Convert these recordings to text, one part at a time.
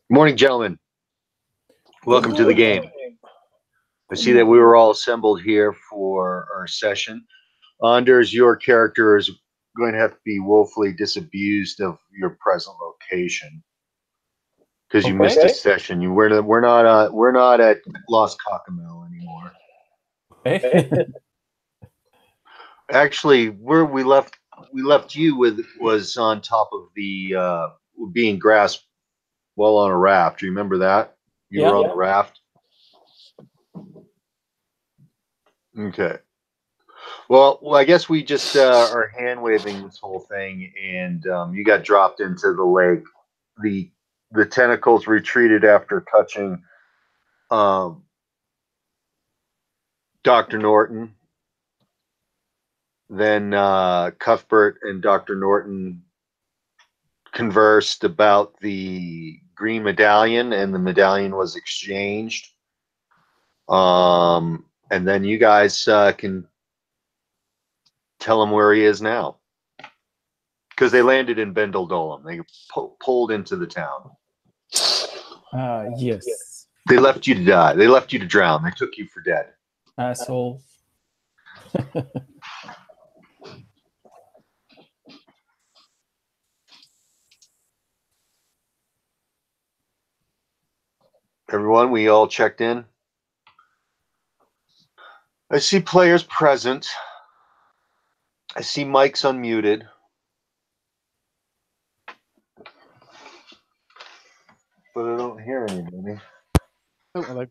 Morning, gentlemen. Welcome to the game. I see that we were all assembled here for our session. Anders, your character is going to have to be woefully disabused of your present location because you missed a session. We're not at Lost Cockamel anymore. Okay. Actually, where we left you with was on top of the being grasped while on a raft. Do you remember that? You were on the raft. Okay. Well, I guess we just are hand waving this whole thing, and you got dropped into the lake. The tentacles retreated after touching Dr. Norton. Then Cuthbert and Dr. Norton conversed about the green medallion, and the medallion was exchanged. And then you guys can tell him where he is now, because they landed in Bendeldolam. They pulled into the town. Yes. They left you to die. They left you to drown. They took you for dead. Asshole. Everyone, we all checked in. I see players present. I see mics unmuted. But I don't hear anybody. Oh, hello.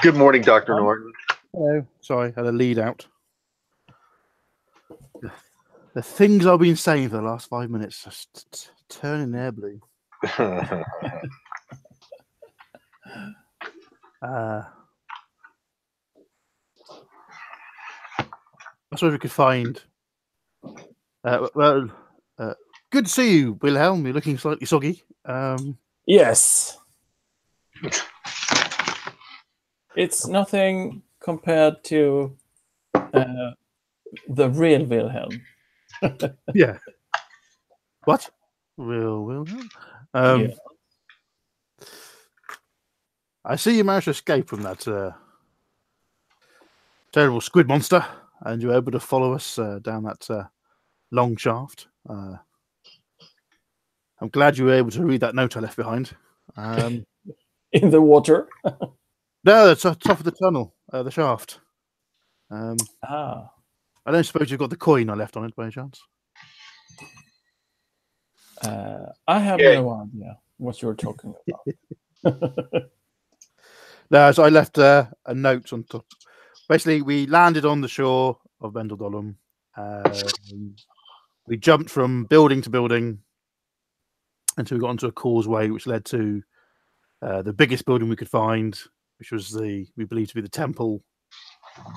Good morning, Dr. Norton. Hello. Sorry, I had a lead out. The things I've been saying for the last 5 minutes just turning air blue. I suppose we could find. Good to see you, Wilhelm. You're looking slightly soggy. Yes. It's nothing compared to the real Wilhelm. Yeah. What? Real Wilhelm? Yeah. I see you managed to escape from that terrible squid monster, and you were able to follow us down that long shaft. I'm glad you were able to read that note I left behind. In the water? No, it's top of the tunnel, the shaft. I don't suppose you've got the coin I left on it by any chance? I have no idea what you're talking about. No, so I left a note on top. Basically, we landed on the shore of Bendeldolam. We jumped from building to building until we got onto a causeway, which led to the biggest building we could find, which was we believe to be the temple,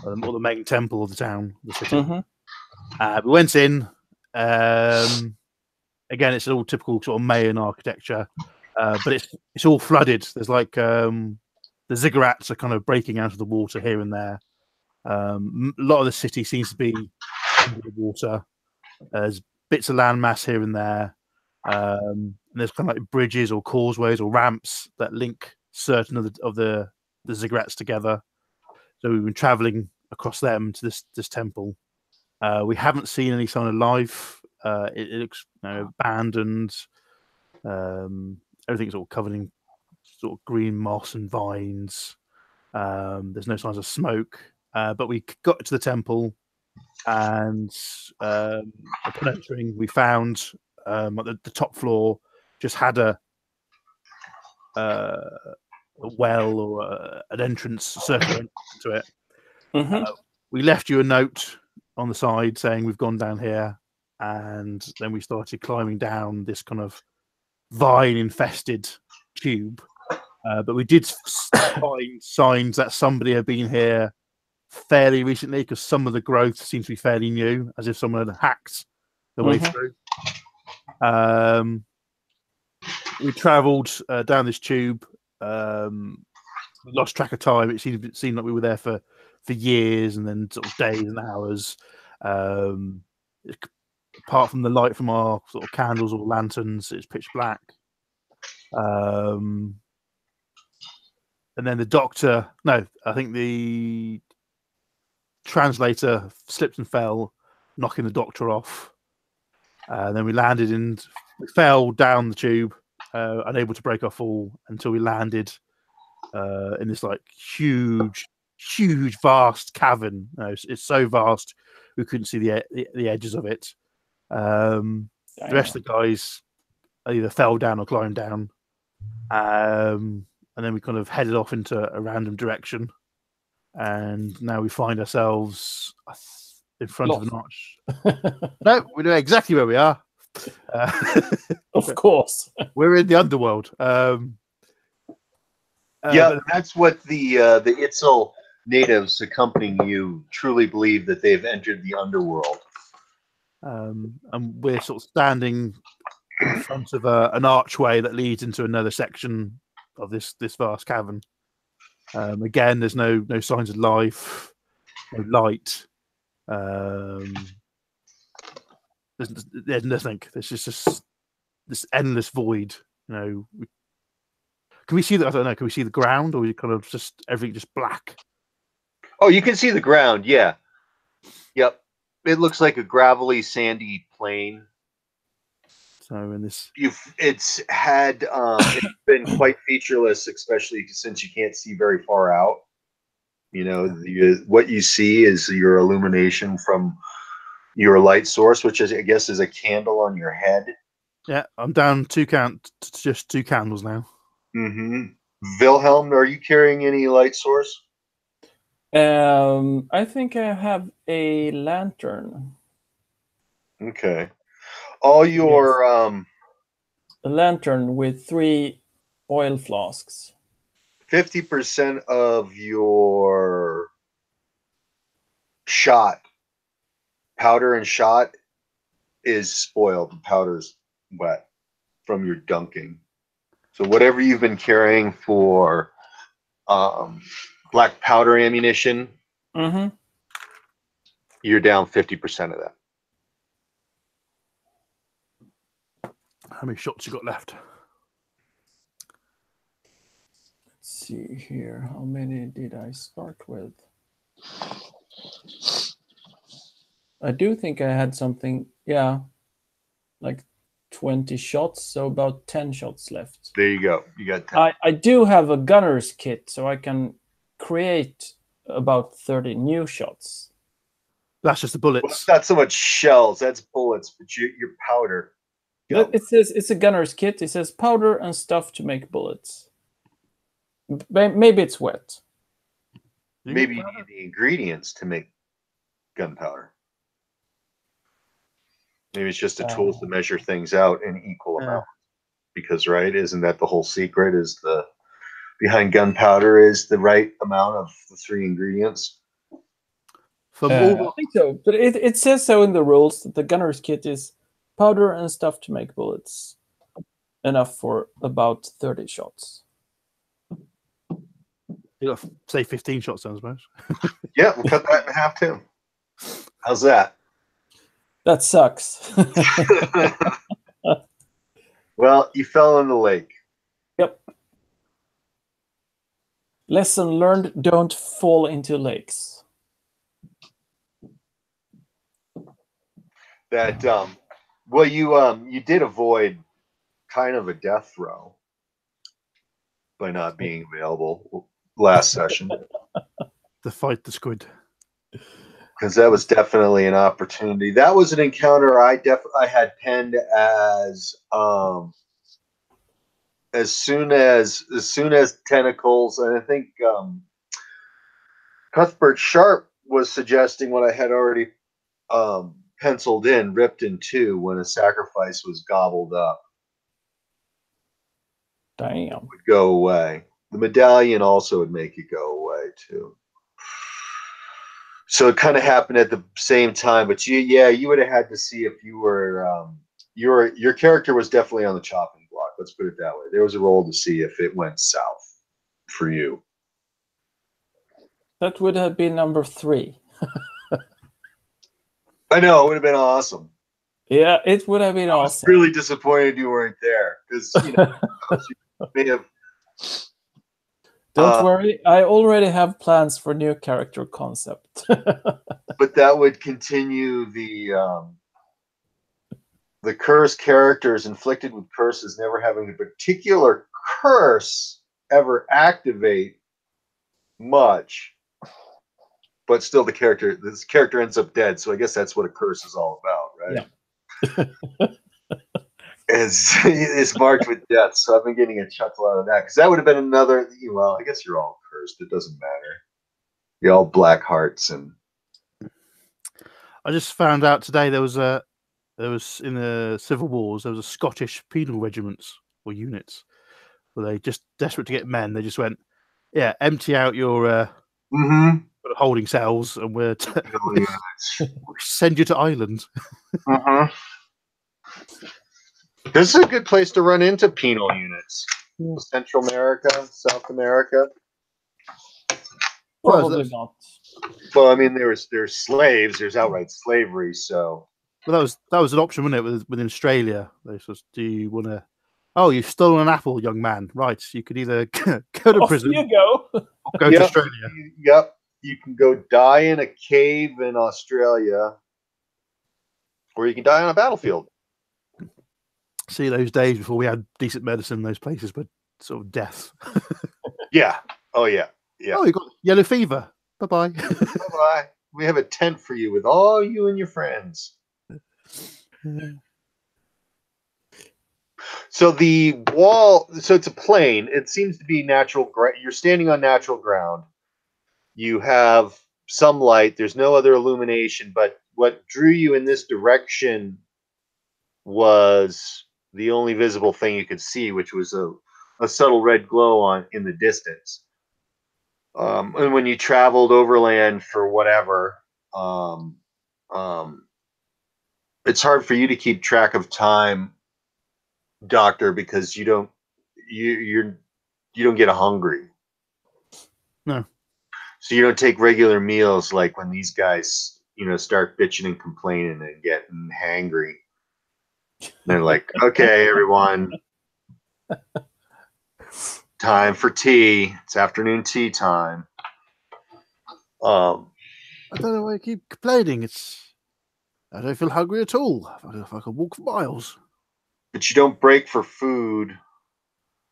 or the main temple of the town, the city. Mm-hmm. We went in. Again, it's all typical sort of Mayan architecture, but it's all flooded. There's like the ziggurats are kind of breaking out of the water here and there. A lot of the city seems to be under the water. There's bits of landmass here and there. And there's kind of like bridges or causeways or ramps that link certain of the ziggurats together. So we've been traveling across them to this temple. We haven't seen any sign of life. It looks abandoned. Everything's all covered in sort of green moss and vines. There's no signs of smoke. But we got to the temple. and upon entering, we found at the top floor just had a well or an entrance, circular entrance to it. Mm-hmm. We left you a note on the side saying we've gone down here, and then we started climbing down this kind of vine-infested tube. But we did find signs that somebody had been here fairly recently, because some of the growth seems to be fairly new, as if someone had hacked the way through. We travelled down this tube. We lost track of time. It seemed like we were there for years, and then sort of days and hours. Apart from the light from our sort of candles or lanterns, it's pitch black. And then the doctor, no, I think the translator slipped and fell, knocking the doctor off. Then we landed we fell down the tube, unable to break our fall until we landed in this like huge, vast cavern. It's so vast we couldn't see the edges of it. The rest of the guys either fell down or climbed down. And then we kind of headed off into a random direction, and now we find ourselves in front of an arch. No, we know exactly where we are. Of course, we're in the underworld. Yeah, that's what the Itzel natives accompanying you truly believe, that they've entered the underworld. And we're sort of standing in front of an archway that leads into another section of this vast cavern. Again, there's no signs of life, no light. There's nothing. There's just this endless void. Can we see that? I don't know. Can we see the ground, or is it kind of just everything just black? Oh, you can see the ground. Yeah. Yep. It looks like a gravelly, sandy plain. So in this, it's been quite featureless, especially since you can't see very far out. What you see is your illumination from your light source, which I guess is a candle on your head. Yeah, I'm down just 2 candles now. Mm-hmm. Wilhelm, are you carrying any light source? I think I have a lantern. Okay. All your a lantern with 3 oil flasks. 50% of your shot, powder and shot, is spoiled. The powder's wet from your dunking. So whatever you've been carrying for black powder ammunition, you're down 50% of that. How many shots you got left? Let's see here. How many did I start with? I do think I had something, like 20 shots, so about 10 shots left. There you go. You got 10. I do have a gunner's kit, so I can create about 30 new shots. That's just the bullets. Well, it's not so much shells, that's bullets, but your powder. It says it's a gunner's kit. It says powder and stuff to make bullets. Maybe it's wet. Maybe you need the ingredients to make gunpowder. Maybe it's just the tools to measure things out in equal amounts. Because, right, isn't that the whole secret? Is the behind gunpowder is the right amount of the 3 ingredients? I think so, but it says so in the rules that the gunner's kit is powder and stuff to make bullets, enough for about 30 shots. You got say 15 shots, I suppose. Yeah, we'll cut that in half too. How's that? That sucks. Well, you fell in the lake. Yep. Lesson learned: don't fall into lakes. That well, you did avoid kind of a death throw by not being available last session. To fight the squid. because that was definitely an opportunity. That was an encounter I had penned as soon as tentacles, and I think Cuthbert Sharp was suggesting what I had already penciled in, ripped in two when a sacrifice was gobbled up. Damn. Would go away. The medallion also would make it go away too. So it kind of happened at the same time, but you would have had to see if you were your character was definitely on the chopping block. Let's put it that way. There was a roll to see if it went south for you. That would have been number 3. I know, it would have been awesome. Yeah, it would have been I was awesome. really disappointed you weren't there because you may have. Don't worry, I already have plans for new character concept. But that would continue the cursed characters inflicted with curses never having a particular curse ever activate much, but still this character ends up dead. So I guess that's what a curse is all about, right? Yeah. It's marked with death. So I've been getting a chuckle out of that because that would have been another. Well, I guess you're all cursed. It doesn't matter. You're all black hearts, and I just found out today there was in the Civil Wars there was a Scottish penal regiments or units where they just desperate to get men. They just went, yeah, empty out your holding cells, and we'll send you to Ireland. This is a good place to run into penal units. Yeah. Central America, South America. Probably not. Well, I mean, there's slaves. There's outright slavery. So, well, that was an option, wasn't it? Within Australia, they said, "Do you want to? Oh, you've stolen an apple, young man. Right, you could either go to prison, you go, or go to Australia. Yep, you can go die in a cave in Australia, or you can die on a battlefield. See those days before we had decent medicine in those places, but sort of death. Yeah. Oh yeah. Yeah. Oh, you got yellow fever. Bye bye. Bye bye. We have a tent for you with all you and your friends. So the wall. So it's a plain. It seems to be natural. You're standing on natural ground. You have some light. There's no other illumination. But what drew you in this direction was the only visible thing you could see, which was a subtle red glow in the distance. And when you traveled overland for whatever, it's hard for you to keep track of time, Doctor, because you don't get hungry. No. So you don't take regular meals like when these guys, start bitching and complaining and getting hangry. They're like, okay, everyone, time for tea. It's afternoon tea time. I don't know why you keep complaining. I don't feel hungry at all. If I can walk for miles. But you don't break for food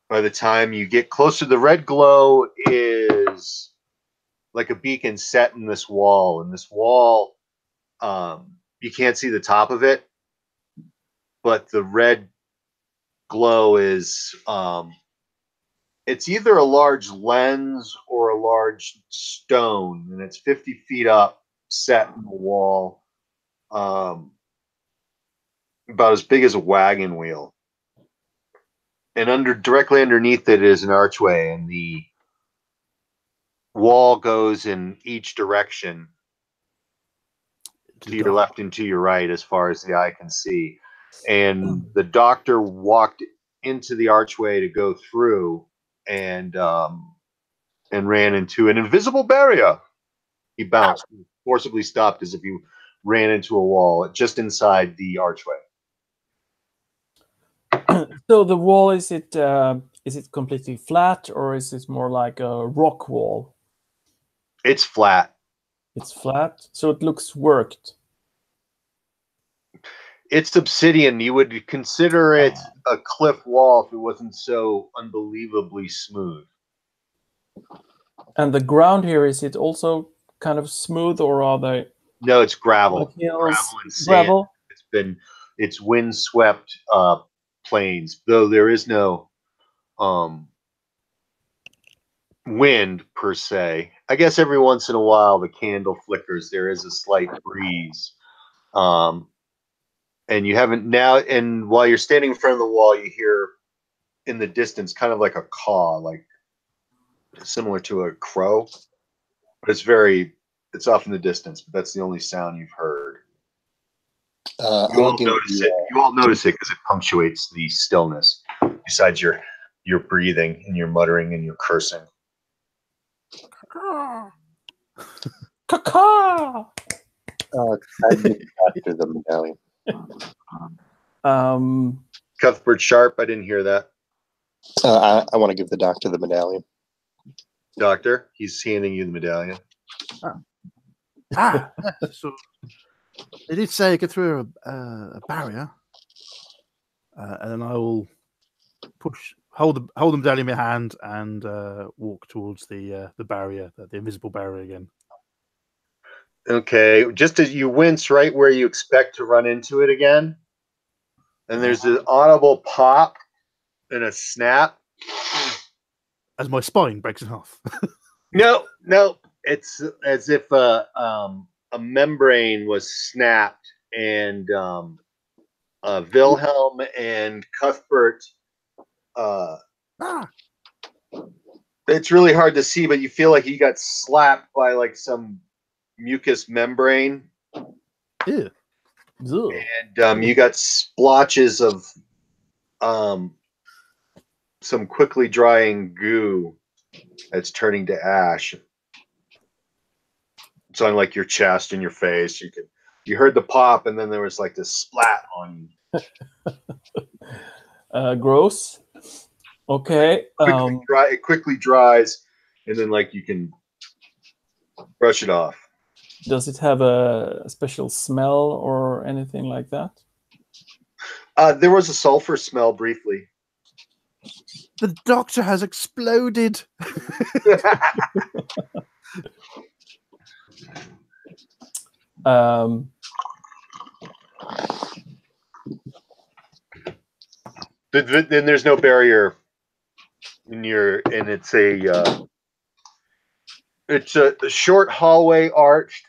by the time you get closer. The red glow is like a beacon set in this wall. And this wall, you can't see the top of it, but the red glow is it's either a large lens or a large stone, and it's 50 feet up, set in the wall, about as big as a wagon wheel. And directly underneath it is an archway, and the wall goes in each direction, to your left and to your right, as far as the eye can see. And the doctor walked into the archway to go through, and ran into an invisible barrier. He bounced, forcibly stopped as if he ran into a wall just inside the archway. So the wall, is it completely flat, or is it more like a rock wall? It's flat. It's flat, so it looks worked. It's obsidian. You would consider it a cliff wall if it wasn't so unbelievably smooth. And the ground here, is it also kind of smooth, or are they No, it's gravel. Like hills, Gravel and sand. gravel. It's windswept plains, though there is no wind per se. I guess every once in a while the candle flickers. There is a slight breeze. And you haven't now, and while you're standing in front of the wall, you hear in the distance kind of like a caw, like similar to a crow. But it's off in the distance, but that's the only sound you've heard. You all notice it because it punctuates the stillness, besides your breathing and your muttering and your cursing. Caca. I give the doctor the medallion. Cuthbert Sharp, I didn't hear that. I want to give the doctor the medallion. Doctor, he's handing you the medallion. So they did say get through a barrier, and then I will hold the medallion in my hand and walk towards the barrier, the invisible barrier again. Okay, just as you wince right where you expect to run into it again, and there's an audible pop and a snap. As my spine breaks in half. No, it's as if a membrane was snapped, and Wilhelm and Cuthbert. It's really hard to see, but you feel like you got slapped by like some mucous membrane. Ew. And you got splotches of some quickly drying goo that's turning to ash. It's on like your chest and your face. You heard the pop, and then there was like this splat on you. Gross. Okay. It quickly dries, and then like you can brush it off. Does it have a special smell or anything like that? There was a sulfur smell briefly. The doctor has exploded. Then there's no barrier and it's a short hallway arched.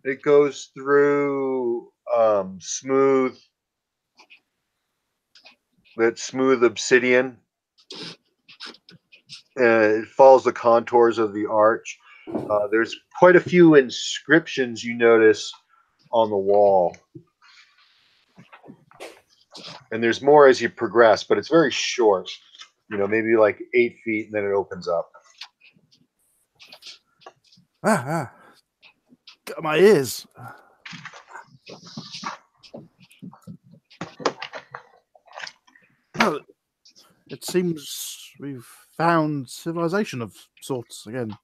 It goes through smooth obsidian. It follows the contours of the arch. There's quite a few inscriptions you notice on the wall. And there's more as you progress, but it's very short. Maybe like 8 feet, and then it opens up. Got my ears. Well, it seems we've found civilization of sorts again.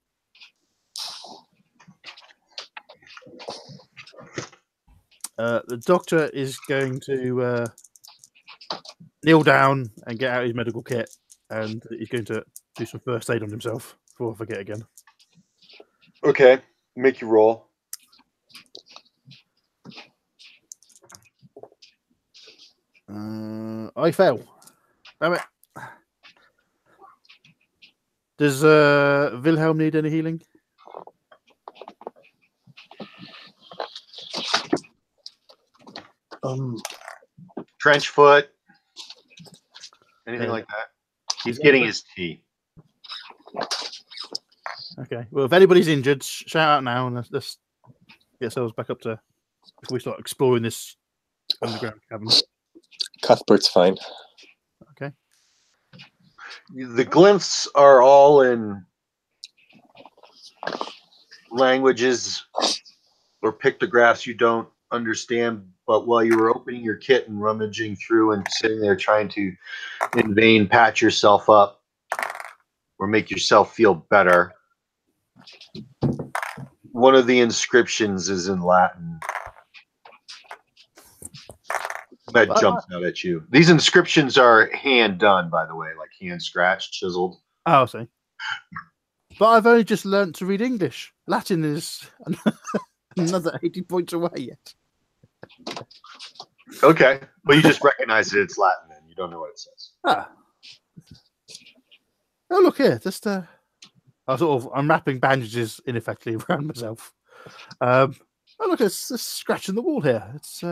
The doctor is going to kneel down and get out his medical kit, and he's going to do some first aid on himself before I forget again. Okay, make you roll. I fail. Damn it. Does Wilhelm need any healing? Trench foot, anything like that. He's getting his tea. Okay. Well, if anybody's injured, shout out now, and let's get ourselves back up to before we start exploring this underground cavern. Cuthbert's fine. Okay. The glyphs are all in languages or pictographs you don't understand, but while you were opening your kit and rummaging through and sitting there trying to in vain patch yourself up or make yourself feel better, one of the inscriptions is in Latin that jumps out at you. These inscriptions are hand done, by the way, like hand scratched, chiseled. Oh, I see. But I've only just learnt to read English. Latin is Another 80 points away yet. Okay, but you just recognize that it's Latin, then you don't know what it says. Ah. Oh, look here. Just I'm wrapping bandages ineffectively around myself. Oh, look, it's a scratch in the wall here. It's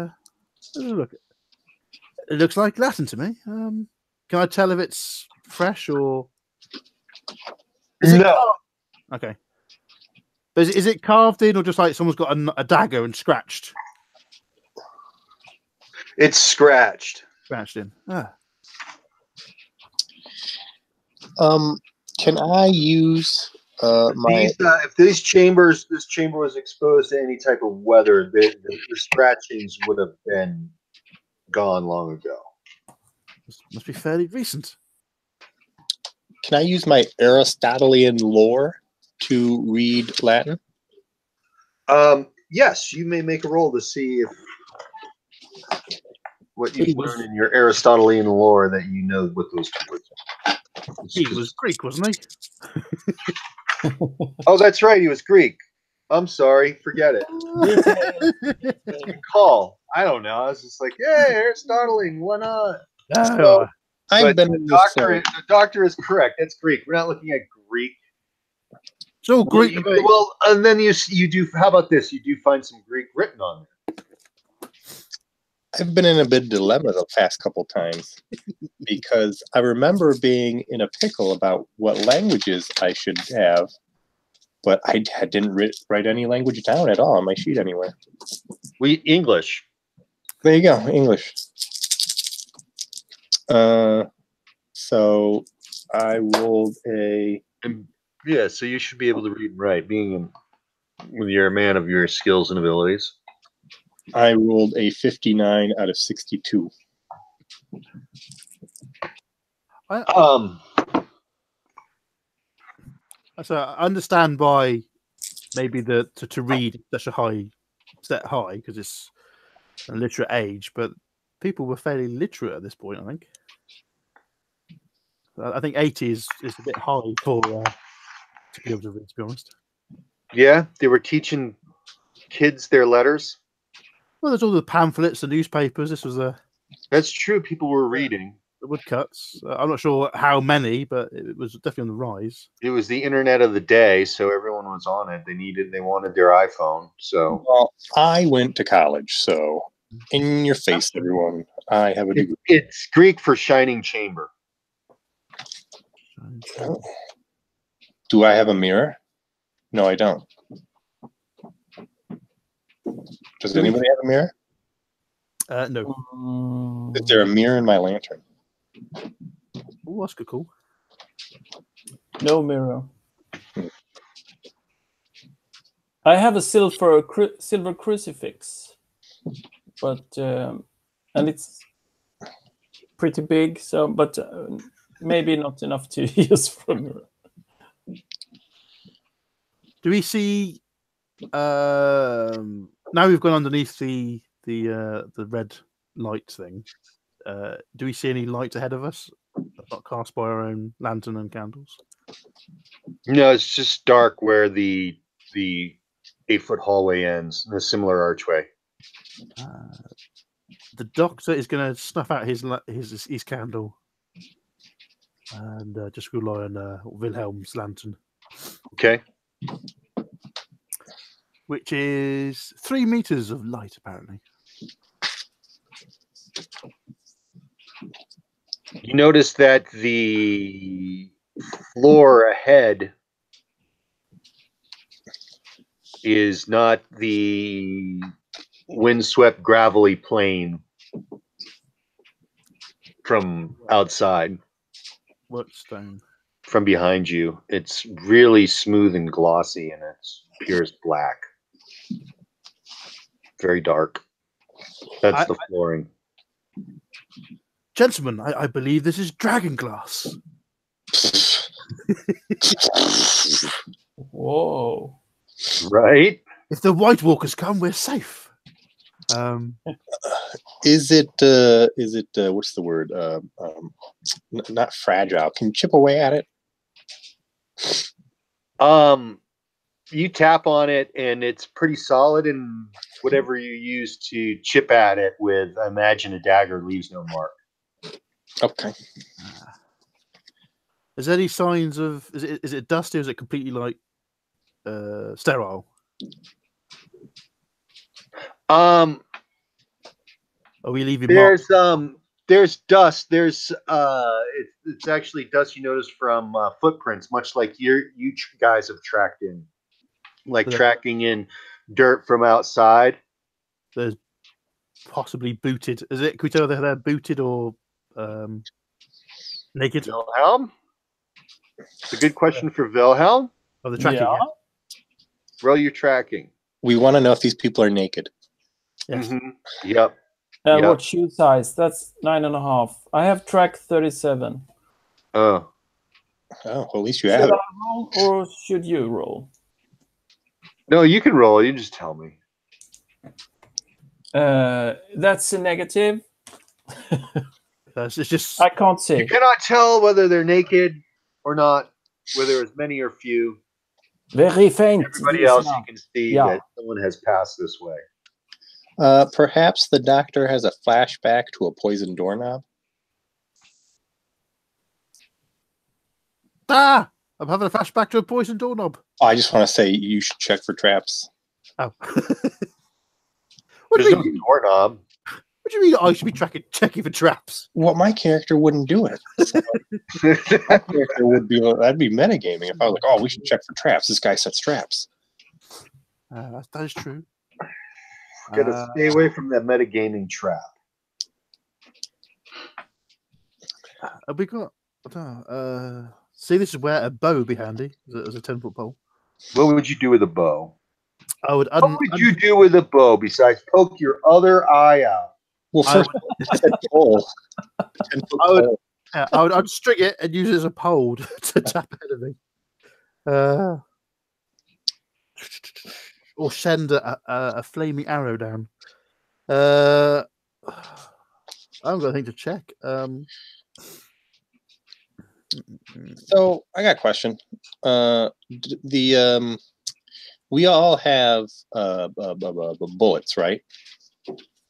look. It looks like Latin to me. Can I tell if it's fresh or? Is it No. carved? Okay. But is it carved in, or just like someone's got a dagger and scratched? It's scratched. Scratched in. Ah. Can I use my? If this chamber was exposed to any type of weather, the scratchings would have been gone long ago. This must be fairly recent. Can I use my Aristotelian lore to read Latin? Yes, you may make a roll to see if what you learn in your Aristotelian lore that you know what those two words are. He was Greek, wasn't he? Oh, that's right. He was Greek. I'm sorry. Forget it. Good call. I don't know. I was just like, hey, Aristotelian. Why not? So, I've been the doctor is correct. That's Greek. We're not looking at Greek. So Greek. Well, and then you do. How about this? You do find some Greek written on there. I've been in a bit of dilemma the past couple times because I remember being in a pickle about what languages I should have, but I didn't write any language down at all on my sheet anywhere. English. There you go, English. So I rolled a. Yeah, so you should be able to read and write, when you're a man of your skills and abilities. I rolled a 59 out of 62. So I understand why maybe to read such a high because it's a literate age, but people were fairly literate at this point. I think 80 is a bit high for to be able to read. To be honest. Yeah, they were teaching kids their letters. Well, there's all the pamphlets, the newspapers. This was That's true. People were reading. The woodcuts. I'm not sure how many, but it was definitely on the rise. It was the internet of the day, so everyone was on it. They wanted their iPhone. So, well, I went to college, so in your face, everyone. I have a degree. It's Greek for shining chamber. Do I have a mirror? No, I don't. Does anybody have a mirror? No. Is there a mirror in my lantern? Oh, that's cool. No mirror. I have a silver crucifix, but and it's pretty big. So, but maybe not enough to use for a mirror. Do we see? Now we've gone underneath the red light thing. Do we see any light ahead of us? Not cast by our own lantern and candles. No, it's just dark where the 8-foot hallway ends in a similar archway. The doctor is going to snuff out his candle and just rely on Wilhelm's lantern. Okay. Which is 3 meters of light, apparently. You notice that the floor ahead is not the windswept gravelly plain from outside. What stone? From behind you. It's really smooth and glossy, and it's purest black. Very dark. That's the flooring. Gentlemen, I believe this is dragon glass. Whoa. Right? If the White Walkers come, we're safe. Is it what's the word? Not fragile. Can you chip away at it? you tap on it, and it's pretty solid. And whatever you use to chip at it with, I imagine a dagger leaves no mark. Okay. Is there any signs of? Is it dusty? Or is it completely like sterile? Are we leaving marks? There's dust. There's it's actually dust you notice from footprints, much like you guys have tracked in, like So tracking in dirt from outside. There's possibly booted. Is it? Can we tell whether they're booted or naked? Wilhelm? It's a good question for Wilhelm. Oh, the tracking. Yeah. Roll your tracking. We want to know if these people are naked. Yes. Mm-hmm. Yep. And Yep. what shoe size? That's 9.5. I have track 37. Oh. Oh, well, at least you Should have I it. roll or should you roll? No, you can roll. You just tell me. That's a negative. It's just. I can't see. You cannot tell whether they're naked or not, whether it's many or few. Very faint. Everybody else, you can see Yeah. that someone has passed this way. Perhaps the doctor has a flashback to a poisoned doorknob. I'm having a flashback to a poisoned doorknob. Oh, I just want to say you should check for traps. Oh. What do There's you no mean? doorknob. What do you mean? I should be checking for traps? Well, my character wouldn't do it. My character would be. That'd be metagaming if I was like, "Oh, we should check for traps." This guy sets traps. That is true. Gotta stay away from that metagaming trap. Have we got? I don't know, see, this is where a bow would be handy as a 10-foot pole. What would you do with a bow? I would. What would you do with a bow besides poke your other eye out? Well, I first, pole. 10-foot I would- pole. I'd string it and use it as a pole to tap ahead of me. Or send a flaming arrow down. I haven't got anything to check. So I got a question. We all have bullets, right?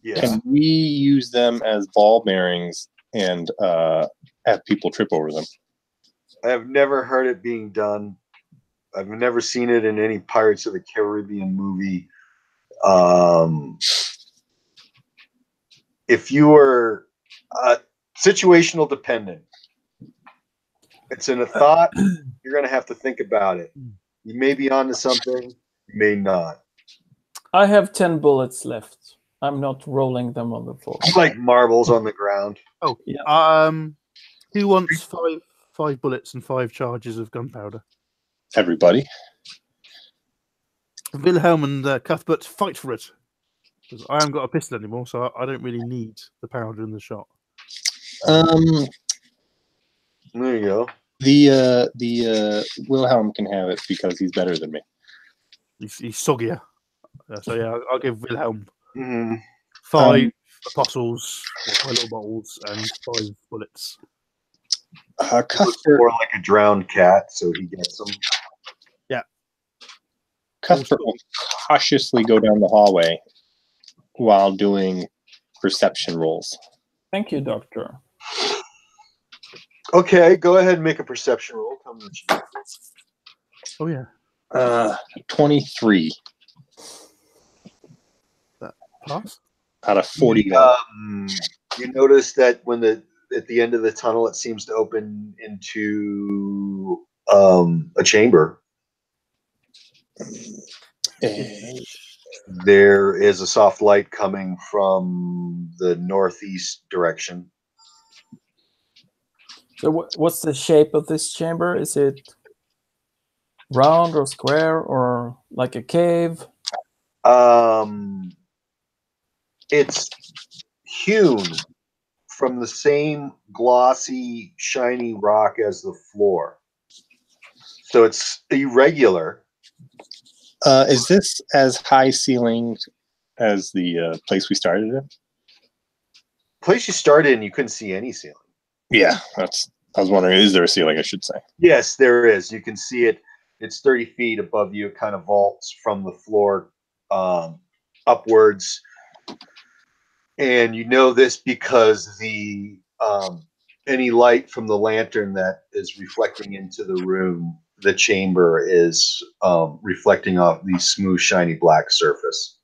Yeah. Can we use them as ball bearings and have people trip over them? I've never heard it being done. I've never seen it in any Pirates of the Caribbean movie. If you were situational dependent, it's in a thought, you're going to have to think about it. You may be onto something, you may not. I have 10 bullets left. I'm not rolling them on the floor. It's like marbles on the ground. Oh, Yeah. Who wants five bullets and 5 charges of gunpowder? Everybody. Wilhelm and Cuthbert, fight for it. Because I haven't got a pistol anymore, so I don't really need the powder in the shot. There you go. The Wilhelm can have it because he's better than me. He's soggier. So yeah, I'll give Wilhelm Mm-hmm. 5 apostles, or 5 little bottles, and 5 bullets. Cuthbert, More like a drowned cat, so he gets them. Cuthbert will cautiously go down the hallway while doing perception rolls. Thank you, Doctor. Okay, go ahead and make a perception roll. Tell me what you do. Oh yeah, 23 pass. out of 41. You notice that when at the end of the tunnel, it seems to open into a chamber. There is a soft light coming from the northeast direction. So what's the shape of this chamber? Is it round or square or like a cave? It's hewn from the same glossy, shiny rock as the floor. So it's irregular. Is this as high ceilinged as the place we started in? Place you started in, you couldn't see any ceiling. Yeah, I was wondering, is there a ceiling, I should say. Yes, there is. You can see it. It's 30 feet above you. It kind of vaults from the floor upwards. And you know this because the any light from the lantern that is reflecting into the room, the chamber, is reflecting off the smooth, shiny black surface.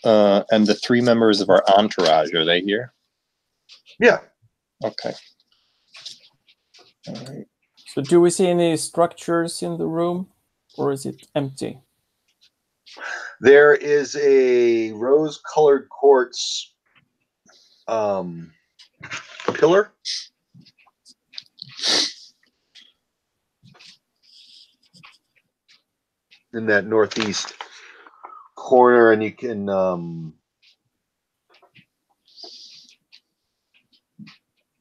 And the 3 members of our entourage, are they here? Yeah. Okay. All right. So do we see any structures in the room, or is it empty? There is a rose-colored quartz pillar. In that northeast corner, and you can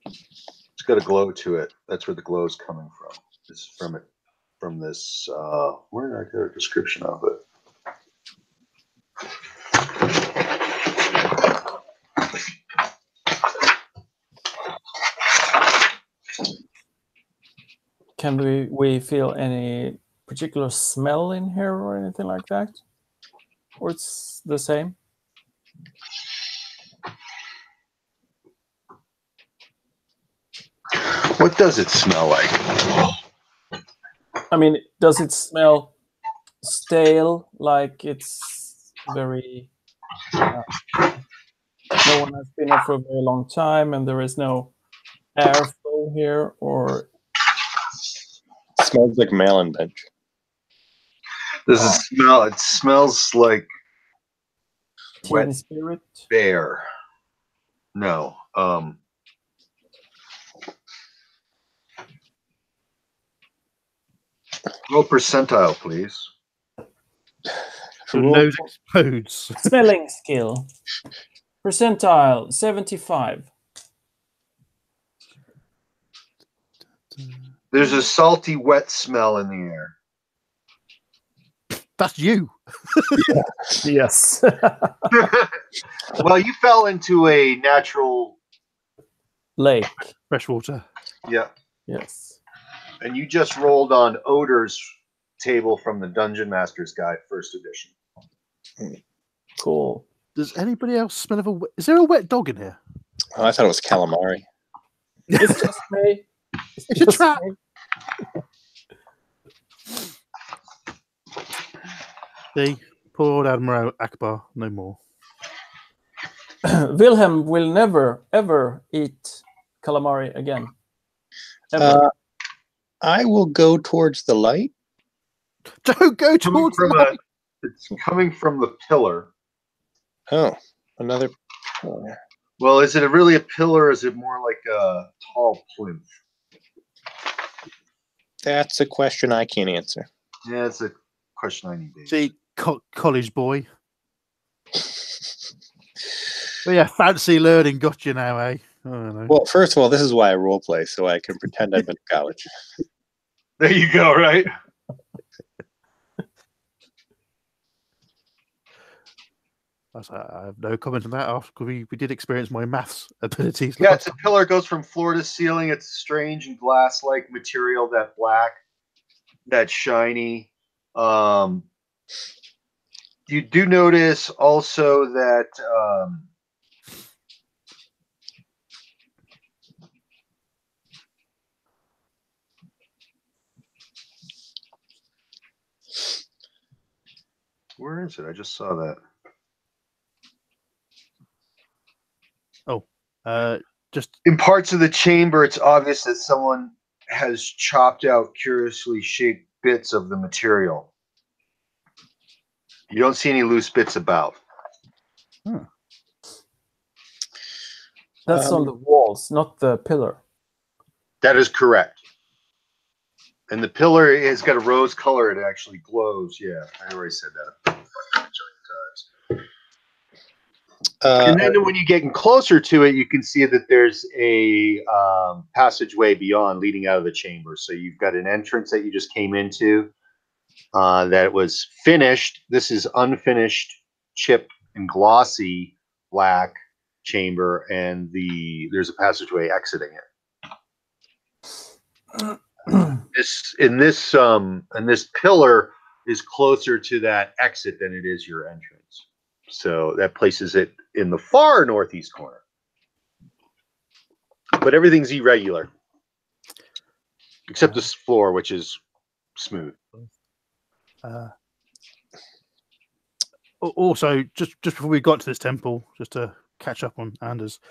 it's got a glow to it. That's where the glow is coming from. It's from this where did I get a description of it? Can we feel any particular smell in here or anything like that? Or it's the same? What does it smell like? I mean, does it smell stale, like it's very... no one has been here for a very long time and there is no airflow here, or... Smells like Malin bench. Does it smell? It smells like Teen wet spirit? bear. No. Roll percentile, please. Your nose explodes. Smelling skill. Percentile 75. There's a salty, wet smell in the air. That's you. Yes. Well, you fell into a natural Lake. Freshwater. Yeah. Yes. And you just rolled on Odor's table from the Dungeon Master's Guide, first edition. Cool. Does anybody else smell of a... Is there a wet dog in here? Oh, I thought it was calamari. It's just me. It's a trap. See, poor old Admiral Akbar, no more. Wilhelm will never, ever eat calamari again. Ever. I will go towards the light. Don't go towards the light. It's coming from the pillar. Oh, another. Well, is it really a pillar, or is it more like a tall plinth? That's a question I can't answer. Yeah, it's a question I need to answer. See, college boy. But yeah, fancy learning got you now, eh? I don't know. Well, first of all, this is why I role play, so I can pretend I've been to college. There you go, right? I have no comment on that after we did experience my maths abilities. Yeah, it's a pillar, goes from floor to ceiling. It's strange and glass-like material, that black, that shiny. You do notice also that where is it? I just saw that. Just In parts of the chamber, it's obvious that someone has chopped out curiously shaped bits of the material. You don't see any loose bits about. That's on the walls, not the pillar. That is correct. And the pillar has got a rose color. It actually glows. Yeah, I already said that. And then when you're getting closer to it, you can see that there's a passageway beyond leading out of the chamber. So you've got an entrance that you just came into that was finished. This is unfinished, chipped and glossy black chamber, and there's a passageway exiting it. this pillar is closer to that exit than it is your entrance. So that places it in the far northeast corner. But everything's irregular. Except this floor, which is smooth. Also, just before we got to this temple, just to catch up on Anders,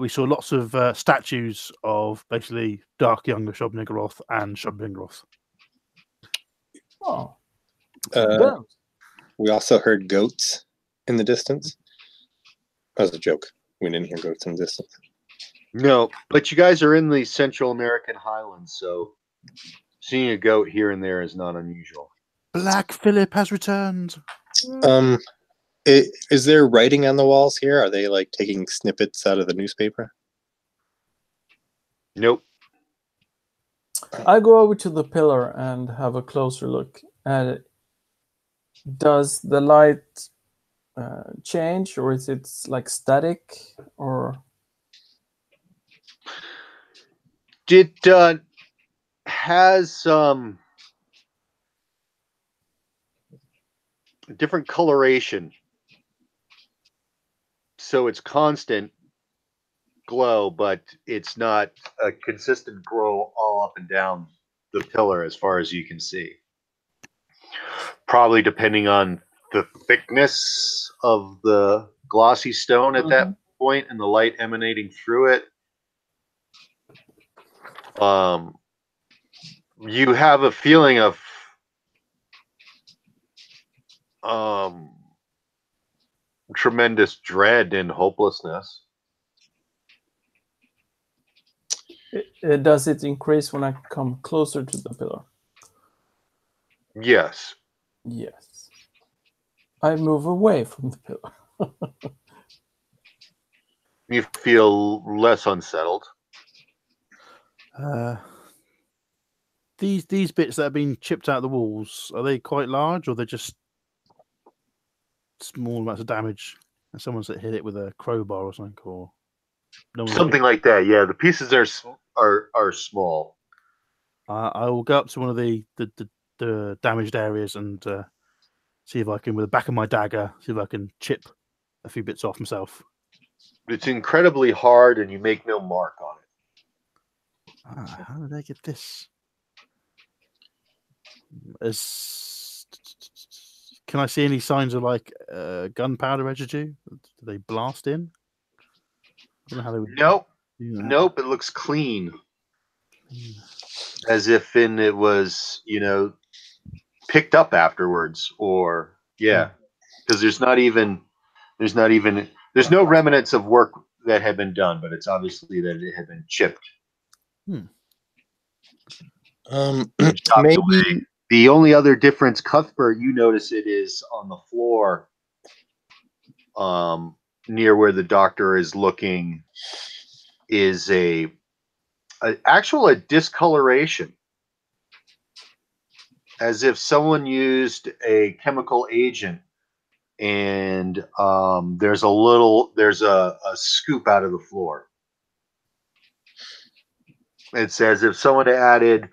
we saw lots of statues of basically Dark Younger Shub-Niggurath and Shub-Niggurath. Oh, We also heard goats in the distance. That was a joke. We didn't hear goats in the distance. No, but you guys are in the Central American highlands, so seeing a goat here and there is not unusual. Black Phillip has returned. Is there writing on the walls here? Are they like taking snippets out of the newspaper? Nope. I go over to the pillar and have a closer look at it. Does the light change, or is it like static, or? It has different coloration, so it's constant glow, but it's not a consistent glow all up and down the pillar as far as you can see. Probably depending on the thickness of the glossy stone at that point and the light emanating through it. You have a feeling of tremendous dread and hopelessness. Does it increase when I come closer to the pillar? Yes. Yes. I move away from the pillar. You feel less unsettled. These bits that have been chipped out of the walls, are they quite large, or they're just small amounts of damage? And someone's hit it with a crowbar or something, or something like that. Yeah, the pieces are small. I will go up to one of the damaged areas and see if I can, with the back of my dagger, see if I can chip a few bits off myself. It's incredibly hard, and you make no mark on it. How did I get this? Can I see any signs of like gunpowder residue? Do they blast in? I don't know how they would. Nope. Nope. It looks clean, as if it was, picked up afterwards, or because there's no remnants of work that had been done, but it's obviously that it had been chipped. Maybe the only other difference, Cuthbert, you notice it is on the floor, near where the doctor is looking, is a discoloration, as if someone used a chemical agent, and there's a scoop out of the floor. It's as if someone added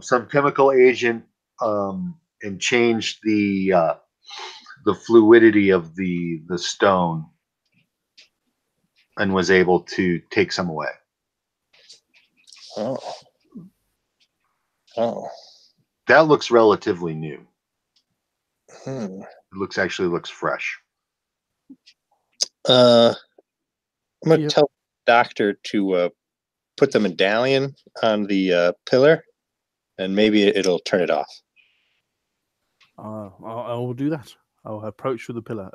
some chemical agent and changed the fluidity of the stone, and was able to take some away. Oh. That looks relatively new. It looks fresh. I'm going to tell the doctor to put the medallion on the pillar, and maybe it'll turn it off. I will do that. I'll approach with the pillar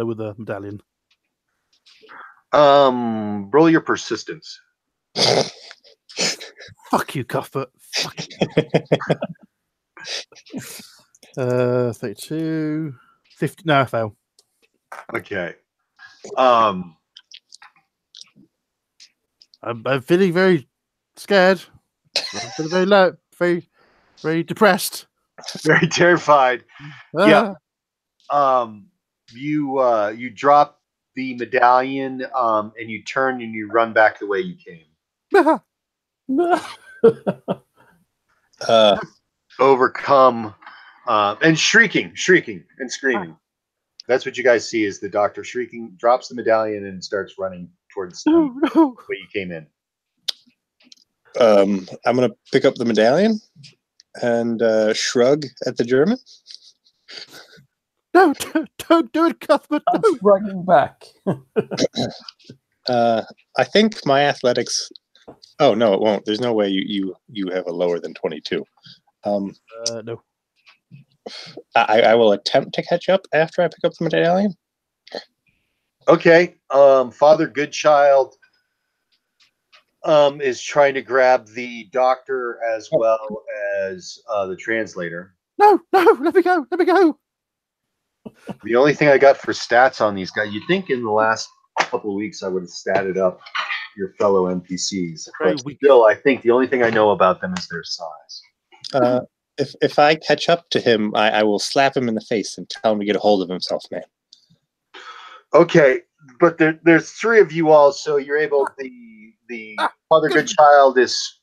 with the medallion. Roll your persistence. Fuck you, Cuthbert. Fuck you. 32, 50. No, I fail. Okay. I'm feeling very scared. I'm feeling very low, very, very depressed, very terrified. Yeah. You drop the medallion, and you turn and you run back the way you came. overcome and shrieking and screaming. That's what you guys see is the doctor shrieking, drops the medallion, and starts running towards the way you came in. I'm going to pick up the medallion and shrug at the German. No, don't do it, Cuthbert. I'm shrugging back. I think my athletics. Oh no, it won't. There's no way you have a lower than 22. No. I will attempt to catch up after I pick up the medallion. Okay. Father Goodchild is trying to grab the doctor as well as the translator. No, let me go. The only thing I got for stats on these guys, you'd think in the last couple of weeks I would have statted up your fellow NPCs. But still, I think the only thing I know about them is their size. If I catch up to him, I will slap him in the face and tell him to get a hold of himself, man. Okay, but there's three of you all, so you're able. The Father Goodchild is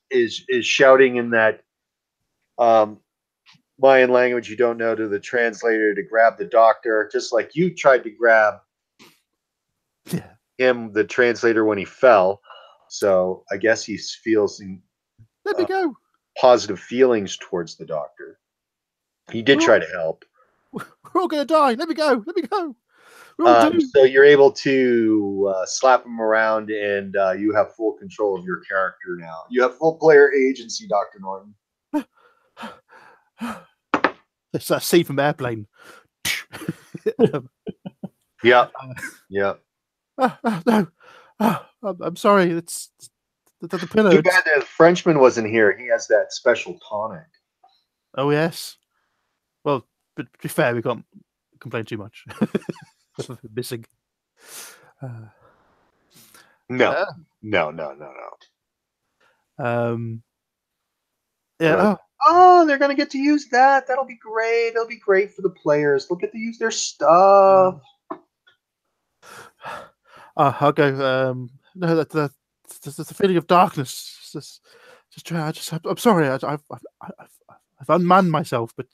shouting in that Mayan language you don't know to the translator to grab the doctor, just like you tried to grab him, the translator, when he fell. So I guess he feels Let me go. Positive feelings towards the doctor. He did try to help. We're all going to die. Let me go. So you're able to slap him around, and you have full control of your character now. You have full player agency, Dr. Norton. It's that scene from Airplane. Yeah. No. I'm sorry. It's the pillar. Too bad the Frenchman wasn't here. He has that special tonic. Oh, yes. Well, but to be fair, we can't complain too much. Missing. No. Yeah. Oh, they're gonna get to use that. That'll be great. It'll be great for the players. They'll get to use their stuff. I'll go. No, that's the feeling of darkness. I'm sorry. I've unmanned myself, but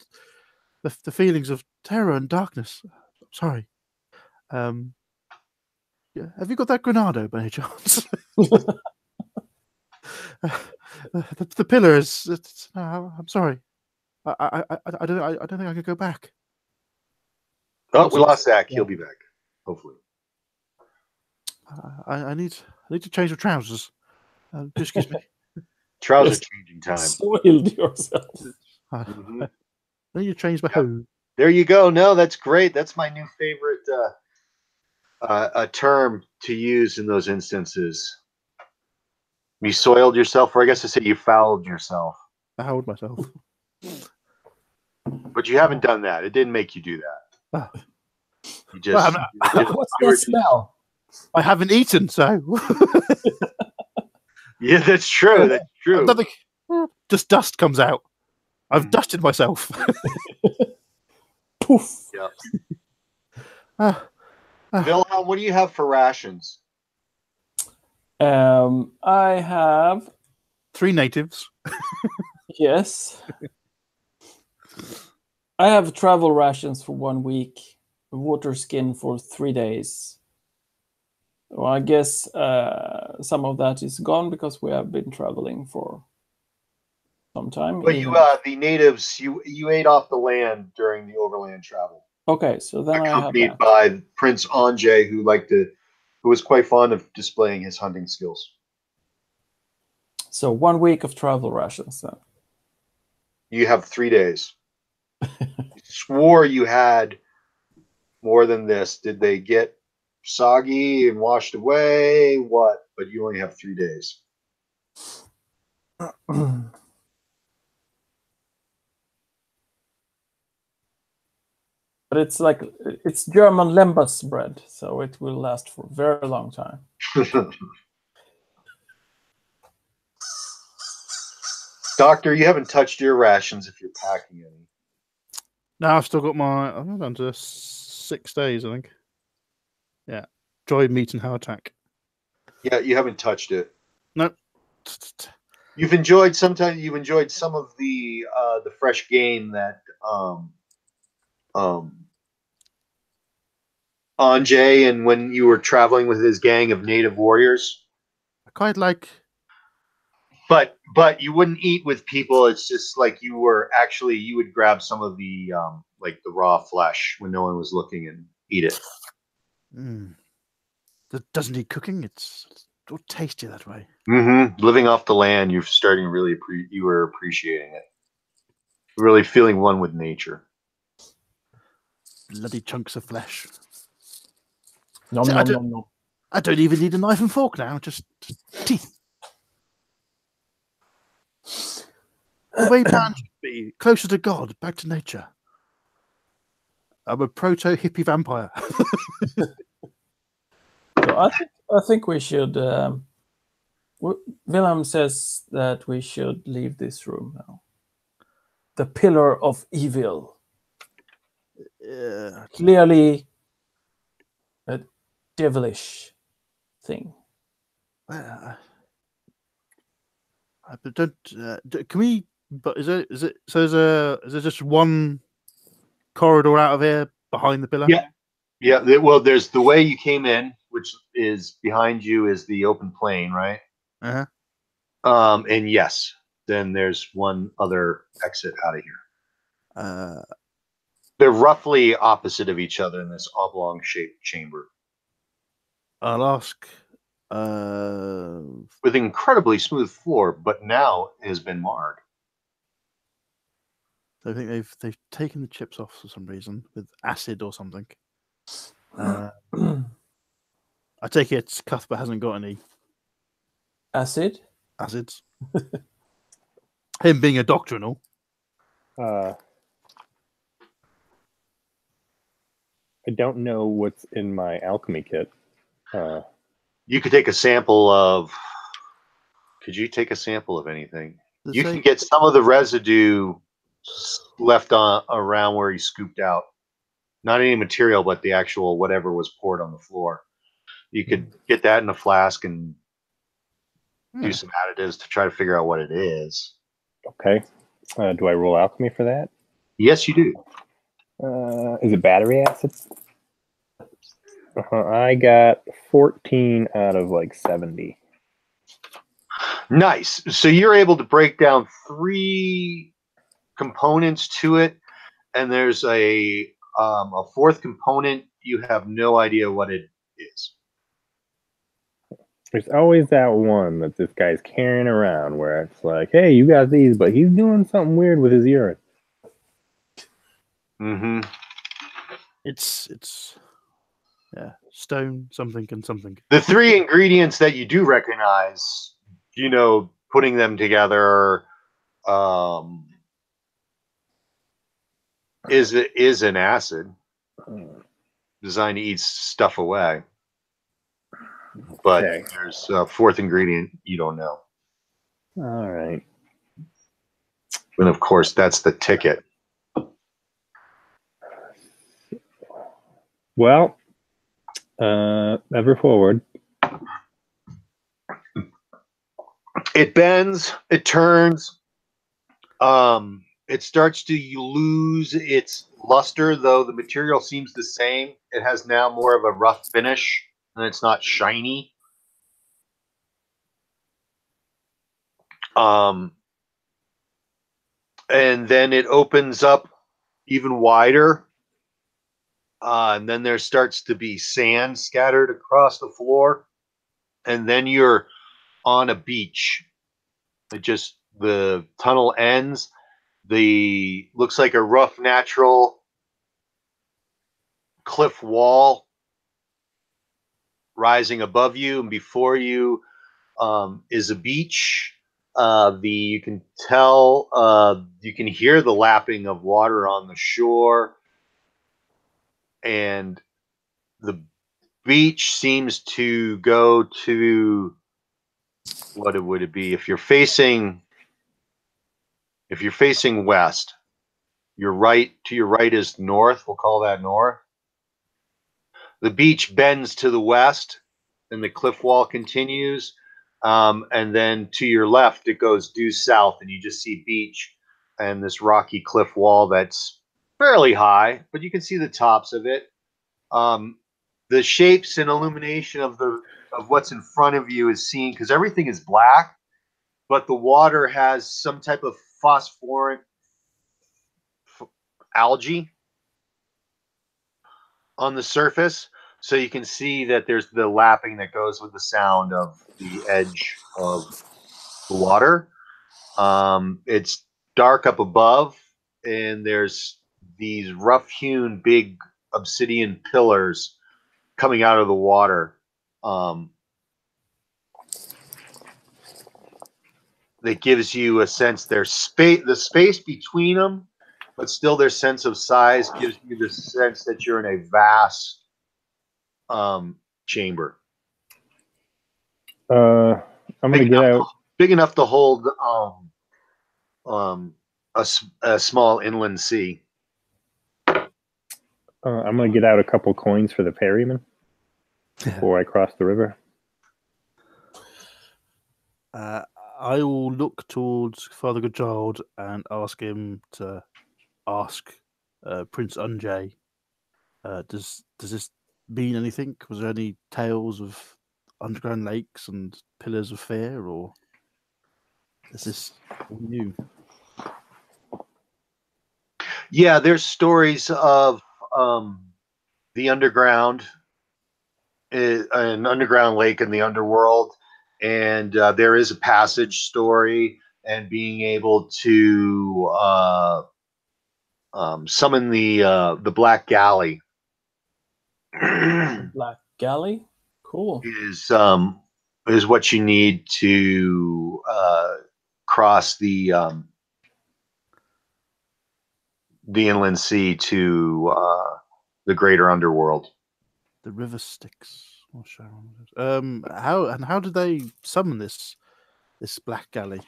the feelings of terror and darkness. I'm sorry. Yeah, have you got that Granado by any chance? The pillars. I'm sorry. I don't think I could go back. Oh, we lost Zach. He'll be back, hopefully. I need to change the trousers. Just excuse me. Trouser changing time. Soiled yourself. I need to change my hose. There you go. No, that's great. That's my new favorite term to use in those instances. You soiled yourself, or I guess to say you fouled yourself. I fouled myself. But you haven't done that. It didn't make you do that. You just. What's that smell? I haven't eaten, so. Yeah, that's true. That's true. Nothing. Just dust comes out. I've dusted myself. Poof. Yeah. Wilhelm, what do you have for rations? I have 3 natives. Yes. I have travel rations for 1 week, water skin for 3 days. Well, I guess some of that is gone because we have been traveling for some time. But you, the natives, you ate off the land during the overland travel. Okay, so then accompanied by Prince Anjay, who was quite fond of displaying his hunting skills. So 1 week of travel rations then. You have 3 days. You swore you had more than this. Did they get soggy and washed away? What? But you only have 3 days. But it's German lembas bread, so it will last for a very long time. Doctor, you haven't touched your rations if you're packing any. No, I've still got I'm down to 6 days, I think. Yeah. Joy, meat, and how attack. Yeah, you haven't touched it. No. You've enjoyed some of the fresh game that Anjay, and when you were traveling with his gang of native warriors. I quite like. But you wouldn't eat with people. It's just like you would grab some of the like the raw flesh when no one was looking and eat it. That doesn't need cooking. It's all tasty that way. Mm-hmm. Living off the land, you're starting to really you were appreciating it. Really feeling one with nature. Bloody chunks of flesh. Nom, See, nom, nom, nom. I don't even need a knife and fork now. Just teeth. The way man should be, closer to God, back to nature. I'm a proto-hippie vampire. So I think we should. Willem says that we should leave this room now. The pillar of evil. Clearly a devilish thing. But don't. Can we? But is it? So is there just one corridor out of here behind the pillar? Yeah. Well, there's the way you came in, which is behind you is the open plain, right? Uh-huh. And yes, then there's one other exit out of here. They're roughly opposite of each other in this oblong-shaped chamber. I'll ask. With an incredibly smooth floor, but now has been marred. I think they've taken the chips off for some reason with acid or something. I take it Cuthbert hasn't got any Acid? acids. Him being a doctor and all. I don't know what's in my alchemy kit. You could take a sample of. Could you take a sample of anything? You can get some of the residue left around where he scooped out. Not any material, but the actual whatever was poured on the floor. You could get that in a flask and do some additives to try to figure out what it is. Okay. Do I roll alchemy for that? Yes, you do. Is it battery acid? I got 14 out of like 70. Nice. So you're able to break down 3 components to it, and there's a fourth component. You have no idea what it is. There's always that one that this guy's carrying around where it's like, hey, you got these, but he's doing something weird with his urine. Mm-hmm. It's stone, something, and something. The 3 ingredients that you do recognize, putting them together is an acid designed to eat stuff away. But there's a 4th ingredient you don't know. All right. And of course, that's the ticket. Well, ever forward. It bends, it turns, it starts to lose its luster, though the material seems the same. It has now more of a rough finish, and it's not shiny. And then it opens up even wider, and then there starts to be sand scattered across the floor, and then you're on a beach. The tunnel ends. Looks like a rough natural cliff wall rising above you, and before you is a beach. You can tell, you can hear the lapping of water on the shore, and the beach seems to go to what would it be if you're facing west. To your right is north. We'll call that north. The beach bends to the west, and the cliff wall continues. And then to your left, it goes due south, and you just see beach and this rocky cliff wall that's fairly high, but you can see the tops of it. The shapes and illumination of what's in front of you is seen because everything is black, but the water has some type of phosphorant algae on the surface, so you can see that there's the lapping that goes with the sound of the edge of the water. It's dark up above, and there's these rough-hewn big obsidian pillars coming out of the water. That gives you a sense there's the space between them, but still their sense of size gives you the sense that you're in a vast chamber. I'm gonna get out. Big enough to hold a small inland sea. I'm gonna get out a couple coins for the ferryman before I cross the river. I will look towards Father Godchild and ask him to ask Prince Unjay. Does this mean anything? Was there any tales of underground lakes and pillars of fear, or is this all new? Yeah, there's stories of the underground, an underground lake in the underworld, and there is a passage story, and being able to summon the Black Galley. Black Galley? Cool. Is what you need to cross the inland sea to the greater underworld. The river Styx. How did they summon this Black Galley?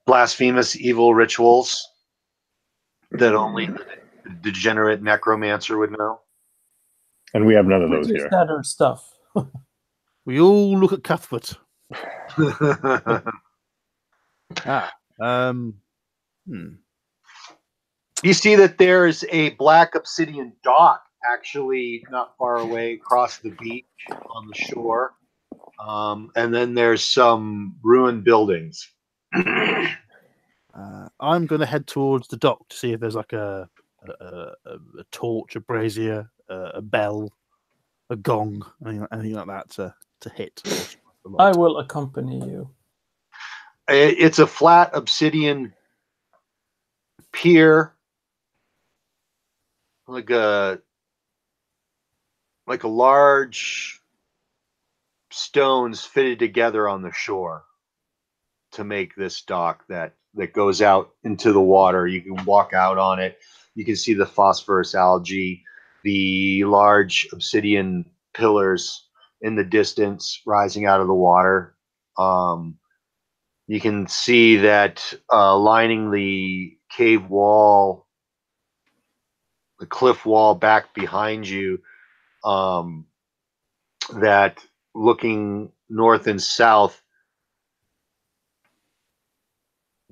Blasphemous, evil rituals that only the degenerate necromancer would know. And we have none of those Pretty here. standard stuff. We all look at Cuthbert. You see that there's a black obsidian dock actually not far away across the beach on the shore. And then there's some ruined buildings. I'm going to head towards the dock to see if there's like a torch, a brazier, a bell, a gong, anything like that to hit. I will accompany you. It's a flat obsidian pier, like a large stones fitted together on the shore to make this dock that goes out into the water. You can walk out on it. You can see the phosphorus algae, the large obsidian pillars in the distance rising out of the water. You can see that lining the cave wall, the cliff wall back behind you, that looking north and south,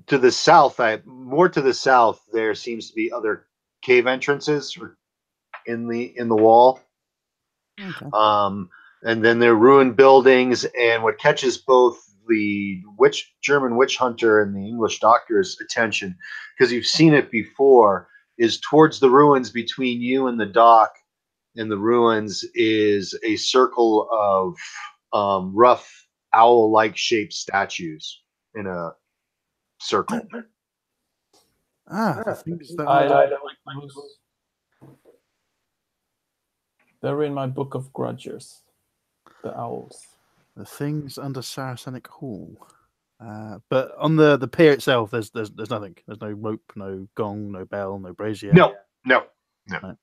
to the south, more to the south, there seems to be other cave entrances in the wall. Okay. And then there are ruined buildings, and what catches both the German witch hunter and the English doctor's attention, because you've seen it before, is towards the ruins between you and the dock. In the ruins is a circle of rough owl-like shaped statues in a circle. The things that I don't like those. They're in my book of grudges. The owls. The things under Saracenic Hall. But on the pier itself, there's nothing. There's no rope, no gong, no bell, no brazier. No. Okay.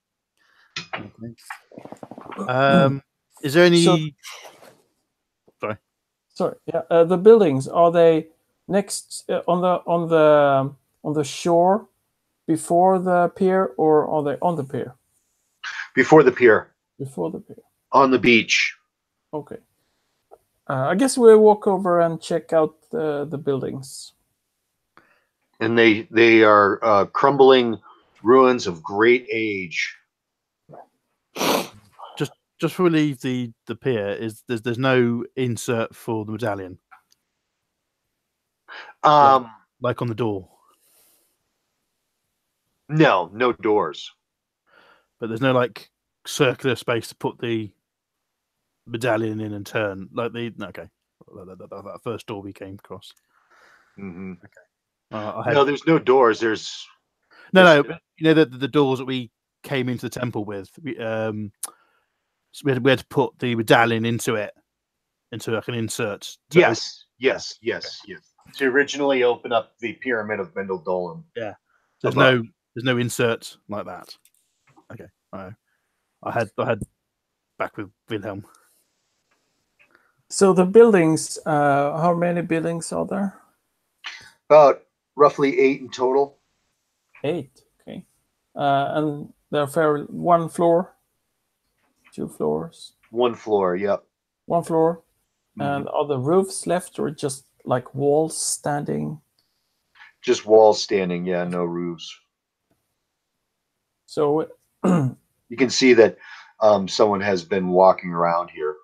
Is there any? Sorry. Yeah. The buildings, are they next on the shore before the pier, or are they on the pier? Before the pier. Before the pier. On the beach. Okay. I guess we'll walk over and check out the buildings. And they are crumbling ruins of great age. Just before we leave the pier, there's no insert for the medallion, like on the door. No doors. But there's no like circular space to put the medallion in and turn like that first door we came across. Mm-hmm. Okay. No, there's no doors. There's no. You know the doors that we came into the temple with. So we had to put the medallion into like an insert. Yes. To originally open up the pyramid of Mendel Dolan. Yeah. There's no insert like that. Okay. I had back with Wilhelm. So the buildings, how many buildings are there? About roughly 8 in total. 8, okay. And they're one floor, 2 floors? 1 floor, yep. 1 floor. Mm-hmm. And are the roofs left or just like walls standing? Just walls standing, yeah, no roofs. So you can see that someone has been walking around here.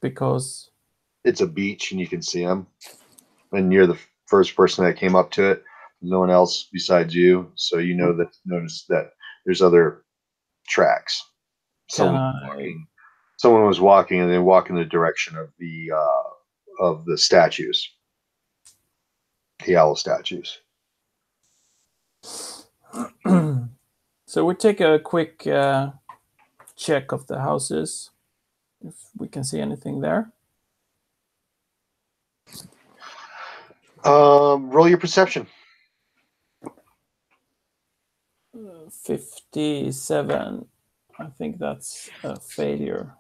Because it's a beach and you can see them. And you're the first person that came up to it. No one else besides you. So you know that notice that there's other tracks. Someone was walking and they walk in the direction of the statues. The owl statues. So we take a quick check of the houses, if we can see anything there. Roll your perception. 57. I think that's a failure.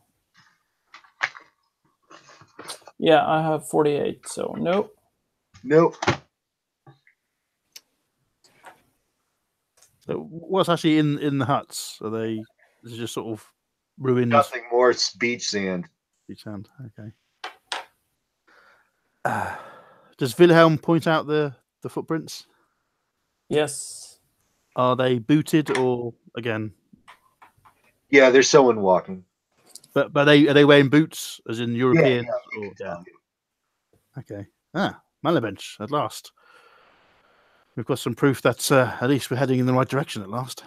Yeah, I have 48, so no. Nope. So what's actually in the huts? Are they? Is it just sort of ruins? Nothing more. It's beach sand. Beach sand. Okay. Does Wilhelm point out the footprints? Yes. Are they booted or again? Yeah, there's someone walking. But are they wearing boots as in European? Yeah. Okay. Malabench at last. We've got some proof that at least we're heading in the right direction at last.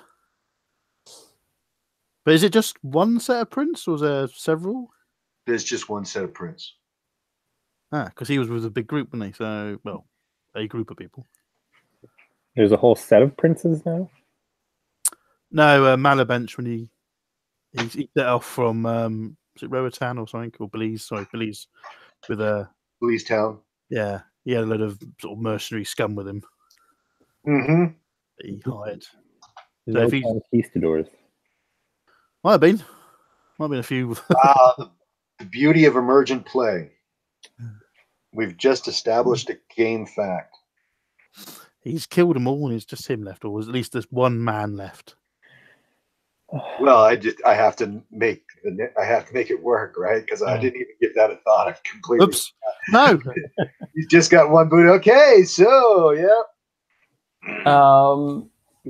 But is it just one set of prints, or is there several? There's just one set of prints. Because he was with a big group, wasn't he? So, well, a group of people. There's a whole set of princes now? No, Malabench, when he set off from, is it Roatan or something? Or Belize? Sorry, Belize. With Belize Town. Yeah, he had a lot of sort of mercenary scum with him. Mm-hmm. That he hired. So if conquistadors. Might have been a few. The beauty of emergent play. We've just established a game fact. He's killed them all, and it's just him left, or at least there's one man left. Well, I have to make it work, right? Because I didn't even give that a thought. I've completely. Oops. No. You just got one boot. Okay, so yeah.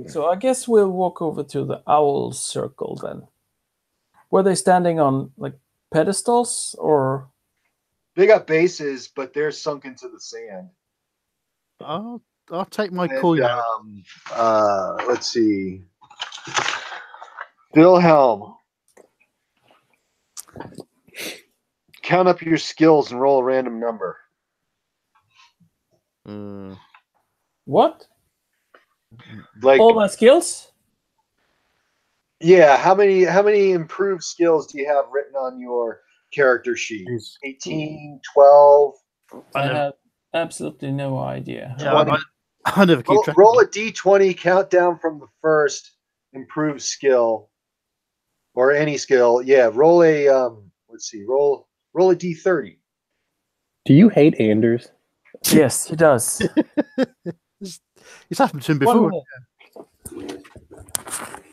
So I guess we'll walk over to the owl circle then. Were they standing on like pedestals or? They got bases, but they're sunk into the sand. I'll take my coin out. Let's see. Wilhelm, count up your skills and roll a random number. What? Like all my skills? Yeah. How many improved skills do you have written on your character sheet? 18, 12. I have absolutely no idea. Yeah, I never keep track. Roll a d20, count down from the first improved skill or any skill. Yeah, roll a let's see, roll a d30. Do you hate Anders? Yes, he does. It's happened to him before.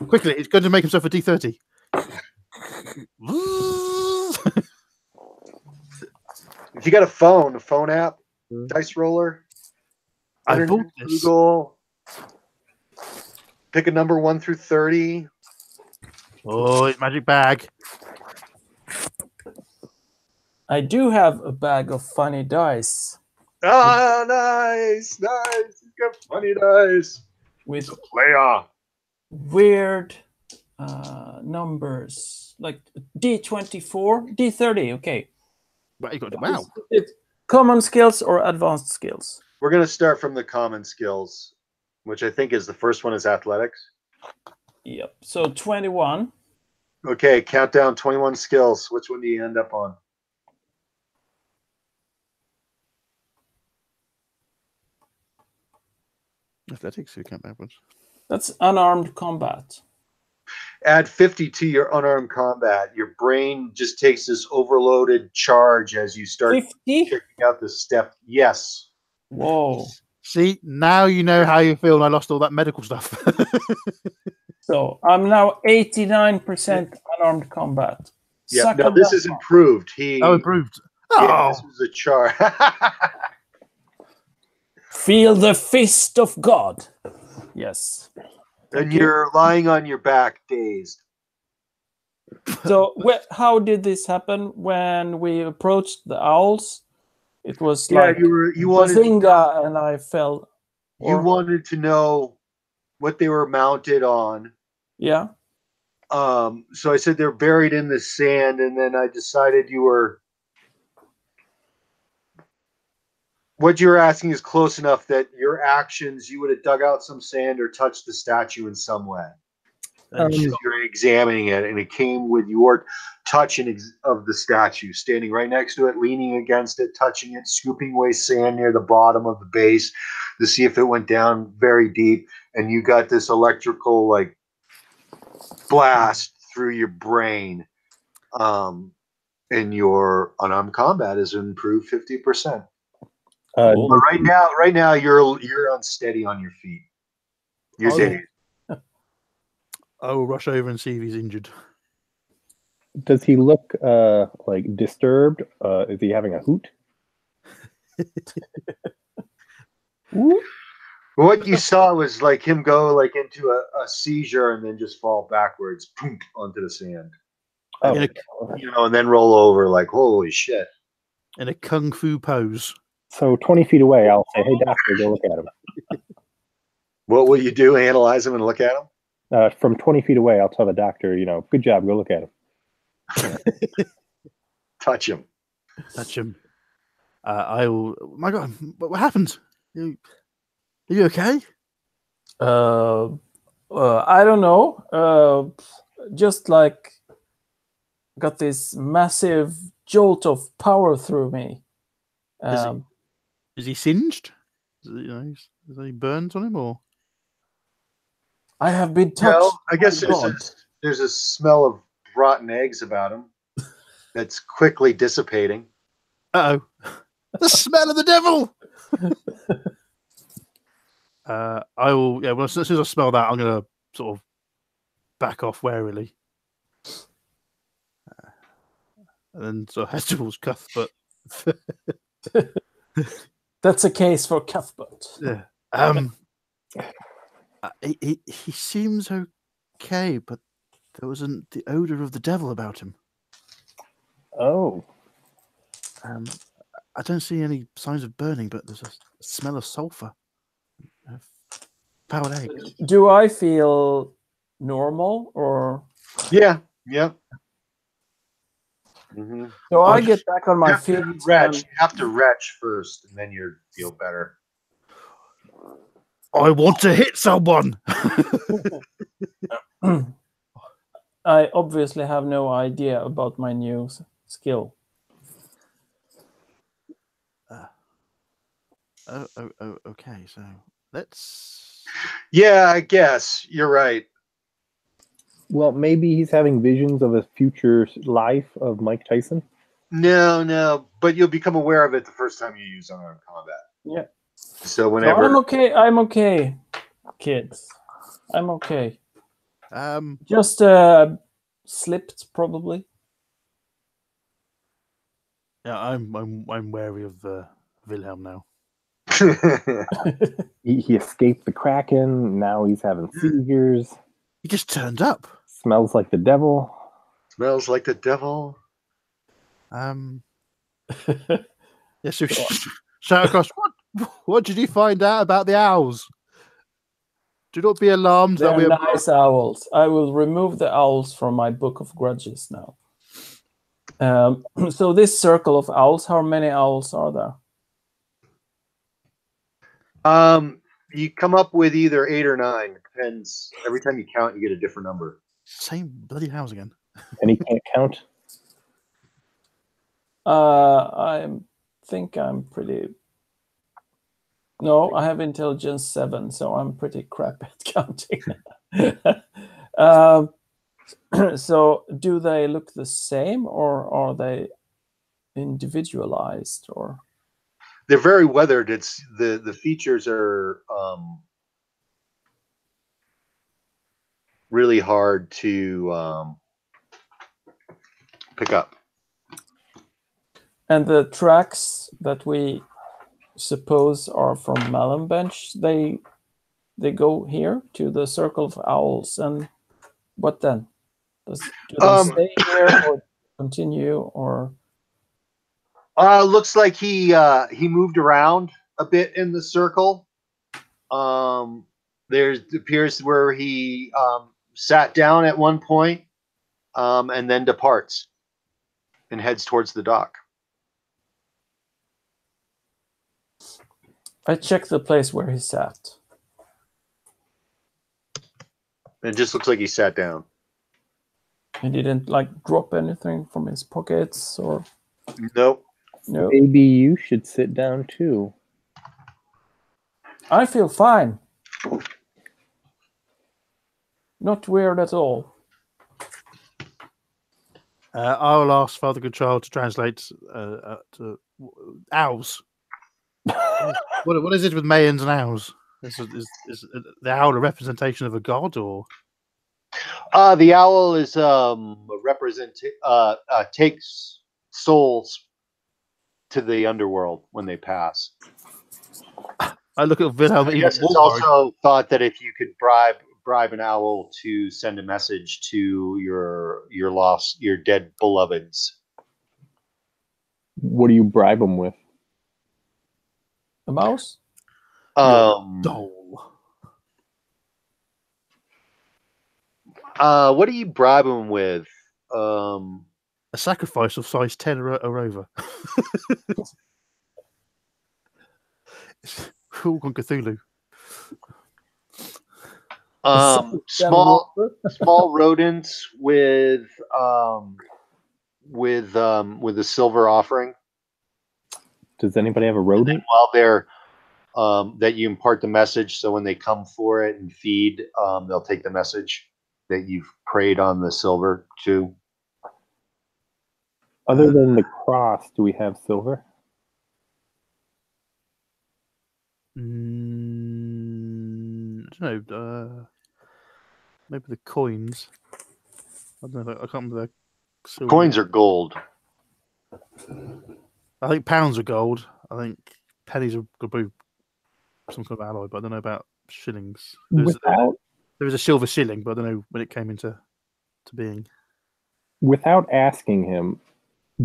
Quickly, he's going to make himself a d30. If you got a phone app, dice roller, I internet, bought this. Google, pick a number 1 through 30. Oh, it's magic bag. I do have a bag of funny dice Ah, nice. You got funny dice. with Player. weird numbers, like D24, D30. Okay. Right, you got wow. It's common skills or advanced skills. We're going to start from the common skills, which I think is the first one is athletics. Yep. So 21. Okay, count down 21 skills. Which one do you end up on? Athletics, you count backwards. That's unarmed combat. Add 50 to your unarmed combat. Your brain just takes this overloaded charge as you start 50? checking out the step. Yes. Whoa. See, now you know how you feel, and I lost all that medical stuff. So I'm now 89% unarmed combat. Yeah. Suck No, on this that is one. improved. He. Oh, improved. Yeah, Oh, this was a charge. Feel the fist of God. Yes. And you're lying on your back, dazed. So how did this happen when we approached the owls? It was like you wanted Bazinga, and I fell. you wanted to know what they were mounted on. Yeah. So I said they're buried in the sand, and then I decided what you were asking is close enough that your actions, you would have dug out some sand or touched the statue in some way. You're examining it, and it came with your touch of the statue, standing right next to it, leaning against it, touching it, scooping away sand near the bottom of the base to see if it went down very deep, and you got this electrical blast through your brain, and your unarmed combat is improved 50%. But right now you're unsteady on your feet. You're dead. I will rush over and see if he's injured. Does he look like disturbed? Is he having a hoot? What you saw was like him go into a seizure and then just fall backwards onto the sand. Oh. And then roll over like, holy shit. In a kung fu pose. So 20 feet away, I'll say, hey, doctor, go look at him. What will you do? Analyze him and look at him? From 20 feet away, I'll tell the doctor, good job, go look at him. Touch him. I will. My God, what happened? Are you okay? I don't know. Just got this massive jolt of power through me. Is he singed? Is there any burns on him, or? I have been touched. No, I guess there's a smell of rotten eggs about him that's quickly dissipating. Uh-oh. The smell of the devil! I will, well, as soon as I smell that, I'm going to sort of back off warily. And then sort of head towards Cuthbert. That's a case for Cuthbert. Yeah. He seems okay, but there wasn't the odor of the devil about him. Oh. I don't see any signs of burning, but there's a smell of sulfur. Powdered eggs. Do I feel normal or? Yeah. Mm-hmm. So I get back on my feet. You have to retch first, and then you feel better. I want to hit someone. I obviously have no idea about my new skill. Okay, so let's. Yeah, I guess you're right. Well, maybe he's having visions of a future life of Mike Tyson. No, but you'll become aware of it the first time you use unarmed combat. Yeah. So whenever I'm okay, kids. I'm okay. Just slipped probably. Yeah, I'm wary of Wilhelm now. He escaped the Kraken. Now he's having seizures. He just turned up. Smells like the devil. Smells like the devil. Yeah, so shout across. What did you find out about the owls? Do not be alarmed that we They're are nice owls. I will remove the owls from my book of grudges now. So this circle of owls, how many owls are there? You come up with either 8 or 9. Depends. Every time you count, you get a different number. same bloody house again. And he can't count. I think I'm pretty. No, I have intelligence 7, so I'm pretty crap at counting. So, do they look the same, or are they individualized? Or They're very weathered. It's the features are really hard to pick up. and the tracks that we suppose are from Mallenbench, they go here to the circle of owls, and what then? Do they stay here or continue, or? Looks like he moved around a bit in the circle. There appears where he sat down at one point, and then departs and heads towards the dock. I checked the place where he sat. It just looks like he sat down. He didn't like drop anything from his pockets, or Nope. no. Maybe you should sit down too. I feel fine. Not weird at all. I will ask Father Goodchild to translate to owls. What is it with Mayans and owls? Is the owl a representation of a god, or? The owl is takes souls to the underworld when they pass. I look at Wilhelm. I guess it's also thought that if you could bribe an owl to send a message to your dead beloveds. What do you bribe him with? A mouse? Doll. What do you bribe him with? A sacrifice of size 10 or over. It's Clockwork Cthulhu. Small rodents with a silver offering. Does anybody have a rodent? While they're that you impart the message, so when they come for it and feed, they'll take the message that you've prayed on the silver to. Other than the cross, do we have silver? I don't know. Maybe the coins. I don't know. I can't remember the silver. Coins are gold. I think pounds are gold. I think pennies are probably some kind of alloy, but I don't know about shillings. There was a silver shilling, but I don't know when it came into being. Without asking him,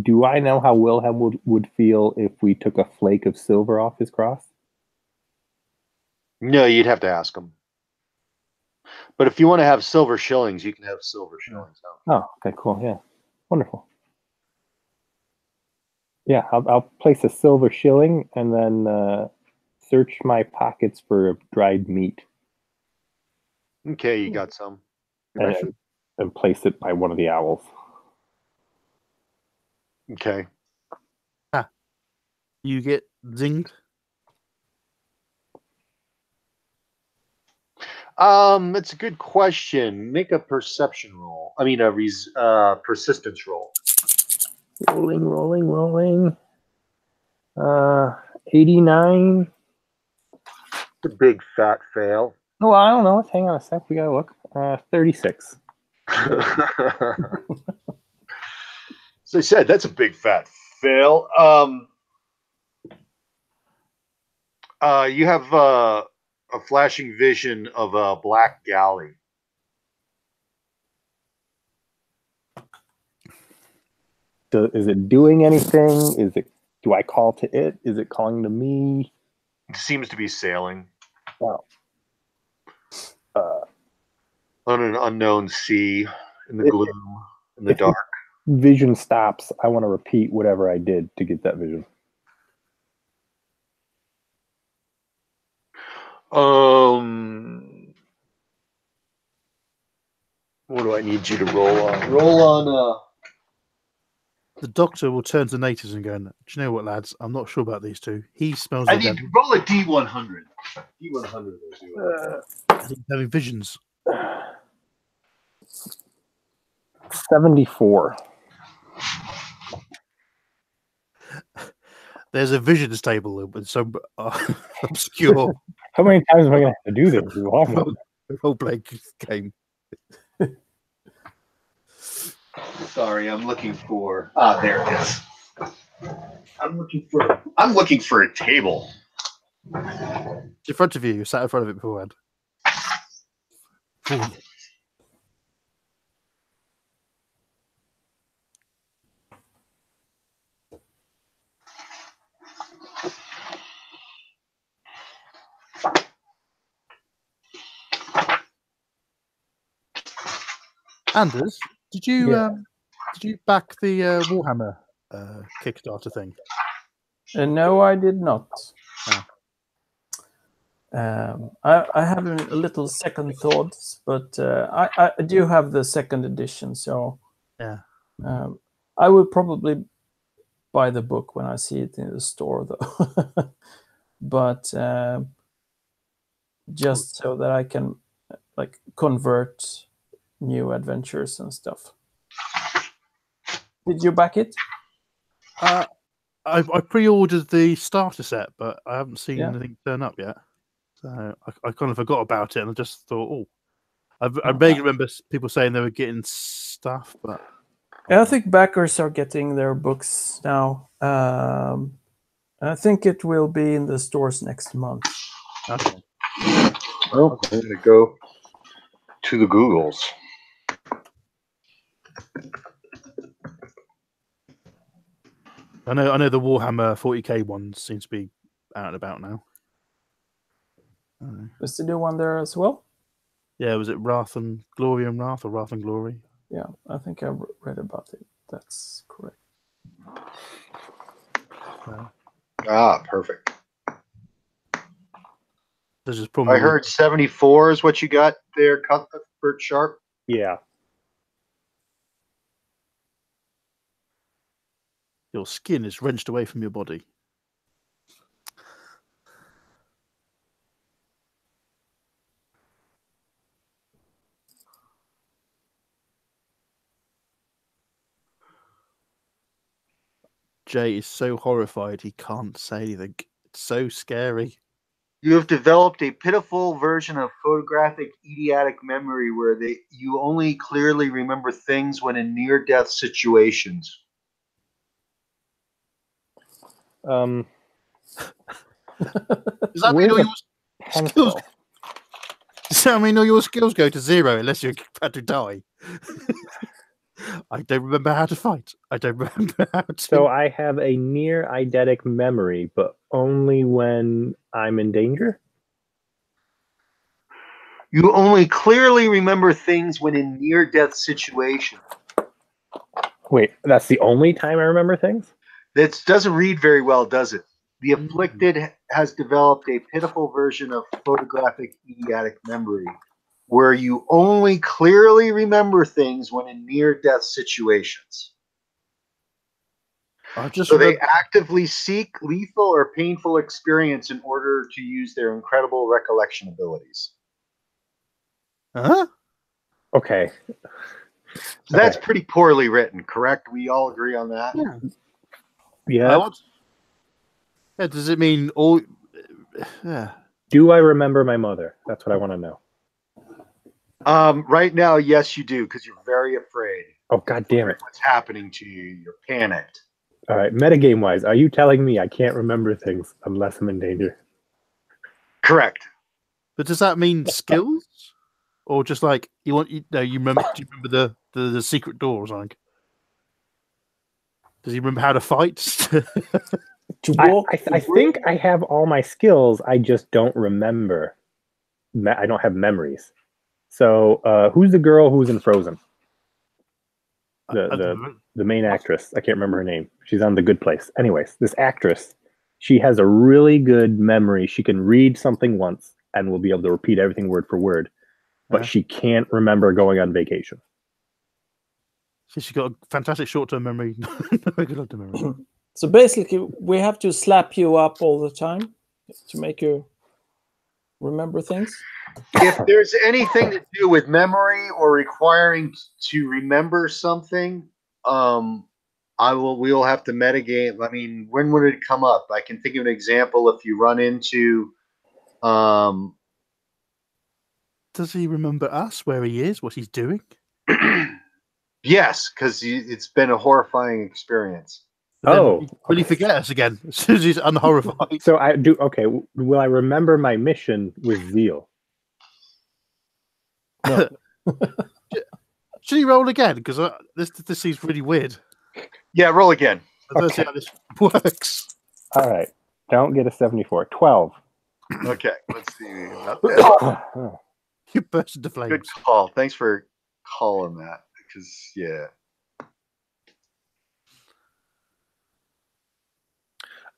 do I know how Wilhelm would feel if we took a flake of silver off his cross? No, you'd have to ask him. But if you want to have silver shillings, you can have silver shillings. Oh, okay, cool. Yeah, wonderful. Yeah, I'll place a silver shilling and then search my pockets for dried meat. Okay, you got some. And place it by one of the owls. Okay. You get zinged. It's a good question. Make a perception roll. I mean, a persistence roll. Rolling. 89. It's a big fat fail. Oh, I don't know. Hang on a sec. We gotta look. 36. So I said that's a big fat fail. You have a flashing vision of a black galley. Is it doing anything? Do I call to it? Is it calling to me? It seems to be sailing Wow. on an unknown sea in the gloom, in the dark. Vision stops. I want to repeat whatever I did to get that vision. What do I need you to roll on? Roll on. The doctor will turn to natives and go, "Do you know what, lads? I'm not sure about these two. He smells I the need devil. roll a D100. D100. He's having visions." 74. There's a visions table with some obscure How many times am I going to have to do this? role-playing game. Sorry, I'm looking for. There it is. I'm looking for a table. It's in front of you. You sat in front of it beforehand. Anders, did you back the Warhammer Kickstarter thing? No, I did not. Oh. I have a little second thoughts, but I do have the second edition, so Yeah. I will probably buy the book when I see it in the store, though. But just so that I can convert new adventures and stuff. Did you back it? I pre-ordered the starter set, but I haven't seen anything turn up yet. So I kind of forgot about it, and I just thought, I vaguely remember people saying they were getting stuff, but I think backers are getting their books now. I think it will be in the stores next month. okay. Well, I'm gonna go to the Googles. I know the Warhammer 40k ones seems to be out and about now. Is the new one there as well? Yeah, was it Wrath and Glory and Wrath, or Wrath and Glory? Yeah, I think I read about it. That's correct. Perfect. This is probably. I heard 74 is what you got there, Cuthbert Sharp. Yeah. Your skin is wrenched away from your body. Jay is so horrified he can't say anything. It's so scary. You have developed a pitiful version of photographic idiotic memory where you only clearly remember things when in near-death situations. Does that mean all your skills? Does that mean all your skills go to zero unless you're about to die? I don't remember how to fight. I don't remember how to. So I have a near eidetic memory, but only when I'm in danger? You only clearly remember things when in near-death situations. Wait, that's the only time I remember things? That doesn't read very well, does it? The afflicted has developed a pitiful version of photographic idiotic memory where you only clearly remember things when in near-death situations. So they actively seek lethal or painful experience in order to use their incredible recollection abilities. Huh? Okay. So that's pretty poorly written, correct? We all agree on that? Yeah. Yeah, does it mean all? Yeah. Do I remember my mother? That's what I want to know. Right now, yes, you do, because you're very afraid. Oh, God damn it. What's happening to you? You're panicked. All right, metagame wise, are you telling me I can't remember things unless I'm in danger? Correct. But does that mean skills, or just like you remember? Do you remember the secret door or something? Does he remember how to fight? To walk. I think I have all my skills. I just don't remember. I don't have memories. So, who's the girl who's in Frozen? The main actress. I can't remember her name. She's on The Good Place. Anyways, this actress, she has a really good memory. She can read something once and will be able to repeat everything word for word, but she can't remember going on vacation. She's got a fantastic short-term memory. Good long-term memory. So basically, we have to slap you up all the time to make you remember things. If there's anything to do with memory or requiring to remember something, we'll have to metagame. I mean, when would it come up? I can think of an example. If you run into, does he remember us, where he is, what he's doing? Yes, because it's been a horrifying experience. Will he forget us again as soon as he's unhorrified? So I do. Okay, will I remember my mission with zeal? No. Should he roll again? Because this seems really weird. Yeah, roll again. Let's see how this works. All right, don't get a 74. 12. Okay, let's see about that. You burst into flames. Good call. Thanks for calling that. Because yeah.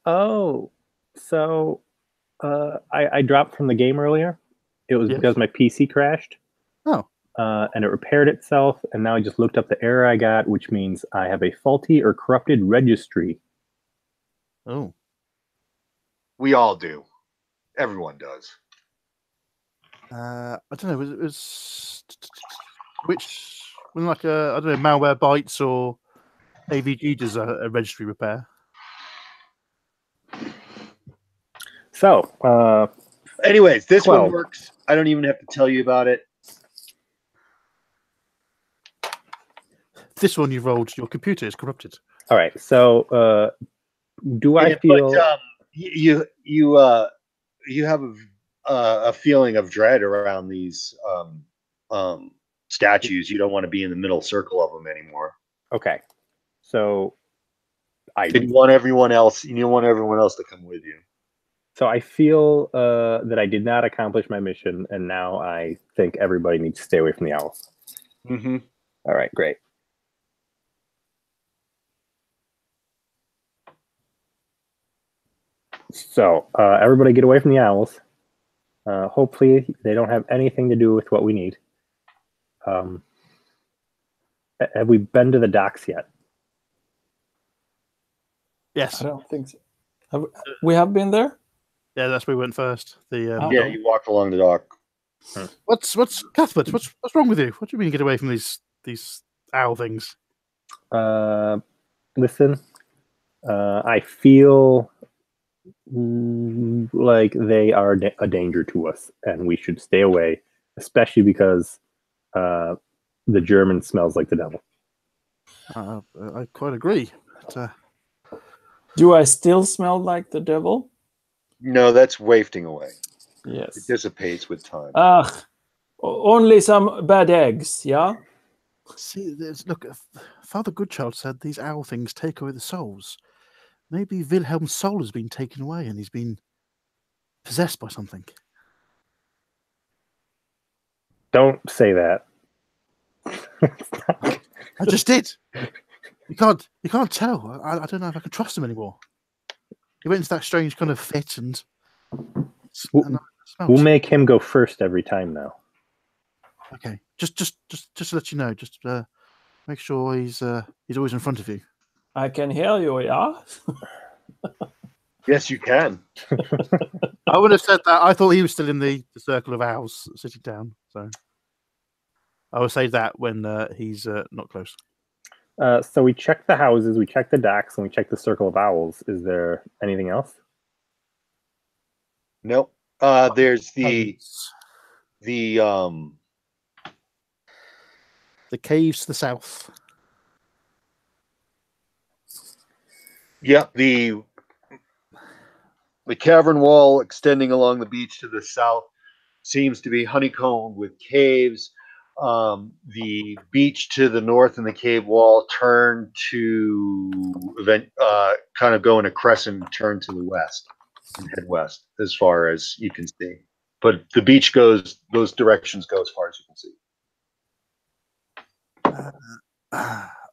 Oh, so I dropped from the game earlier. It was because my PC crashed. Oh. And it repaired itself, and now I just looked up the error I got, which means I have a faulty or corrupted registry. Oh. We all do. Everyone does. I don't know. It was like I don't know, malware bytes or AVG does a registry repair. So, anyways, this 12. one works. I don't even have to tell you about it. This one you rolled. Your computer is corrupted. All right. So, do I feel you have a feeling of dread around these statues? You don't want to be in the middle circle of them anymore. Okay. So, you want everyone else. You want everyone else to come with you. So I feel that I did not accomplish my mission, and now I think everybody needs to stay away from the owls. Mm-hmm. All right, great. So everybody get away from the owls. Hopefully they don't have anything to do with what we need. Have we been to the docks yet? Yes. I don't think so. We have been there? Yeah, that's where we went first. Yeah, you walked along the dock. What's Cuthbert? What's wrong with you? What do you mean you get away from these owl things? Listen, I feel like they are a danger to us, and we should stay away, especially because the German smells like the devil. I quite agree. But, do I still smell like the devil? No, that's wafting away. Yes. It dissipates with time. Only some bad eggs, yeah? See, look, Father Goodchild said these owl things take away the souls. Maybe Wilhelm's soul has been taken away and he's been possessed by something. Don't say that. I just did. You can't tell. I don't know if I can trust him anymore. He went into that strange kind of fit and we'll make him go first every time now. Okay. Just to let you know, just make sure he's always in front of you. I can hear you, yeah? Yes, you can. I would have said that. I thought he was still in the circle of owls sitting down. So I will say that when he's not close. So we checked the houses, we checked the docks, and we checked the circle of owls. Is there anything else? Nope. There's the caves to the south. Yep, the cavern wall extending along the beach to the south seems to be honeycombed with caves. The beach to the north and the cave wall turn to kind of go in a crescent, turn to the west and head west as far as you can see. But the beach goes; those directions go as far as you can see.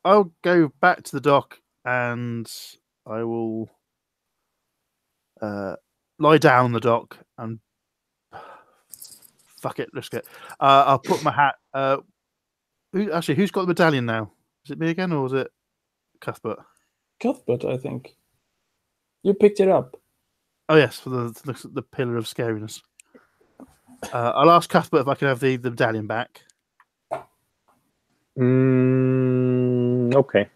I'll go back to the dock and I will lie down on the dock and fuck it, risk it. I'll put my hat. Who's got the medallion now? Is it me again or is it Cuthbert? Cuthbert, I think. You picked it up. Oh yes, for the pillar of scariness. I'll ask Cuthbert if I can have the medallion back. Okay.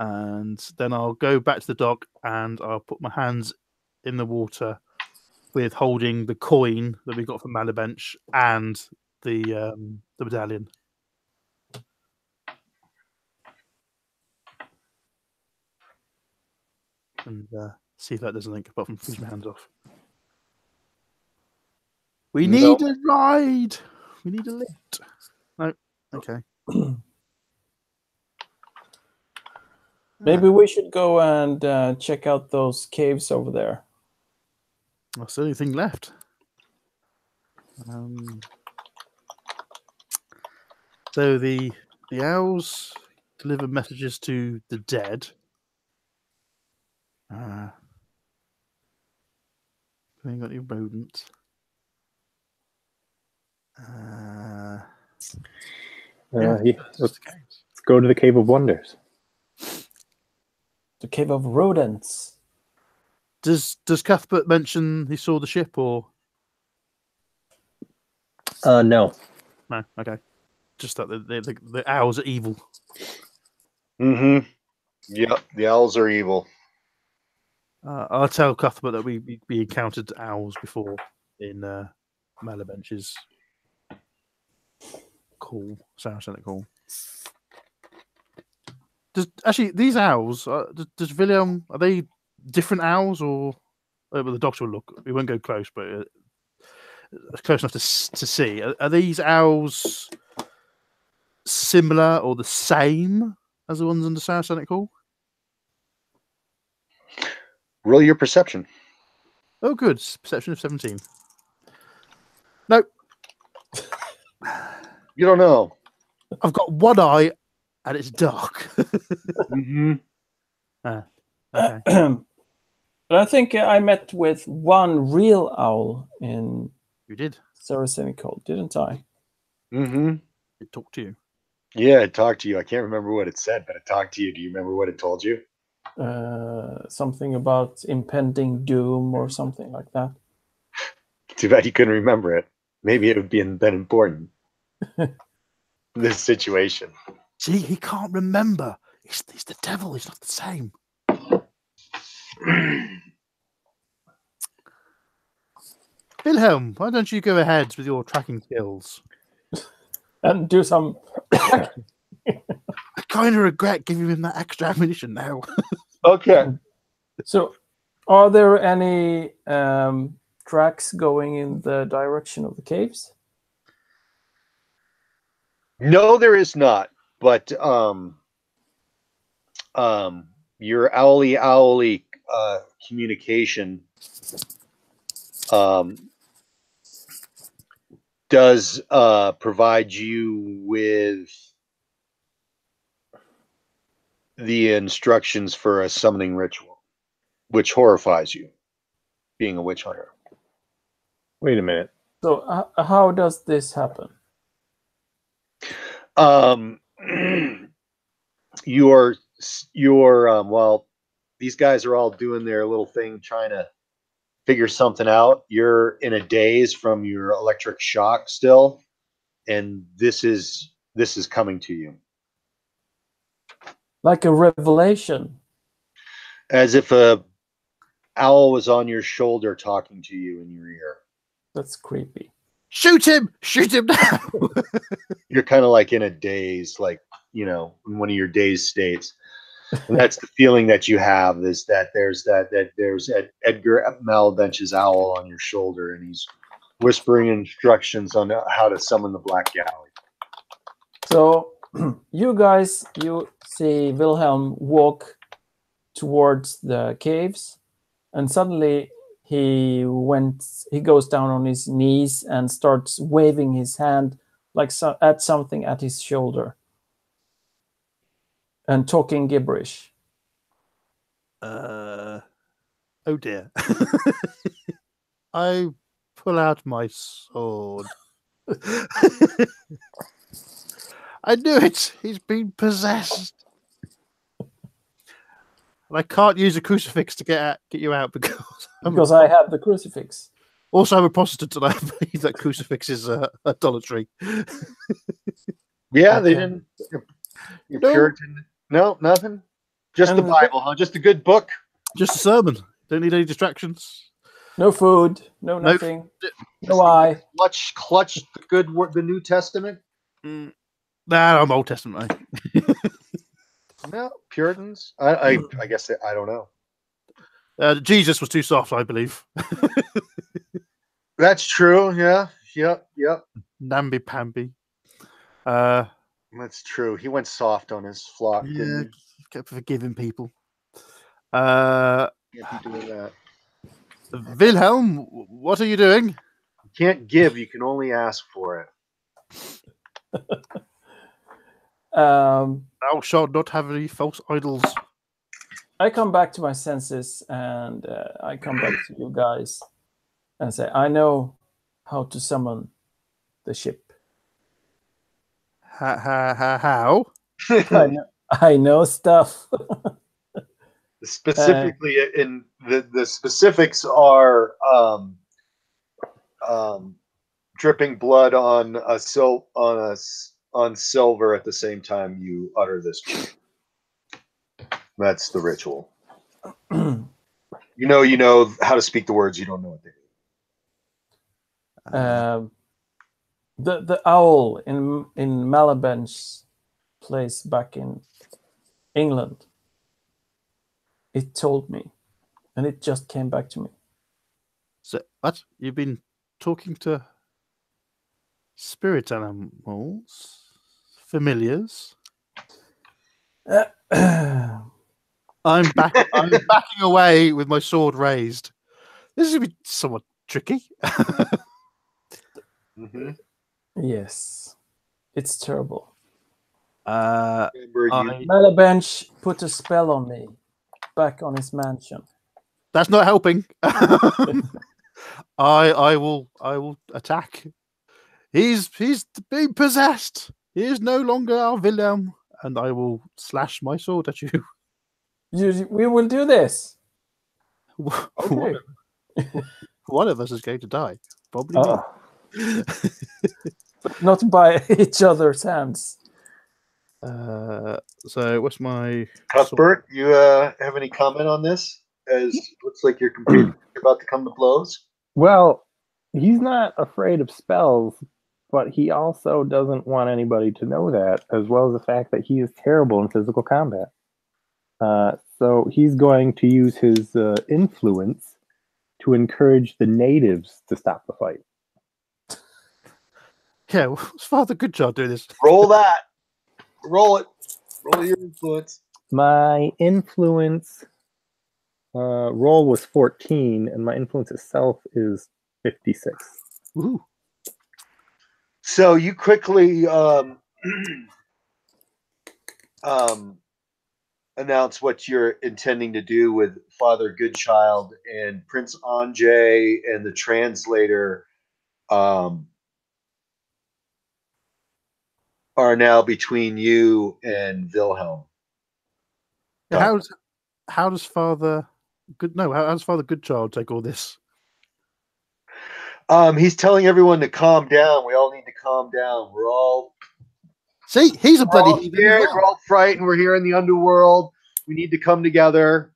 And then I'll go back to the dock and I'll put my hands in the water with holding the coin that we got from Malabench and the medallion. And see if that does a link apart from freeze my hands off. We need a ride. We need a lift. No. Okay. Maybe we should go and check out those caves over there. That's the only thing left. So the owls deliver messages to the dead. We ain't got any rodents. Let's go to the Cave of Wonders. The Cave of Rodents. Does Cuthbert mention he saw the ship or? No. No. Okay. Just that the owls are evil. Mm-hmm. Yep, the owls are evil. I'll tell Cuthbert that we encountered owls before in Malabench's call. Sounds like call. Actually these owls? Does William, are they different owls or? Well, the doctor will look. We won't go close, but close enough to see. Are these owls similar or the same as the ones under South Sonic Hall? Roll your perception. Oh, good. Perception of 17. Nope. You don't know. I've got one eye and it's dark. Mm-hmm. Okay. But I think I met with one real owl in You did. Saracenical, didn't I? Mm-hmm. It talked to you. Yeah, it talked to you. I can't remember what it said, but it talked to you. Do you remember what it told you? Something about impending doom or something like that. Too bad you couldn't remember it. Maybe it would be been important. This situation. See, he can't remember. He's the devil. He's not the same. Wilhelm, why don't you go ahead with your tracking skills? And do some... I kind of regret giving him that extra ammunition now. Okay. So, are there any tracks going in the direction of the caves? No, there is not. But your owly communication does provide you with the instructions for a summoning ritual, which horrifies you, being a witch hunter. Wait a minute. So, how does this happen? You're well, these guys are all doing their little thing trying to figure something out. You're in a daze from your electric shock still, and this is coming to you Like a revelation. as if a owl was on your shoulder talking to you in your ear. That's creepy. Shoot him! Shoot him now! You're kind of like in a daze, like, you know, in one of your dazed states. And that's the feeling that you have, is that there's Edgar Malbench's owl on your shoulder, and he's whispering instructions on how to summon the Black Galley. So you guys, you see Wilhelm walk towards the caves, and suddenly he goes down on his knees and starts waving his hand like at something at his shoulder and talking gibberish. Oh dear. I pull out my sword. I knew it. He's been possessed. And I can't use a crucifix to get you out because I have the crucifix. Also, I'm a Protestant, and I believe that crucifix is idolatry. Yeah, Okay. they didn't. You're No. Puritan. No, nothing. Just the Bible, huh? Just a good book. Just a sermon. Don't need any distractions. No food, no nothing, no eye. Clutch the good word, the New Testament. Nah, I'm Old Testament. No, Puritans. I guess I don't know. Jesus was too soft, I believe. That's true. Yeah. Yep. Namby-pamby. That's true. He went soft on his flock. Yeah, Didn't kept forgiving people. he? Can't be doing that. Wilhelm, what are you doing? You can't give. You can only ask for it. Thou shalt not have any false idols. I come back to my senses, and I come back to you guys and say, I know how to summon the ship. How? I know stuff. Specifically, in the specifics are dripping blood on on silver at the same time you utter this. That's the ritual. You know how to speak the words. You don't know what they do. The owl in Malaben's place back in England, it told me, and it just came back to me. So, what? You've been talking to spirit animals? Familiars? I'm backing away with my sword raised. This is going to be somewhat tricky. Mm-hmm. Yes, it's terrible. Remember, Malabench put a spell on me back on his mansion. That's not helping. I will attack. He's being possessed. He is no longer our Wilhelm, and I will slash my sword at you. We will do this. Okay. One of us is going to die. Probably me. But not by each other's hands. So what's my Cuthbert, you have any comment on this? As looks like your computer about to come to blows. Well, he's not afraid of spells, but he also doesn't want anybody to know that, as well as the fact that he is terrible in physical combat. So he's going to use his influence to encourage the natives to stop the fight. Yeah, what's Father Goodchild doing this? Roll that. Roll it. Roll your influence. My influence roll was 14, and my influence itself is 56. Woohoo. So you quickly announce what you're intending to do with Father Goodchild, and Prince Anjay and the translator are now between you and Wilhelm. Yeah, how does Father Goodchild take all this? He's telling everyone to calm down. We all need to calm down. We're all He's a bloody heathen as scared. well. We're all frightened. We're here in the underworld. We need to come together.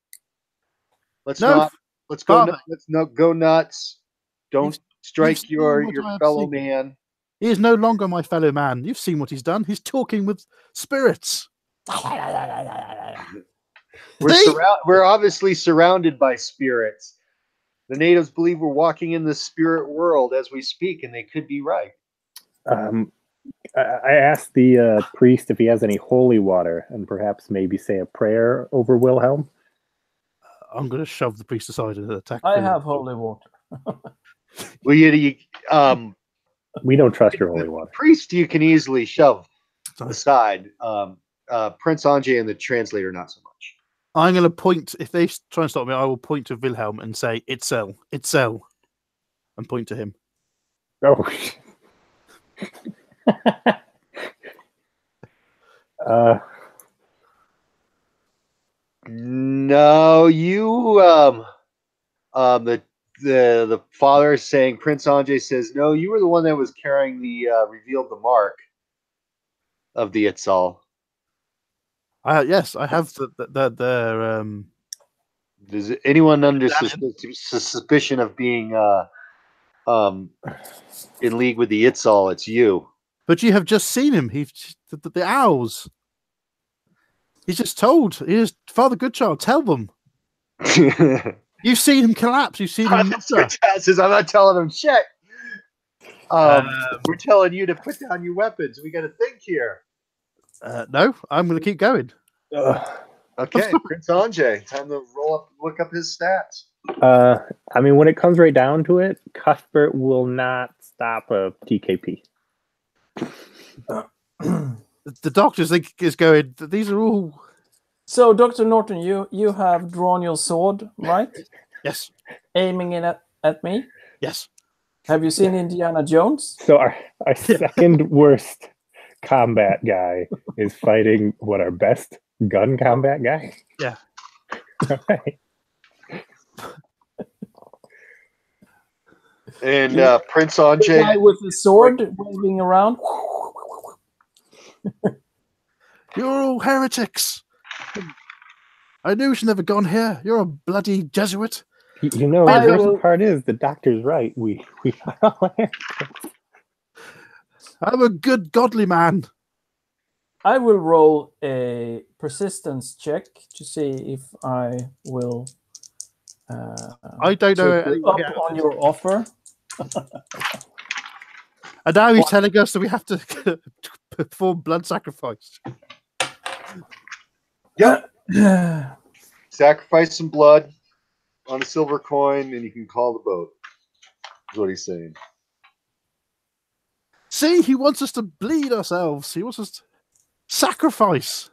Let's go nuts. Don't strike your fellow man. He is no longer my fellow man. You've seen what he's done. He's talking with spirits. We're obviously surrounded by spirits. The natives believe we're walking in the spirit world as we speak, and they could be right. I asked the priest if he has any holy water, and perhaps maybe say a prayer over Wilhelm. I'm going to shove the priest aside and attack. I have holy water. Well, We don't trust your holy water. Priest, you can easily shove aside. Prince Anjay and the translator, not so much. I'm going to point. If they try and stop me, I will point to Wilhelm and say, "Itzel, Itzel," and point to him. Oh. No, you. The father is saying. Prince Anjay says, "No, you were the one that was carrying the revealed the mark of the Itzal." Yes, I have the Does anyone under suspicion of being in league with the Itzal? It's you. But you have just seen him. The owls. He's just told. Father Goodchild. Tell them. You've seen him collapse. You've seen him. Says, I'm not telling him shit. We're telling you to put down your weapons. We got to think here. No, I'm going to keep going. Okay, Prince Anjay. Time to look up his stats. I mean, when it comes right down to it, Cuthbert will not stop a TKP. The doctors is going. These are all. So, Dr. Norton, you have drawn your sword, right? Yes. Aiming it at me. Yes. Have you seen Indiana Jones? So our second worst combat guy is fighting our best gun combat guy. Yeah. Okay. And Prince Anjay, the guy with the sword waving around. You're all heretics. I knew we should never gone here. You're a bloody Jesuit. You know, the worst part is the doctor's right. We are all heretics. I'm a good, godly man. I will roll a persistence check to see if I will. I don't know. Up on your offer. And now he's telling us that we have to perform blood sacrifice. Yep. Sacrifice some blood on a silver coin, and you can call the boat. That's what he's saying. See, he wants us to bleed ourselves. He wants us to sacrifice.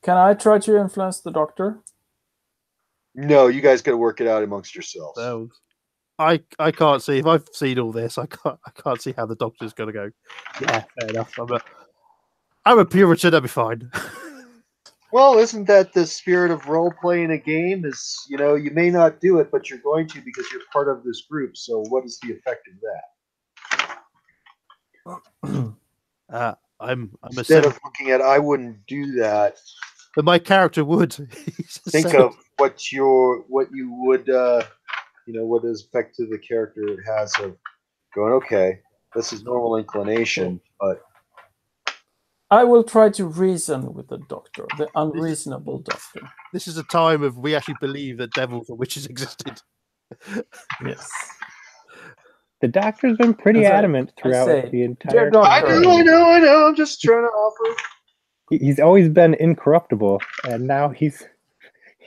Can I try to influence the doctor? No, you guys got to work it out amongst yourselves. So, I can't see. If I've seen all this, I can't see how the doctor's going to go. Yeah, fair enough. I'm a Puritan. I'll be fine. Well, isn't that the spirit of role playing a game? Is you may not do it, but you're going to because you're part of this group. So, what is the effect of that? Instead of looking at, I wouldn't do that. But my character would. Think of what you would, what is effect to the character it has of going. Okay, this is normal inclination, but. I will try to reason with the doctor, the unreasonable doctor. This is a time of we actually believe that devils or witches existed. Yes. The doctor's been pretty adamant throughout the entire. I know. I'm just trying to offer. He's always been incorruptible, and now he's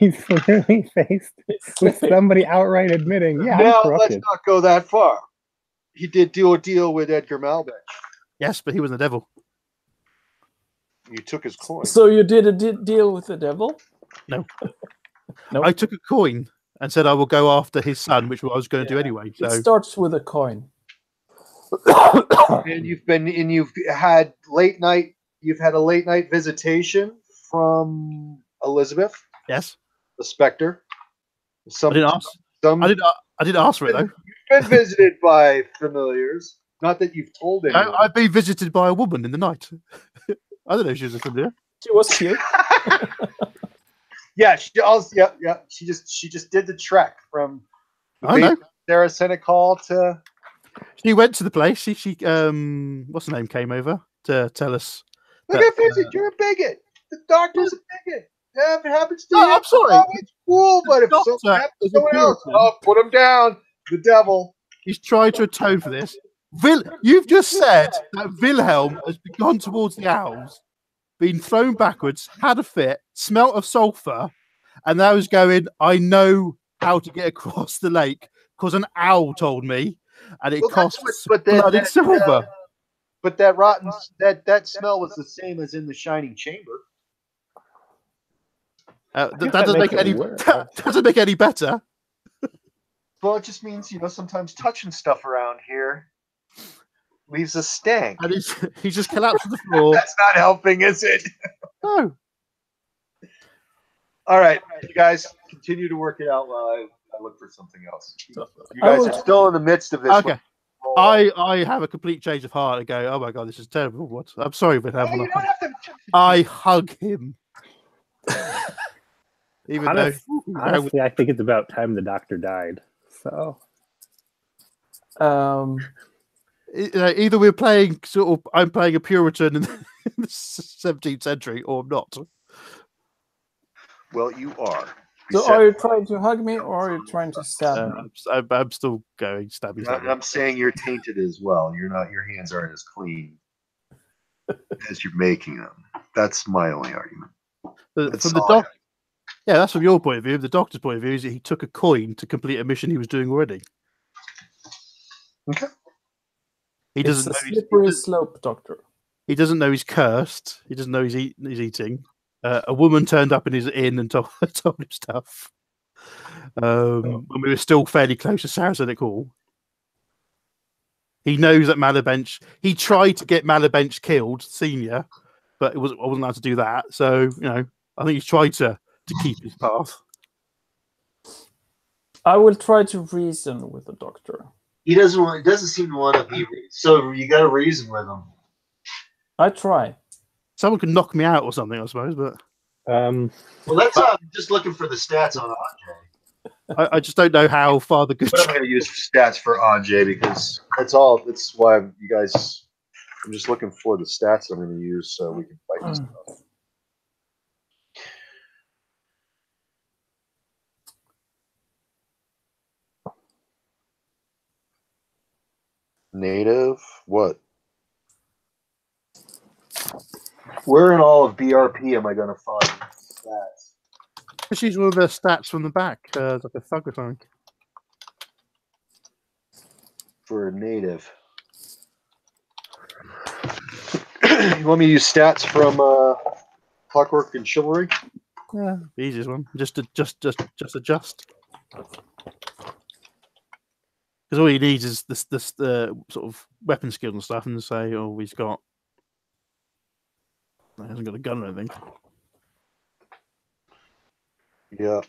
literally faced with somebody outright admitting, "Yeah, I'm corrupted." Let's not go that far. He did do a deal with Edgar Malbec. Yes, but he was the devil. You took his coin. So you did a deal with the devil? No. No. I took a coin and said I will go after his son, which I was going to do anyway. So. It starts with a coin. And you've had a late night visitation from Elizabeth. Yes. The specter. I didn't ask for it though. You've been visited by familiars. Not that you've told anyone. I've been visited by a woman in the night. I don't know if she was a familiar. She was cute. Yeah, She just did the trek from. I know. Sarah sent a call to. She went to the place. She what's her name came over to tell us. Look at Vincent, you're a bigot. The doctor's a bigot. If it happens to No, you, I'm sorry. oh, it's cool. But if Doctor something happens to is a someone else, Puritan. put him down. The devil. He's trying to atone for this. You've just said that Wilhelm has gone towards the owls, been thrown backwards, had a fit, smelt of sulphur, and now he's going, I know how to get across the lake because an owl told me, and it costs blood and silver. But that rotten that smell was the same as in the Shining Chamber. That doesn't make any doesn't make any better. Well, it just means sometimes touching stuff around here leaves a stank. And he's just collapsed to the floor. That's not helping, is it? No. All right, you guys continue to work it out while I look for something else. You I guys will- are still in the midst of this. Okay. I have a complete change of heart and go, oh my god, this is terrible. What? I'm sorry, but Hey, you don't have to. I hug him. Even Honestly, I think it's about time the doctor died. So either we're playing I'm playing a Puritan in the 17th century, or I'm not. Well, you are. So are you trying to hug me, or are you trying to stab me? I'm still going stabbing. I'm saying you're tainted as well. You're not. Your hands aren't as clean as you're making them. That's my only argument. From the doc, yeah, that's from your point of view. The doctor's point of view is that he took a coin to complete a mission he was doing already. Okay. He It's doesn't a know slippery slope, Doctor. he doesn't know he's cursed. He doesn't know he's eating. A woman turned up in his inn and told him stuff. When we were still fairly close to Saracenic Hall. He knows that Malabench. He tried to get Malabench killed, Senior, but I wasn't allowed to do that. So I think he's tried to keep his path. I will try to reason with the Doctor. He doesn't seem to want to be. So you got to reason with him. I try. Someone could knock me out or something, I suppose, but Well, that's just looking for the stats on Ajay. I just don't know how far the good. But I'm going to use stats for Ajay because that's all. That's why you guys. I'm just looking for the stats I'm going to use so we can fight this stuff. Native what? Where in all of BRP am I going to find stats? She's one of the stats from the back, like a thug or something. For a native. You want me to use stats from Clockwork and Chivalry? Yeah, the easiest one. Just adjust. Because all he needs is this sort of weapon skill and stuff, and say, oh, he's got. He hasn't got a gun or anything. Yeah.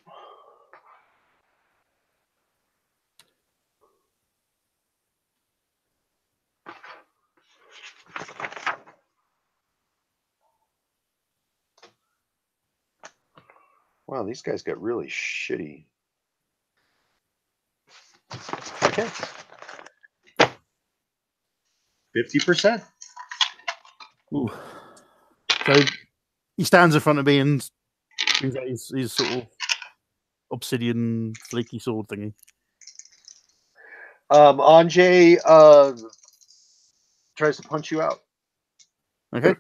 Wow, these guys got really shitty. Okay. 50%. Ooh. So he stands in front of me and he's sort of obsidian flaky sword thingy. Anjay tries to punch you out. Okay.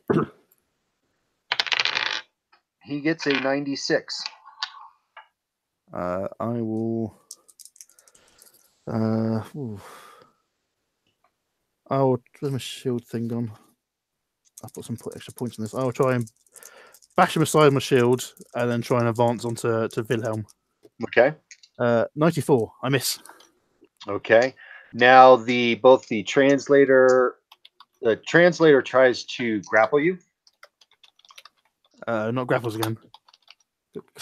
He gets a 96. I will. Where's my shield thing gone? I'll put some extra points on this. I'll try and bash him aside my shield and then try and advance onto Wilhelm. Okay. 94. I miss. Okay. Now both the translator tries to grapple you. Not grapples again.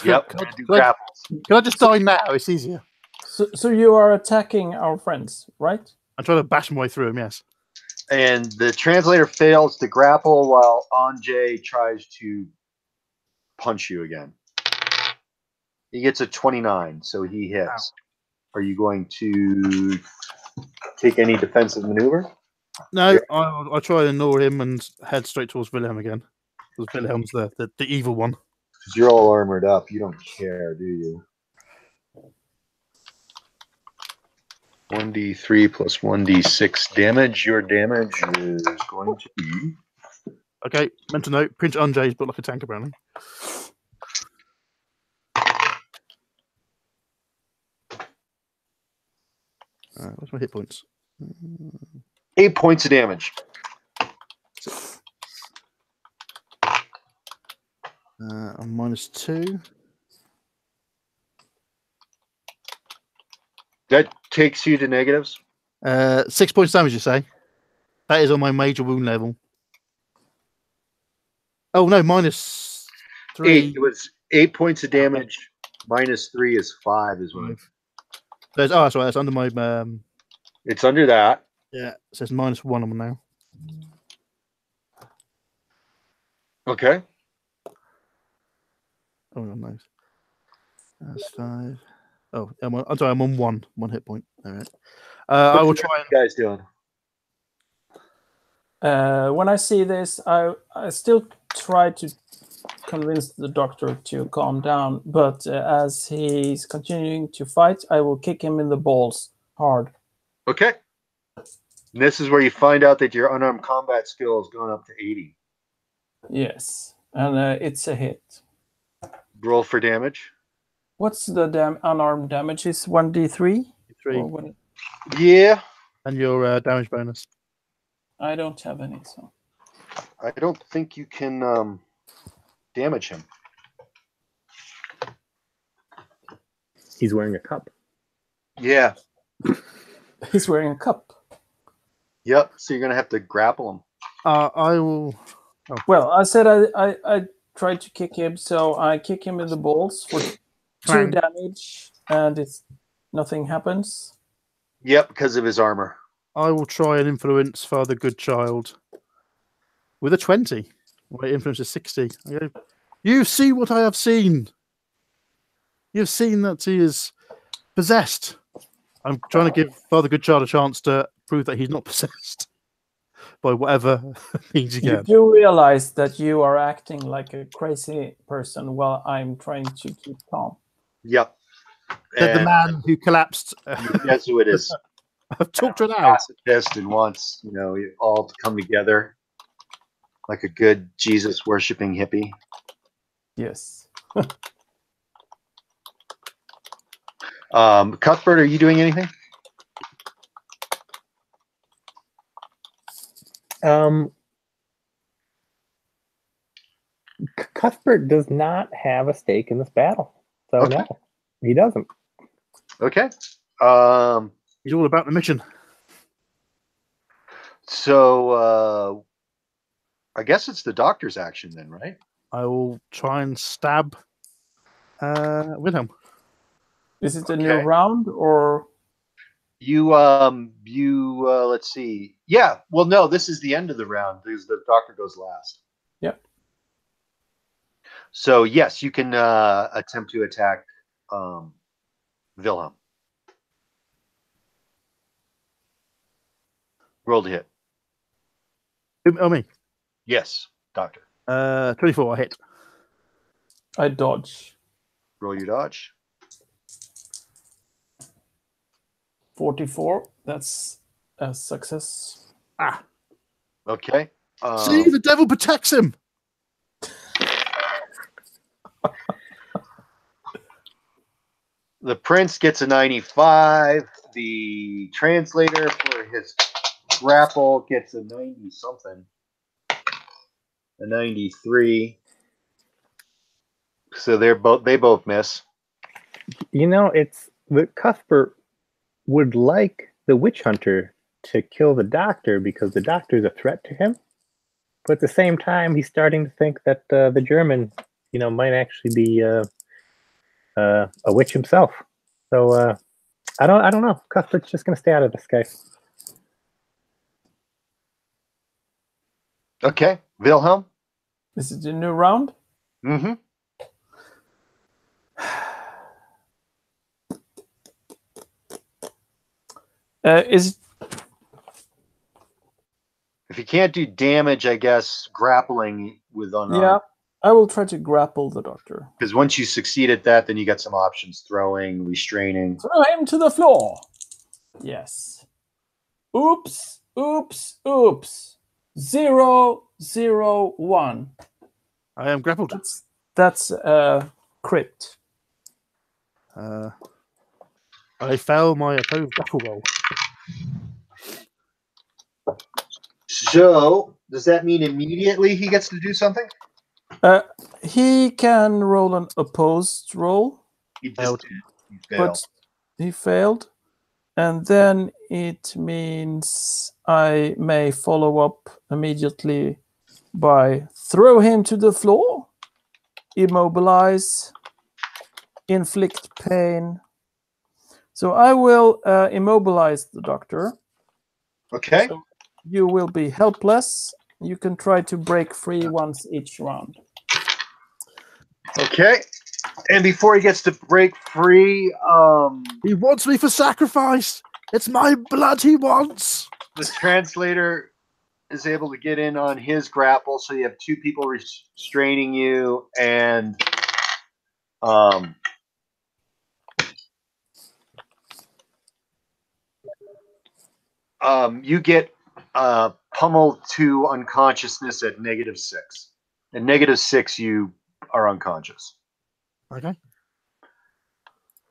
Yep. Grapples. Can I just die now? It's easier. So you are attacking our friends, right? I'm trying to bash my way through him, yes. And the translator fails to grapple while Anjay tries to punch you again. He gets a 29, so he hits. Wow. Are you going to take any defensive maneuver? No, I'll try and ignore him and head straight towards Wilhelm again. Because Wilhelm's the evil one. 'Cause you're all armored up. You don't care, do you? 1d3 plus 1d6 damage. Your damage is going to be... Okay, mental note. Prince Andre's built like a tank, apparently. What's my hit points? 8 points of damage. I'm -2. That takes you to negatives. 6 points damage, you say? That is on my major wound level. Oh no, -3. 8. It was 8 points of damage. -3 is 5, is what. That's right. That's under my. It's under that. Yeah, it says -1 on now. Okay. Oh no, nice. That's 5. Oh, I'm sorry. I'm on one hit point. All right. I will try. What are you guys doing? When I see this, I still try to convince the doctor to calm down, but as he's continuing to fight, I will kick him in the balls hard. Okay. And this is where you find out that your unarmed combat skill has gone up to 80. Yes, and it's a hit. Roll for damage. What's the unarmed damage? Is 1d3? 3. Yeah. And your damage bonus. I don't have any, so. I don't think you can damage him. He's wearing a cup. Yeah. He's wearing a cup. Yep. So you're going to have to grapple him. I will. Oh. Well, I said I tried to kick him, so I kick him in the balls for 2 damage, and nothing happens. Yep, because of his armor. I will try and influence Father Goodchild with a 20. My influence is 60. I go, you see what I have seen. You've seen that he is possessed. I'm trying to give Father Goodchild a chance to prove that he's not possessed by whatever means he You can. do realize that you are acting like a crazy person while I'm trying to keep calm. Yep. The man who collapsed. That's who it is. I've talked to an owl. Pacifist and wants, you all to come together like a good Jesus worshiping hippie. Yes. Cuthbert, are you doing anything? Cuthbert does not have a stake in this battle, so Okay. no, he doesn't. Okay. He's all about the mission. So I guess it's the doctor's action then, right? I will try and stab Wilhelm. Is it a new round or? Let's see. Yeah. Well, no, this is the end of the round because the doctor goes last. Yep. So yes, you can attempt to attack Wilhelm. Roll to hit. Oh, me. Yes, doctor. 24, I hit. I dodge. Roll your dodge. 44. That's a success. Ah. Okay. See, the devil protects him. The prince gets a 95. The translator for his grapple gets a 90 something. A 93. So they both miss. It's that Cuthbert would like the witch hunter to kill the doctor because the doctor's a threat to him. But at the same time, he's starting to think that the German, might actually be a witch himself. So I don't know. Cuthbert's just going to stay out of this, guys. Okay, Wilhelm. Is it a new round? Mm-hmm. If you can't do damage, I guess grappling with unarmed. Yeah, I will try to grapple the doctor. Because once you succeed at that, then you got some options: throwing, restraining. Throw him to the floor. Yes. Oops, oops, oops. 0, 0, 1. I am grappled. That's crit. I fail my opposed grapple roll. So, does that mean immediately he gets to do something? He can roll an opposed roll, He Failed. just did. He failed. but he failed. And then it means I may follow up immediately by throw him to the floor, immobilize, inflict pain. So I will immobilize the doctor. Okay. So you will be helpless. You can try to break free once each round. Okay. And before he gets to break free, He wants me for sacrifice. It's my blood he wants. the translator is able to get in on his grapple, so you have two people restraining you, and you get pummeled to unconsciousness at -6. At -6, you are unconscious. Okay.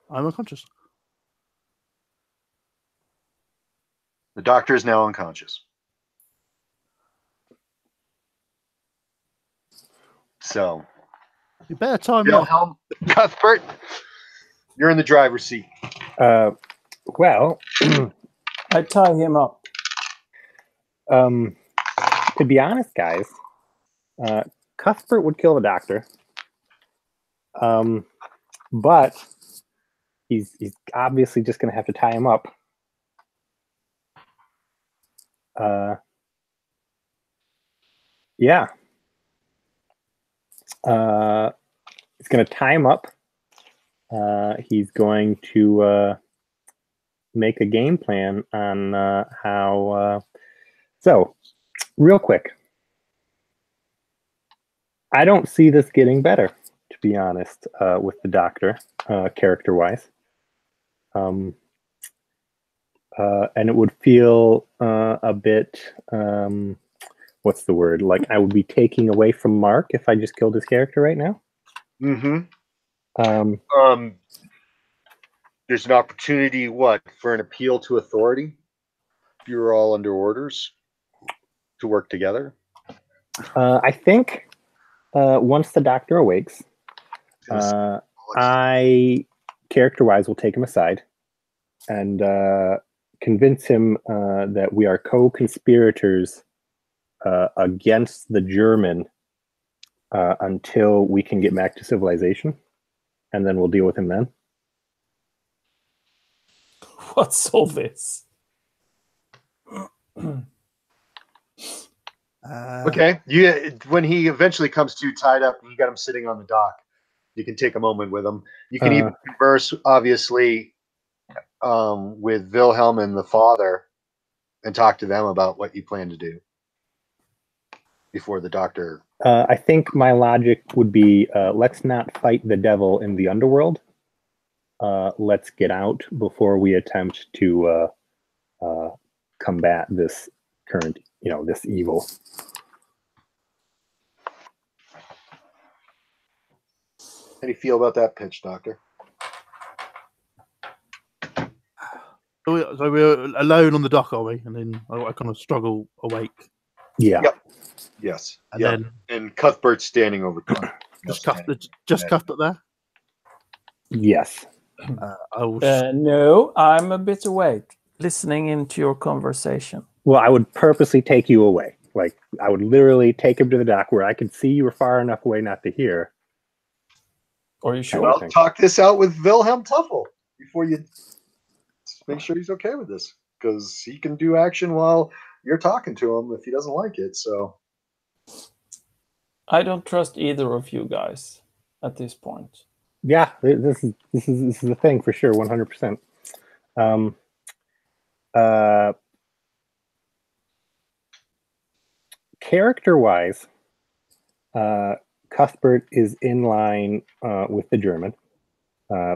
I'm unconscious. The doctor is now unconscious. So, You better time that. Wilhelm, Cuthbert, you're in the driver's seat. Well, I tie him up. to be honest, guys, Cuthbert would kill the doctor. But he's obviously just going to have to tie him up. Yeah. He's going to tie him up. He's going to make a game plan on how. So, real quick, I don't see this getting better, to be honest, with the doctor, character-wise. And it would feel a bit, what's the word? Like I would be taking away from Mark if I just killed his character right now. Mm-hmm. Um, There's an opportunity, for an appeal to authority? If you were all under orders to work together? I think once the doctor awakes, I, character-wise, will take him aside and convince him that we are co-conspirators against the German until we can get back to civilization, and then we'll deal with him then. What's all this? Okay. When he eventually comes to tied up, you got him sitting on the dock. You can take a moment with him. You can even converse, obviously, with Wilhelm and the father, and talk to them about what you plan to do before the doctor. I think my logic would be let's not fight the devil in the underworld. Let's get out before we attempt to combat this current, this evil. How do you feel about that pitch, Doctor? So we're alone on the dock, are we? And then I kind of struggle awake. Yeah. Yep. Yes. And yep. then and Cuthbert's standing over. just Cuthbert there. Yes. I will. No, I'm a bit awake, listening into your conversation. Well, I would purposely take you away. Like, I would literally take him to the dock where I could see you were far enough away not to hear. Are you sure? Well, talk this out with Wilhelm Tuffel before you make sure he's okay with this, because he can do action while you're talking to him if he doesn't like it. So I don't trust either of you guys at this point. Yeah, this is the thing for sure, 100%. Character-wise, Cuthbert is in line with the German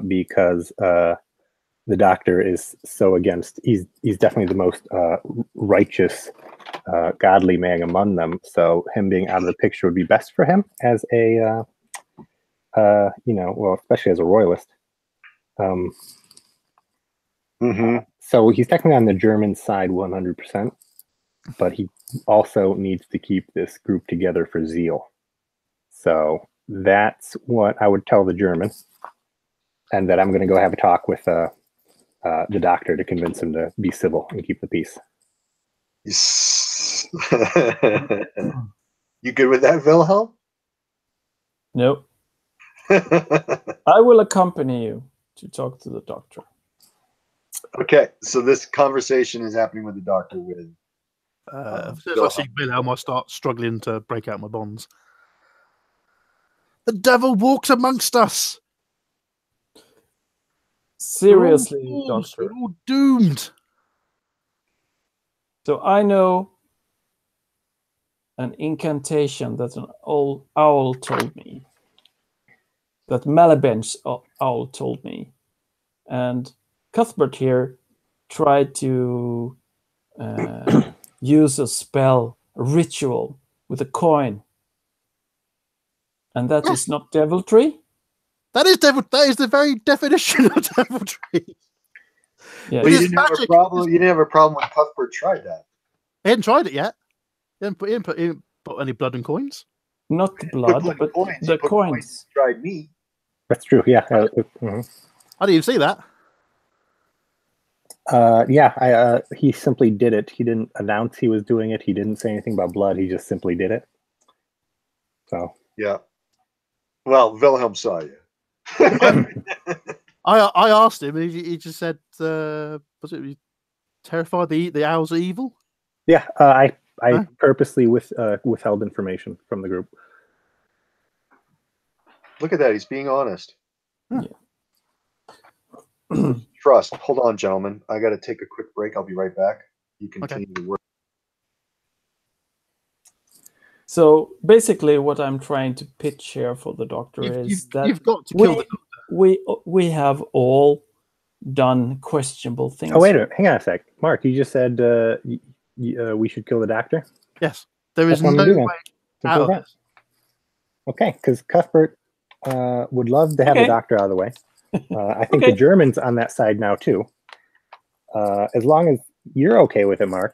because the doctor is so against. He's definitely the most righteous, godly man among them. So him being out of the picture would be best for him as a, well, especially as a royalist. So he's technically on the German side 100%, but he also needs to keep this group together for zeal. So that's what I would tell the German, and that I'm going to go have a talk with the doctor to convince him to be civil and keep the peace. You good with that, Wilhelm? Nope. I will accompany you to talk to the doctor. Okay, so this conversation is happening with the doctor with. As soon as I see Wilhelm, I start struggling to break out my bonds. The devil walks amongst us. Seriously, we're doctor. all doomed. So I know an incantation that an old owl told me. That Malaben's owl told me. And Cuthbert here tried to use a spell, a ritual with a coin. And that is not deviltry? That is devil. That is the very definition of deviltry. Yeah. But you didn't have a problem. You didn't have a problem when Cuthbert tried that. He hadn't tried it yet. He didn't put any blood and coins. Not the blood, Put but coins. the He put coins. Tried me. That's true. Yeah. I didn't even see that. He simply did it. He didn't announce he was doing it. He didn't say anything about blood. He just simply did it. So Yeah. Well, Wilhelm saw you. I asked him, and he just said, "Was it terrified the owls are evil?" yeah, I purposely withheld information from the group. Look at that. He's being honest. Yeah. Trust. Hold on, gentlemen. I got to take a quick break. I'll be right back. You continue to work. So basically, what I'm trying to pitch here for the doctor is that you've got to kill the doctor. we have all done questionable things. Oh, wait a minute. Hang on a sec. Mark, you just said we should kill the doctor? Yes. There is That's no what I'm way doing. out of this. Okay, because Cuthbert would love to have the doctor out of the way. I think the German's on that side now, too. As long as you're okay with it, Mark,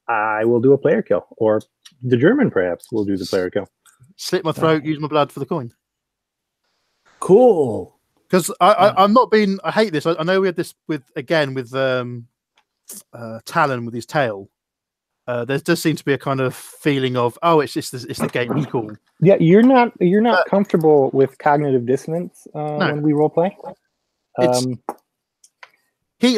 I will do a player kill. Or the German, perhaps, will do the player kill. Slit my throat, use my blood for the coin. Cool. Because I'm not being. I hate this. I know we had this with Talon with his tail. There does seem to be a kind of feeling of it's the game equal. Yeah, you're not comfortable with cognitive dissonance when we role play. He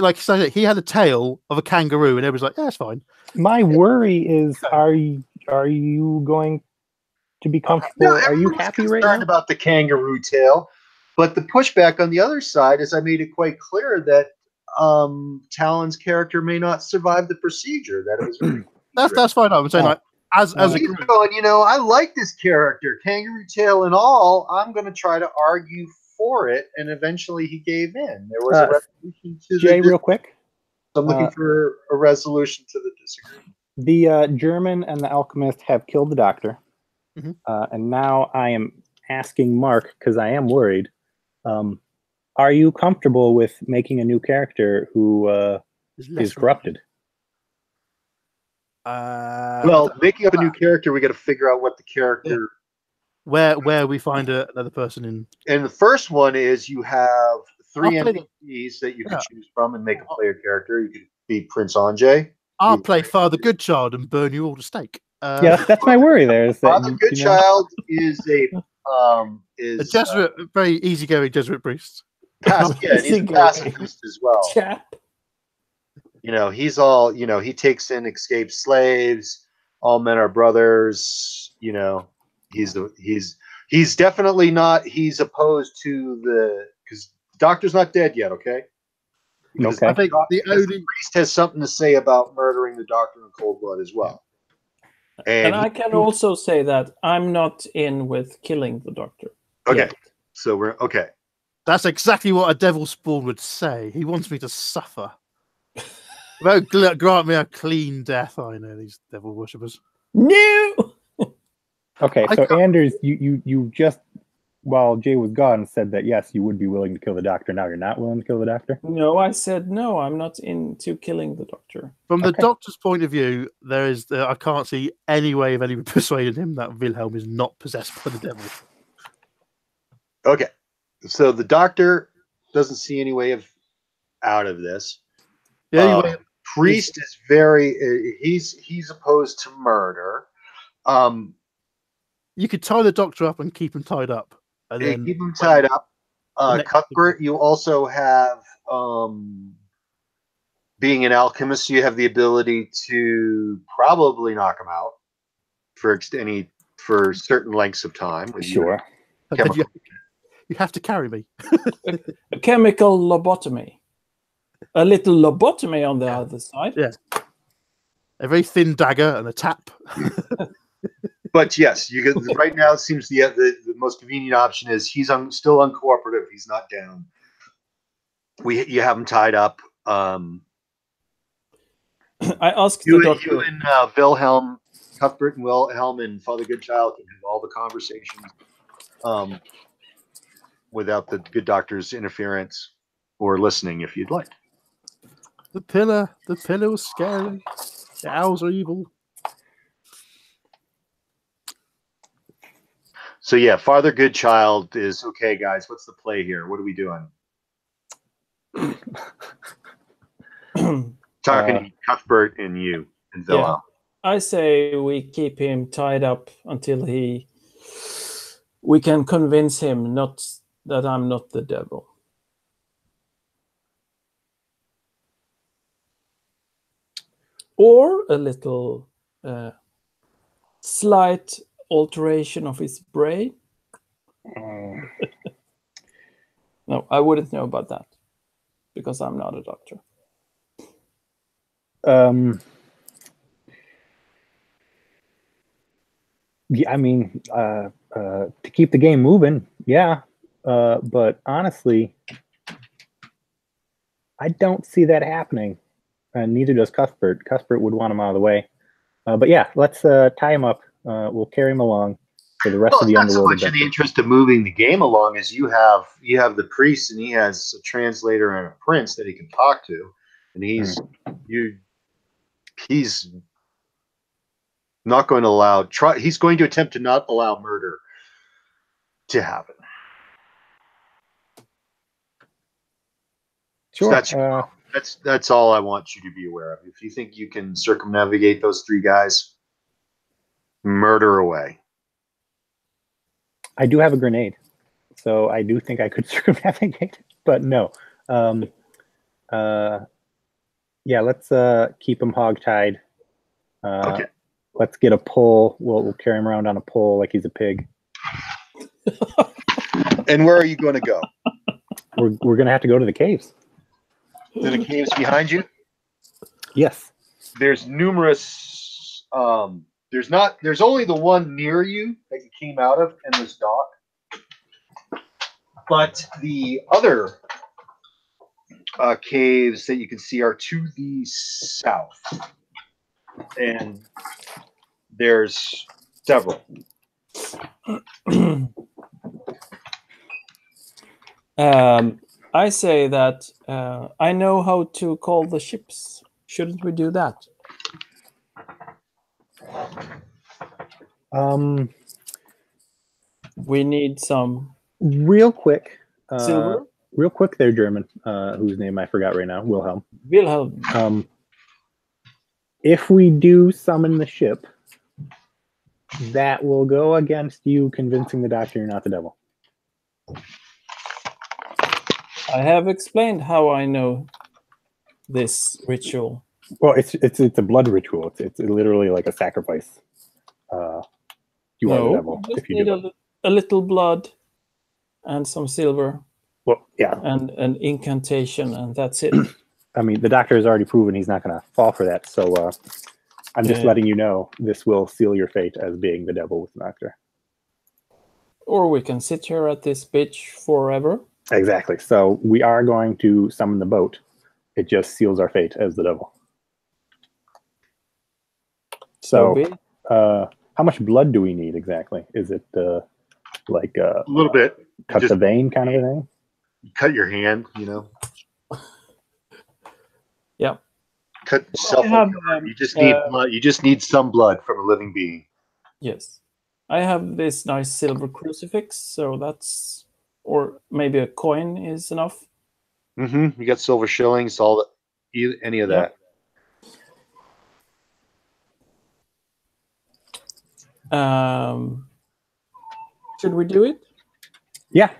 he had a tail of a kangaroo, and everybody's like, "Yeah, it's fine." My worry is, are you going to be comfortable? Are you happy right now? About the kangaroo tail, but the pushback on the other side is I made it quite clear that Talon's character may not survive the procedure. That it was that's fine. I'm saying as a he's group. going, I like this character, kangaroo tail and all. I'm going to try to argue for it, and eventually he gave in. There was a resolution to Jay, real quick. I'm looking for a resolution to the disagreement. The German and the alchemist have killed the doctor, Mm-hmm. And now I am asking Mark, because I am worried. Are you comfortable with making a new character who is corrupted? Well, making up a new character, we got to figure out what the character. Where we find another person in. And the first one is you have 3 NPCs that you can choose from and make a player character. You could be Prince Anjay. I'll play Father Goodchild and burn you all to stake. Yeah, that's my worry. There is that Father Goodchild is a Jesuit, very easygoing Jesuit priest. He's a pacifist as well. Chap. He's all he takes in escaped slaves. All men are brothers. He's definitely not. He's opposed to because the doctor's not dead yet. Okay. Because okay. I think the priest has something to say about murdering the doctor in cold blood as well. And I can also say that I'm not in with killing the doctor. Okay. yet. So we're okay. That's exactly what a devil spawn would say. He wants me to suffer. Don't grant me a clean death. I know these devil worshippers. No! Okay, so Anders, you just, while Jay was gone, said that yes, you would be willing to kill the doctor. Now you're not willing to kill the doctor? No, I said no, I'm not into killing the doctor. From the Okay. doctor's point of view, I can't see any way of any persuading him that Wilhelm is not possessed by the devil. Okay. So the doctor doesn't see any way of out of this. The only way Priest is very he's opposed to murder. you could tie the doctor up and keep him tied up, and They then keep him tied up. the next- Cuthbert, you also have being an alchemist, you have the ability to probably knock him out for certain lengths of time. with your Sure. but then chemical- you have to carry me. A chemical lobotomy. A little lobotomy on the other side. Yeah. A very thin dagger and a tap. But yes, you get, right now it seems the most convenient option is he's still uncooperative. He's not down. You have him tied up. I asked the You doctor. and Wilhelm, Cuthbert and Wilhelm and Father Goodchild can have all the conversations without the good doctor's interference or listening if you'd like. The pillar was scary. The owls are evil. So yeah, Father Goodchild is okay, guys. What's the play here? What are we doing? Talking to Cuthbert and you and Wilhelm. I say we keep him tied up until we can convince him not that I'm not the devil. Or a little slight alteration of his brain. No, I wouldn't know about that because I'm not a doctor. Yeah, I mean, to keep the game moving, yeah. But honestly, I don't see that happening. And neither does Cuthbert. Cuthbert would want him out of the way. But yeah, let's tie him up. We'll carry him along for the rest of the Not so underworld. much in the interest of moving the game along as you have the priest and he has a translator and a prince that he can talk to, and he's not going to allow he's going to attempt to not allow murder to happen. Sure. So that's all I want you to be aware of. If you think you can circumnavigate those three guys, murder away. I do have a grenade, so I do think I could circumnavigate, but no. Yeah, let's keep him hogtied. Okay. Let's get a pole. We'll carry him around on a pole like he's a pig. And where are you going to go? We're gonna have to go to the caves. To the caves behind you? Yes. There's numerous. There's only the one near you that you came out of in this dock. But the other caves that you can see are to the south. And there's several. I say that I know how to call the ships. Shouldn't we do that? We need some Real quick. silver. Real quick there, German, whose name I forgot right now, Wilhelm. Wilhelm. If we do summon the ship, that will go against you convincing the doctor you're not the devil. I have explained how I know this ritual. Well, it's a blood ritual. It's literally like a sacrifice. You are the devil just if you need do it. a little blood and some silver Well, yeah. and an incantation, and that's it. I mean, the doctor has already proven he's not going to fall for that. So I'm just letting you know this will seal your fate as being the devil with an actor. Or we can sit here at this bitch forever. Exactly. So we are going to summon the boat. It just seals our fate as the devil. So, how much blood do we need exactly? Is it like A little bit. cut the vein kind of a thing? Cut your hand, you know. Yeah. Cut yourself. You just need blood. You just need some blood from a living being. Yes. I have this nice silver crucifix, so that's, or maybe a coin is enough. Mm-hmm. You got silver shillings, all that, any of that. Should we do it? Yeah.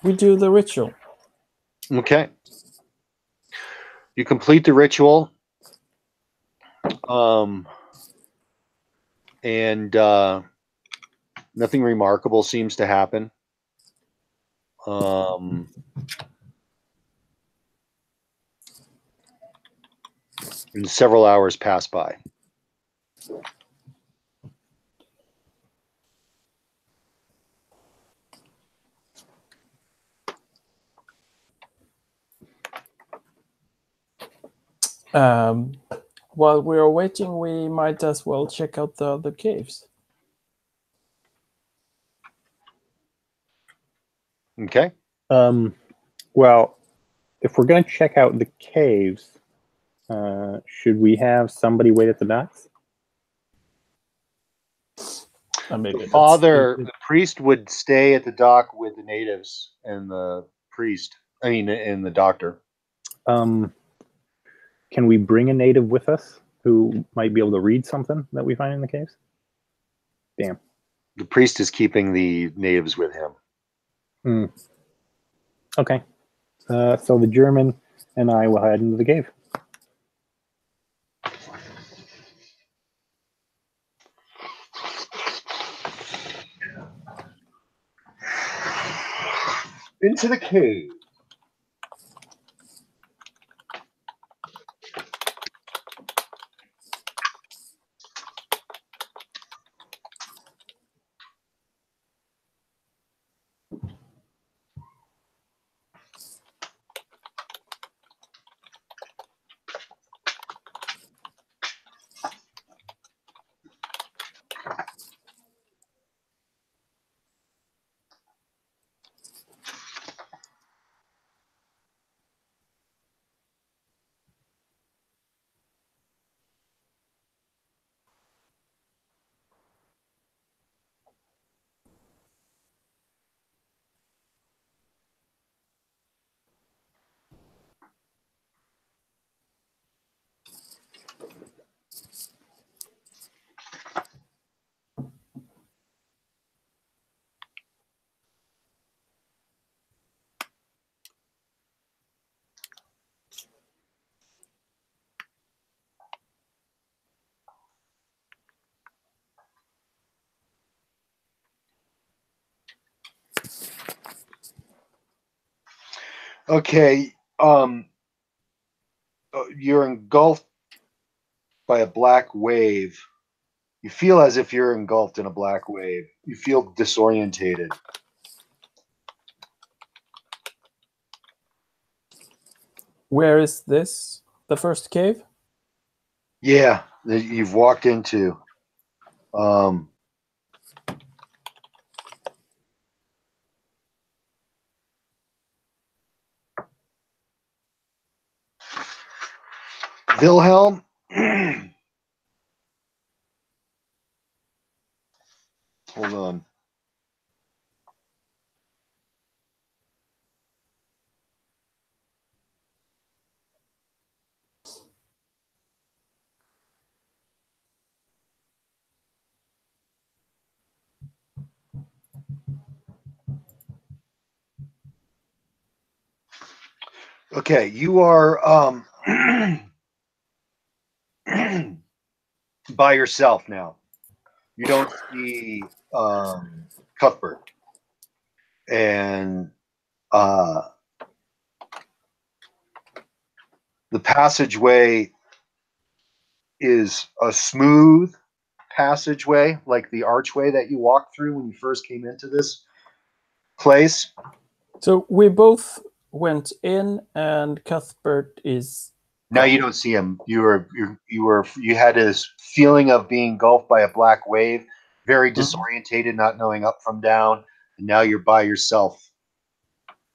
We do the ritual. Okay. You complete the ritual. And nothing remarkable seems to happen. And several hours pass by. While we are waiting, we might as well check out the other caves. Okay. Well, if we're going to check out the caves, should we have somebody wait at the docks? The priest would stay at the dock with the natives and the priest. I mean, and the doctor. Can we bring a native with us who might be able to read something that we find in the caves? Damn. The priest is keeping the natives with him. Okay. So the German and I will head into the cave. Into the cave. Okay. You're engulfed by a black wave. You feel as if you're engulfed in a black wave. You feel disorientated. Where is this? The first cave? Yeah, that you've walked into. Wilhelm, hold on. Okay, you are by yourself now. You don't see Cuthbert, and the passageway is a smooth passageway, like the archway that you walked through when you first came into this place. So we both went in, and Cuthbert is. Now you don't see him. You had this feeling of being engulfed by a black wave, very disorientated, not knowing up from down, and now you're by yourself.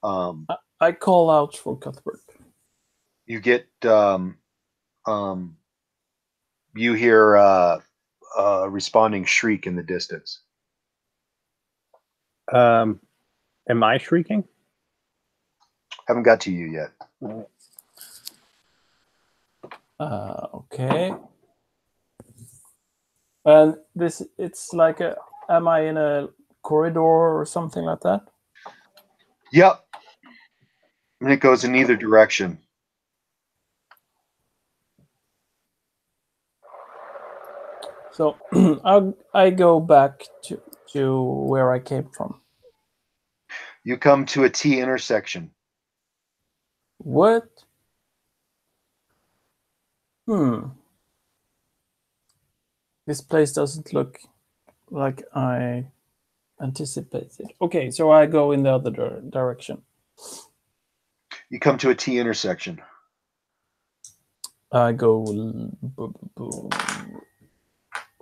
I call out for Cuthbert. You get you hear a responding shriek in the distance. Am I shrieking? Haven't got to you yet. Okay. And it's like am I in a corridor or something like that? Yep. And it goes in either direction. So I go back to where I came from. You come to a T intersection. What? This place doesn't look like I anticipated. Okay, so I go in the other direction. You come to a T intersection. I go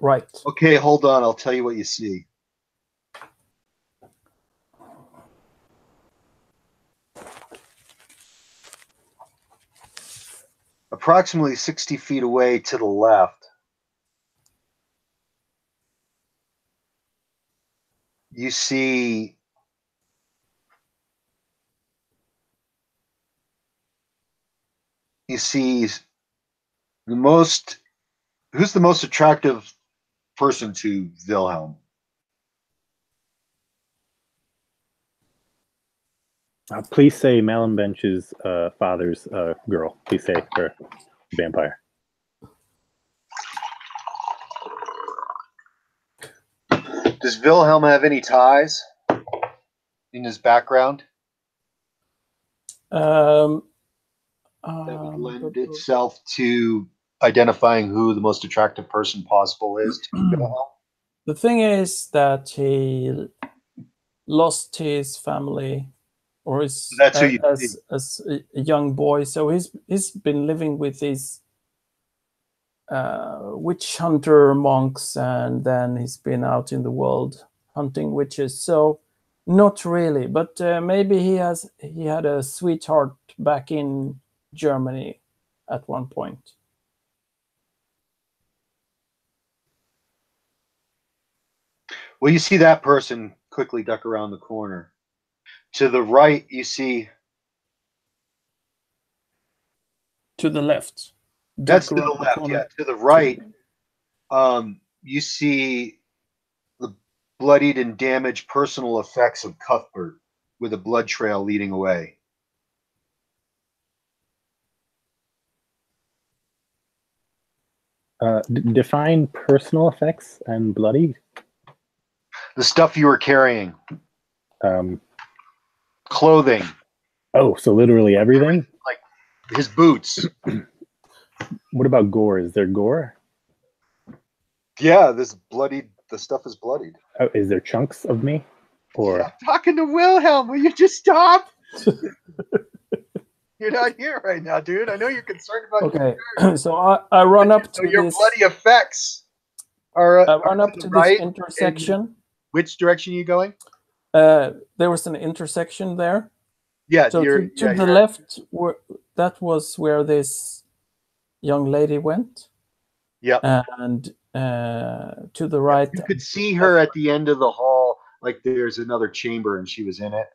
right. Okay, hold on. I'll tell you what you see. Approximately 60 feet away to the left, you see the most. Who's the most attractive person to Wilhelm? Please say Mallenbench's father's girl. Please say her vampire. Does Wilhelm have any ties in his background that would lend itself to identifying who the most attractive person possible is to Wilhelm? The thing is that he lost his family, or his That's who you as a young boy. So he's been living with these witch hunter monks, and then he's been out in the world hunting witches. So not really, but maybe he had a sweetheart back in Germany at one point. Well, you see that person quickly duck around the corner. To the right, you see. To the left. That's to the left, yeah. To the right, you see the bloodied and damaged personal effects of Cuthbert with a blood trail leading away. Define personal effects and bloody. The stuff you were carrying. Clothing. Oh, so literally everything? Like his boots. What about gore? Is there gore? Yeah, the stuff is bloodied. Oh, is there chunks of me? Or I'm talking to Wilhelm. Will you just stop? You're not here right now, dude. I know you're concerned about. Okay, so I run up to your this. bloody effects. I run up to this intersection. Which direction are you going? There was an intersection there. Yeah. So to the left, that was where this young lady went. Yeah. And to the right, you could see her at the end of the hall. Like there's another chamber, and she was in it.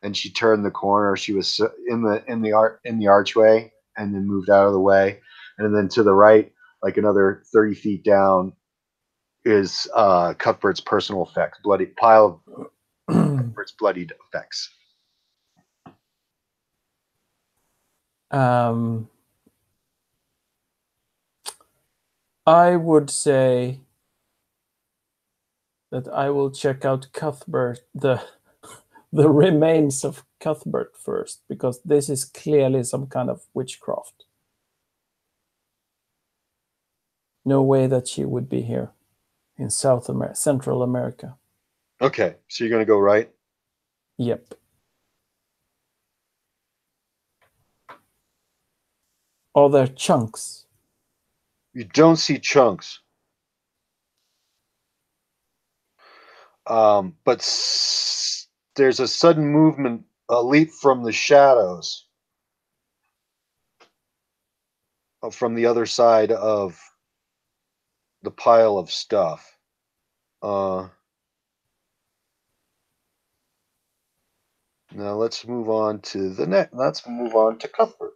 And she turned the corner. She was in the archway, and then moved out of the way. And then to the right, like another 30 feet down, is Cuthbert's personal effects, bloody pile of Cuthbert's bloodied effects. I would say that I will check out Cuthbert, the remains of Cuthbert first, because this is clearly some kind of witchcraft. No way that she would be here in Central America. Okay, so you're going to go right. Yep. Are there chunks? You don't see chunks. But there's a sudden movement, a leap from the shadows from the other side of the pile of stuff. Now let's move on to the next. Let's move on to Cuthbert.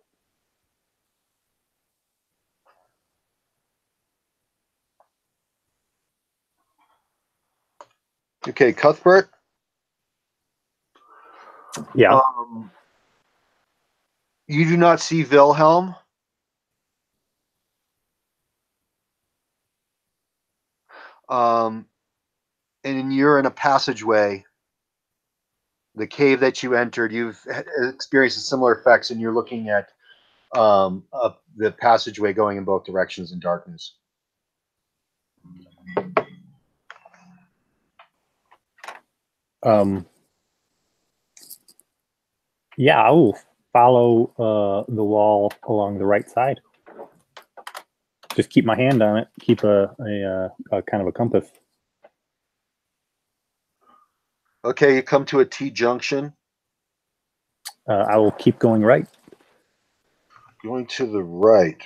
Okay, Cuthbert. Yeah. You do not see Wilhelm. And you're in a passageway. The cave that you entered, you've experienced similar effects, and you're looking at the passageway going in both directions in darkness. Yeah, I will follow the wall along the right side. Just keep my hand on it. Keep a kind of a compass. Okay, you come to a T-junction. I will keep going right. Going to the right.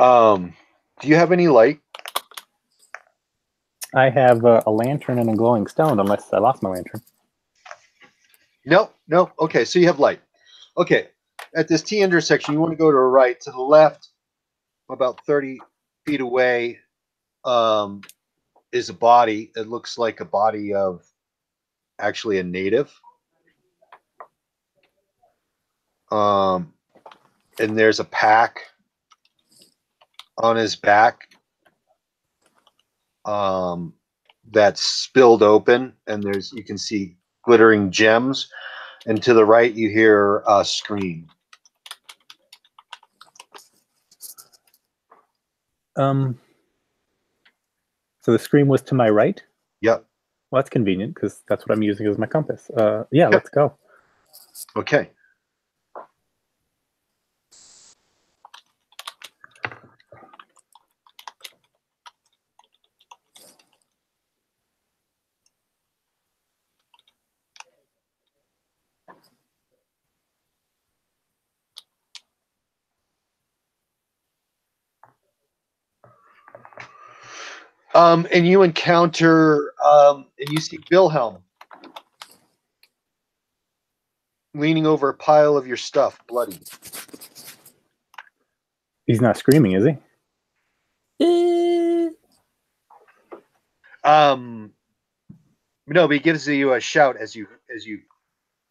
Do you have any light? I have a lantern and a glowing stone, unless I lost my lantern. No. Okay, so you have light. Okay, at this T intersection, you want to go to the right. To the left, about 30 feet away, is a body. It looks like a body of actually a native. And there's a pack on his back that's spilled open, and you can see glittering gems. And to the right, you hear a scream. So the scream was to my right? Yep. Well, that's convenient because that's what I'm using as my compass. Yeah, let's go. Okay. And you encounter, and you see Wilhelm leaning over a pile of your stuff, bloody. He's not screaming, is he? No, but he gives you a shout as you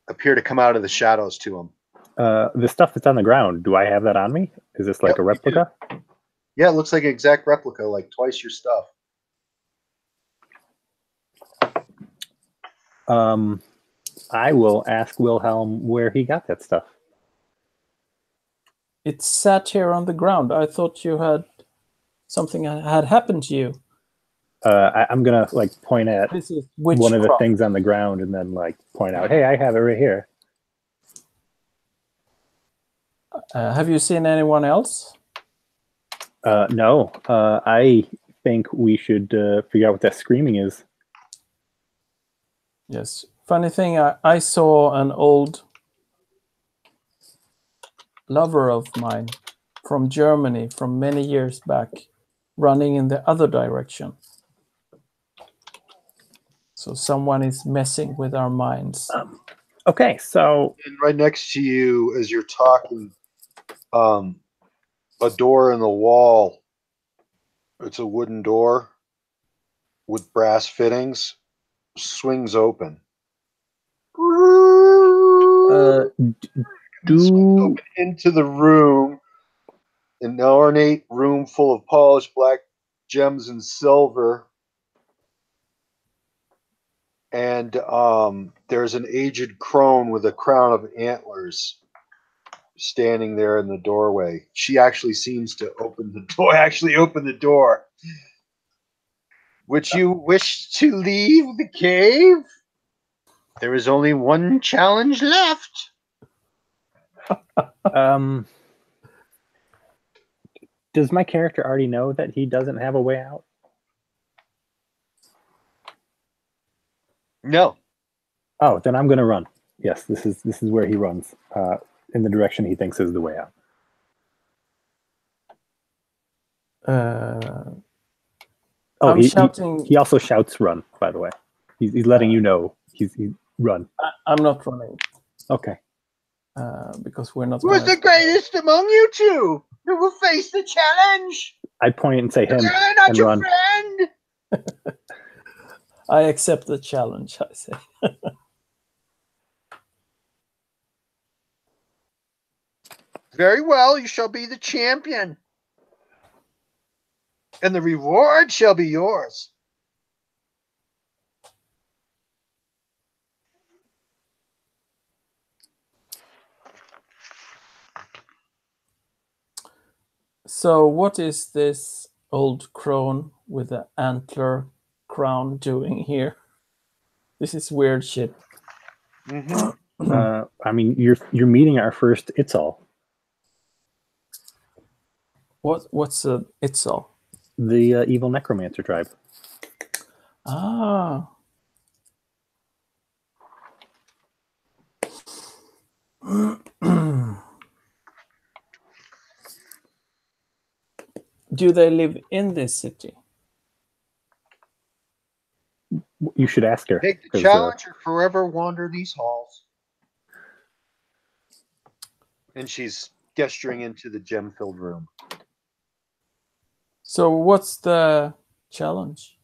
appear to come out of the shadows to him. The stuff that's on the ground, do I have that on me? Is this like a replica? Yeah, it looks like an exact replica, like twice your stuff. I will ask Wilhelm where he got that stuff. It sat here on the ground. I thought you had something had happened to you. I'm gonna like point at This is one of the witchcraft. things on the ground and then like point out, hey, I have it right here. Have you seen anyone else? No, I think we should figure out what that screaming is. Yes. Funny thing, I saw an old lover of mine from Germany from many years back running in the other direction. So someone is messing with our minds. Okay, so And right next to you, as you're talking, a door in the wall. It's a wooden door. with brass fittings swings open. Swings open into the room, an ornate room full of polished black gems and silver. And there's an aged crone with a crown of antlers standing there in the doorway. She actually seems to open the door. Would you wish to leave the cave? There is only one challenge left. Does my character already know that he doesn't have a way out? No. Oh, then I'm going to run. Yes, this is where he runs, in the direction he thinks is the way out. I'm shouting. He also shouts "run." By the way, he's letting you know he's run. I'm not running. Okay. Because we're not. Who's the greatest among you two? Who will face the challenge? I point and say him They're not and your run. friend. I accept the challenge, I say. Very well, you shall be the champion. And the reward shall be yours. So what is this old crone with the antler crown doing here? This is weird shit. Mm-hmm. I mean, you're meeting our first Itzal. What's a Itzal? The evil necromancer tribe. Ah. Do they live in this city? You should ask her. Take the 'cause, challenge or forever wander these halls. And she's gesturing into the gem-filled room. So what's the challenge?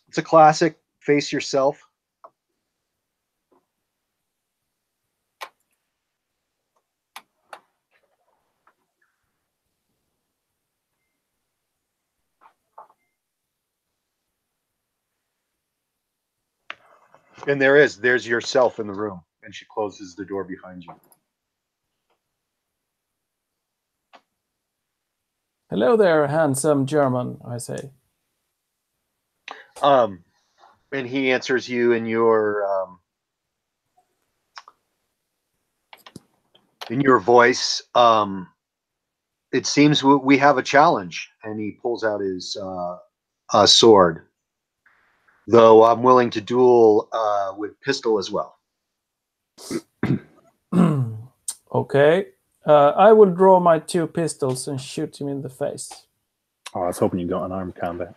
It's a classic. Face yourself. And there's yourself in the room, and she closes the door behind you. Hello there, handsome German, I say. And he answers you in your voice. It seems we have a challenge, and he pulls out his sword. Though I'm willing to duel with pistol as well. Okay. I will draw my 2 pistols and shoot him in the face. Oh, I was hoping you'd go unarmed combat.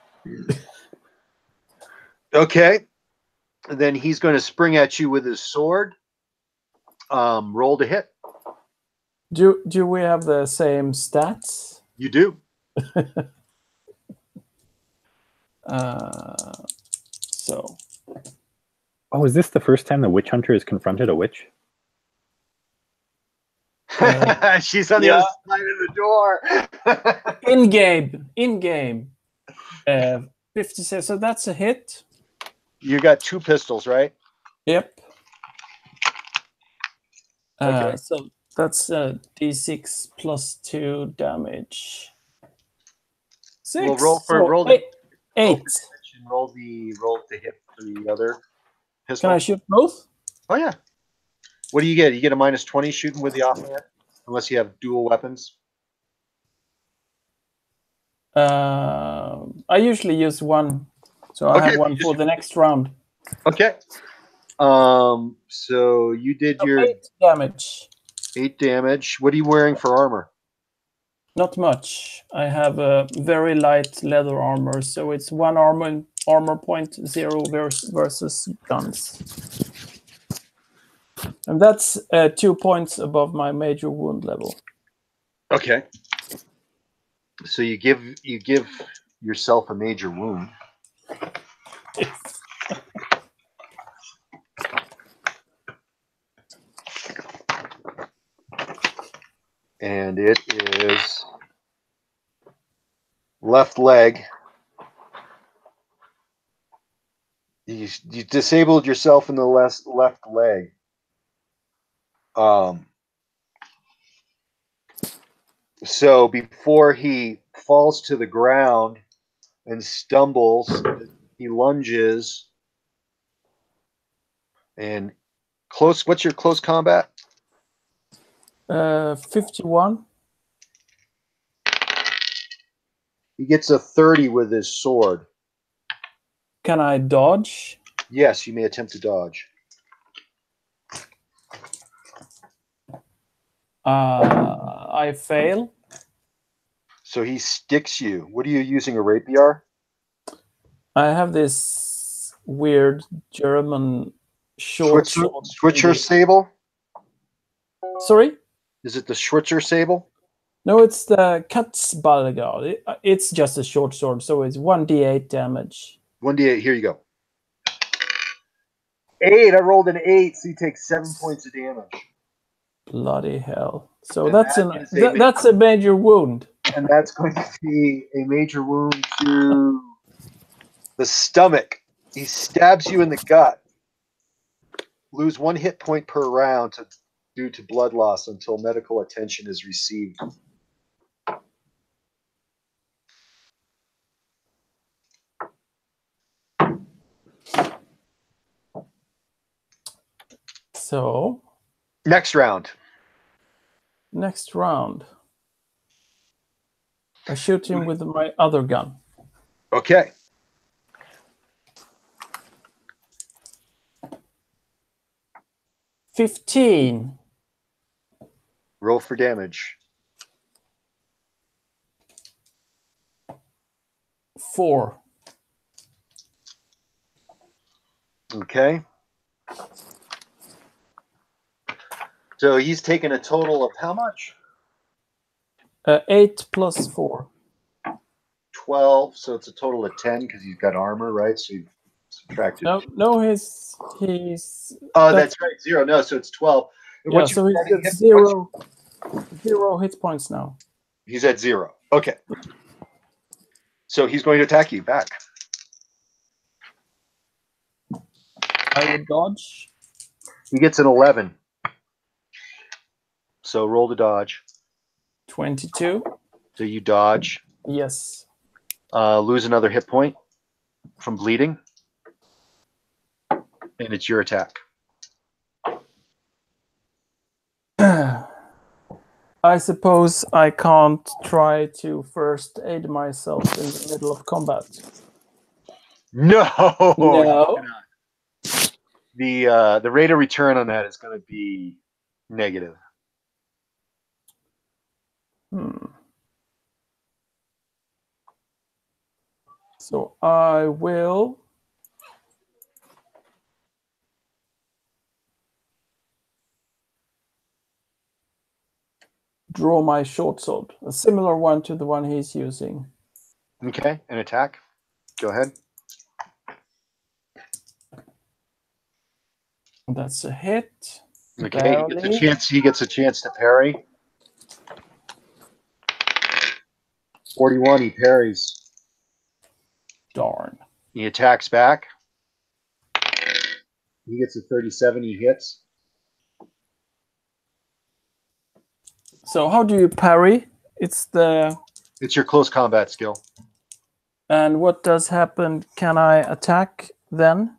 Okay. Then he's going to spring at you with his sword. Roll to hit. Do we have the same stats? You do. So. Oh, is this the first time the witch hunter has confronted a witch? She's on the other side of the door. In game. 56. So that's a hit. You got 2 pistols, right? Yep. Okay. So that's D6 plus 2 damage. 6. We'll roll for so roll to 8. roll to hit for the other pistol. Can I shoot both? Oh yeah. What do you get? You get a -20 shooting with the offhand, unless you have dual weapons. I usually use 1, so I have 1 for the next round. Okay. So you did So your 8 damage. 8 damage. What are you wearing for armor? Not much. I have a very light leather armor, so it's 1 armor point 0 versus guns. And that's 2 points above my major wound level. Okay. So you give yourself a major wound. And it is left leg. You disabled yourself in the left leg. So before he falls to the ground and stumbles, he lunges and close. What's your close combat? 51. He gets a 30 with his sword. Can I dodge? Yes, you may attempt to dodge. I fail. So he sticks you. What are you using, a rapier? I have this weird German short sword. Switzer sable? Sorry? Is it the Schwitzer sable? No, it's the Katzbalgar. It's just a short sword, so it's 1d8 damage. 1d8, here you go. 8, I rolled an 8, so you take 7 points of damage. Bloody hell. So And that's a major wound. And that's going to be a major wound to the stomach. He stabs you in the gut. Lose 1 hit point per round due to blood loss until medical attention is received. So Next round. I shoot him with my other gun. Okay. $15. Roll for damage. 4. Okay. So he's taken a total of how much? 8 plus 4. 12. So it's a total of 10 because he's got armor, right? So you've subtracted. No, he's. Oh, that's right. 0. No, so it's 12. And Yeah, what's so your he's starting at hit- 0 hit points now. He's at 0. Okay. So he's going to attack you back. I would dodge. He gets an 11. So roll to dodge. 22. So you dodge. Yes. Lose another hit point from bleeding. And it's your attack. I suppose I can't try to first aid myself in the middle of combat. No. No. The rate of return on that is going to be negative. So I will draw my short sword, a similar one to the one he's using. Okay, an attack. Go ahead. That's a hit. Okay, he gets a chance to parry. 41, he parries. Darn. He attacks back. He gets a 37, he hits. So how do you parry? It's your close combat skill. And what does happen? Can I attack then?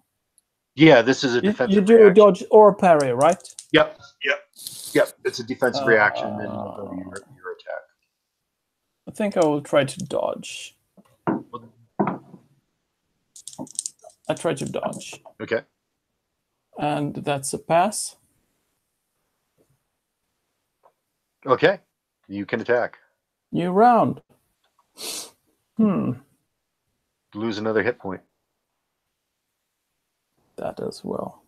Yeah, this is a defensive You do reaction. dodge or parry, right? Yep. It's a defensive reaction, and then you go to your attack. I think I will try to dodge. I try to dodge. Okay. And that's a pass. Okay. You can attack. New round. Lose another hit point. That as well.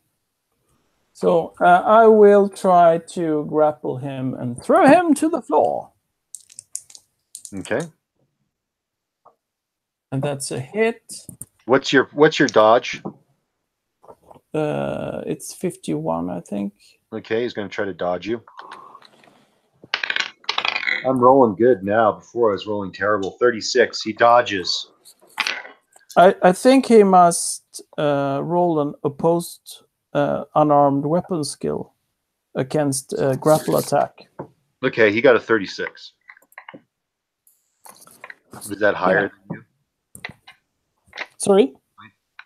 So I will try to grapple him and throw him to the floor. Okay. And that's a hit. What's your dodge? It's 51, I think. Okay, he's going to try to dodge you. I'm rolling good now. Before I was rolling terrible. 36. He dodges. I think he must roll an opposed unarmed weapon skill against grapple attack. Okay, he got a 36. Was that higher than you? Sorry?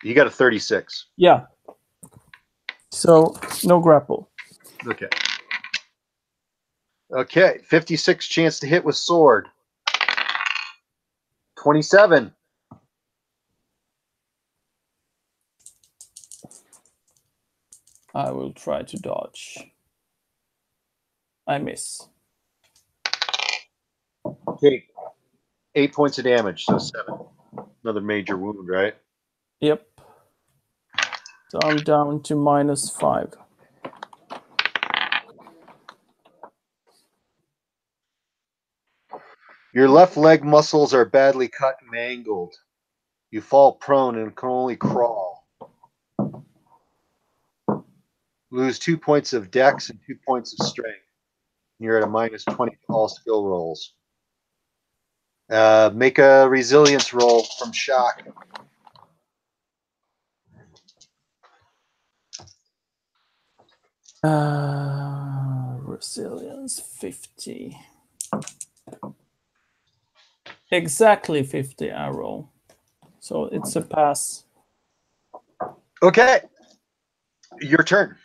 You got a 36. Yeah. So no grapple. Okay. Okay, 56 chance to hit with sword. 27. I will try to dodge. I miss. Okay. 8 points of damage, so 7. Another major wound, right? Yep. So I'm down to -5. Your left leg muscles are badly cut and mangled. You fall prone and can only crawl. Lose 2 points of dex and 2 points of strength. You're at a -20 to all skill rolls. Make a resilience roll from shock. Resilience 50. Exactly 50 I roll. So it's a pass. Okay. Your turn.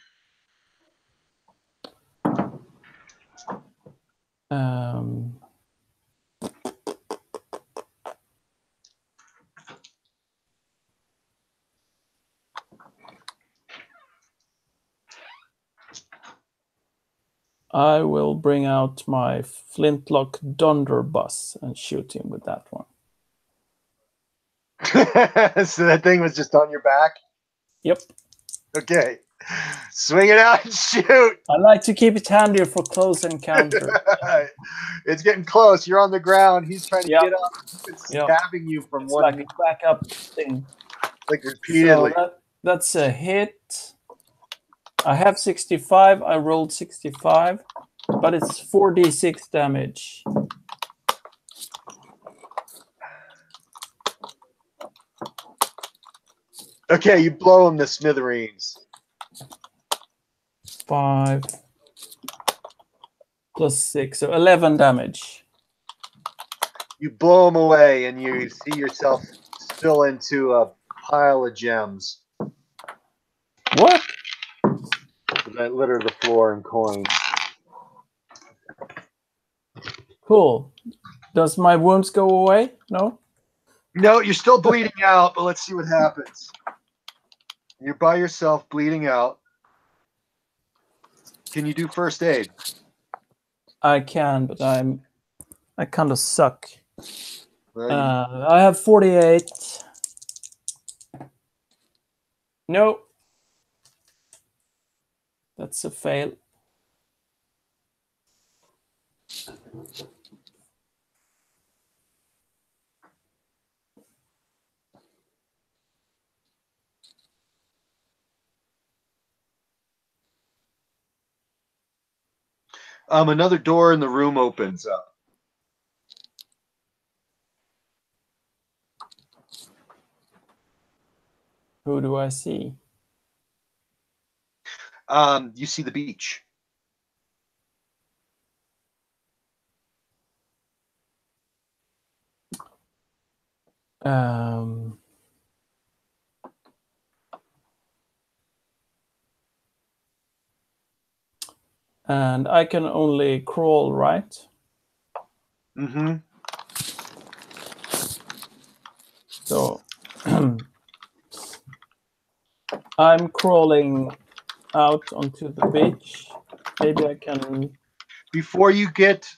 I will bring out my flintlock Dunderbuss and shoot him with that one. So that thing was just on your back? Yep. Okay. Swing it out and shoot. I like to keep it handy for close encounter. It's getting close. You're on the ground. He's trying to get up. It's stabbing you from it's one like a backup thing. like repeatedly. So that's a hit. I have 65. I rolled 65, but it's 4d6 damage. Okay, you blow him to smithereens. 5 plus 6, so 11 damage. You blow him away, and you see yourself spill into a pile of gems What? that litter the floor and coins. Cool. Does my wounds go away? No? No, you're still bleeding out, but let's see what happens. You're by yourself, bleeding out. Can you do first aid? I can, but I kind of suck. Well, I have 48. No. That's a fail. Another door in the room opens up. Who do I see? You see the beach. And I can only crawl, right? Mm-hmm. So I'm crawling out onto the beach. Maybe I can... Before you get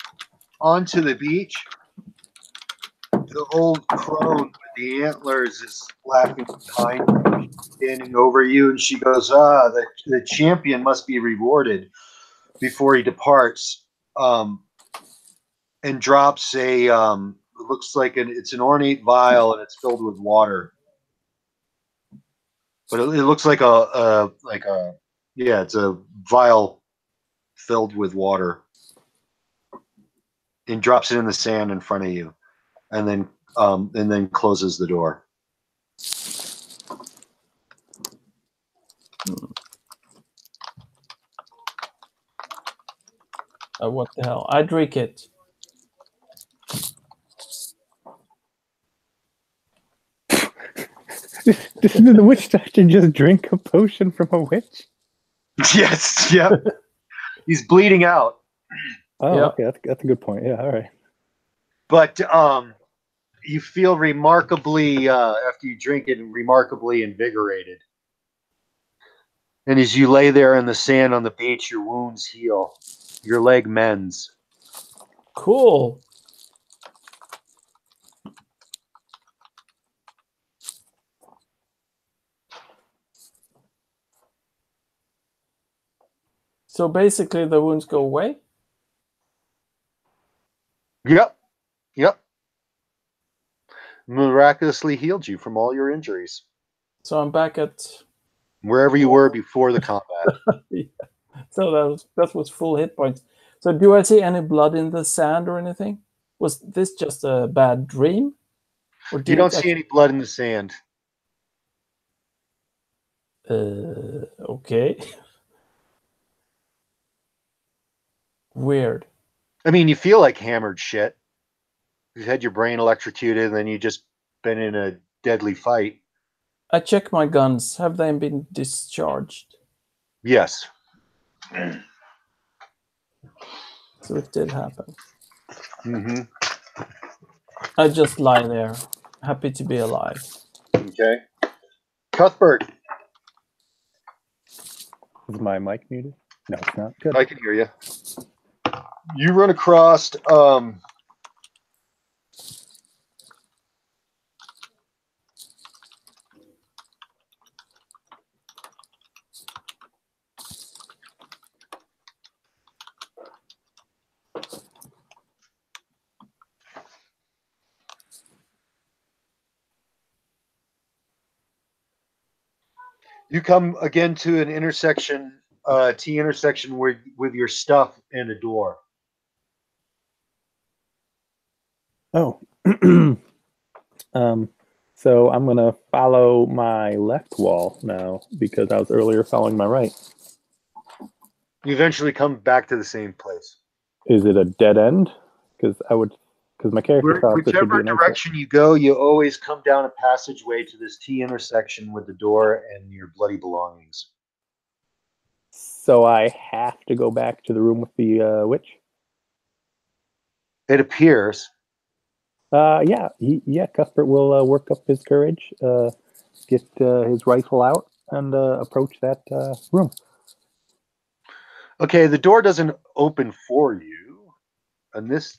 onto the beach, the old crone with the antlers is laughing behind you, standing over you, and she goes, the champion must be rewarded before he departs. And drops a, it looks like it's an ornate vial, and it's filled with water. But it looks like it's a vial filled with water, and drops it in the sand in front of you, and then closes the door. What the hell? I drink it. Did the witch doctor just drink a potion from a witch? Yes, yeah. He's bleeding out. Oh, Yeah. okay, that's a good point. Yeah, all right. But you feel remarkably, after you drink it, remarkably invigorated. And as you lay there in the sand on the beach, your wounds heal. Your leg mends. Cool. So basically the wounds go away? Yep. Miraculously healed you from all your injuries. So I'm back at... Wherever you were before the combat. Yeah. So that was full hit points. So do I see any blood in the sand or anything? Was this just a bad dream? Or You don't see any blood in the sand. Okay. Weird. I mean, you feel like hammered shit. You've had your brain electrocuted, and then you just been in a deadly fight. I check my guns. Have they been discharged? Yes. So it did happen. Mm-hmm. I just lie there, happy to be alive. Okay. Cuthbert, Is my mic muted? No, it's not. Good. I can hear you. You run across you come again to an intersection, T intersection with your stuff and a door. Oh. So I'm going to follow my left wall now because I was earlier following my right. You eventually come back to the same place. Is it a dead end? Because my character thought this would be Whichever an exit. direction you go, you always come down a passageway to this T intersection with the door and your bloody belongings. So I have to go back to the room with the witch? It appears. Yeah, Cuthbert will work up his courage, get his rifle out, and approach that room. Okay, the door doesn't open for you. In this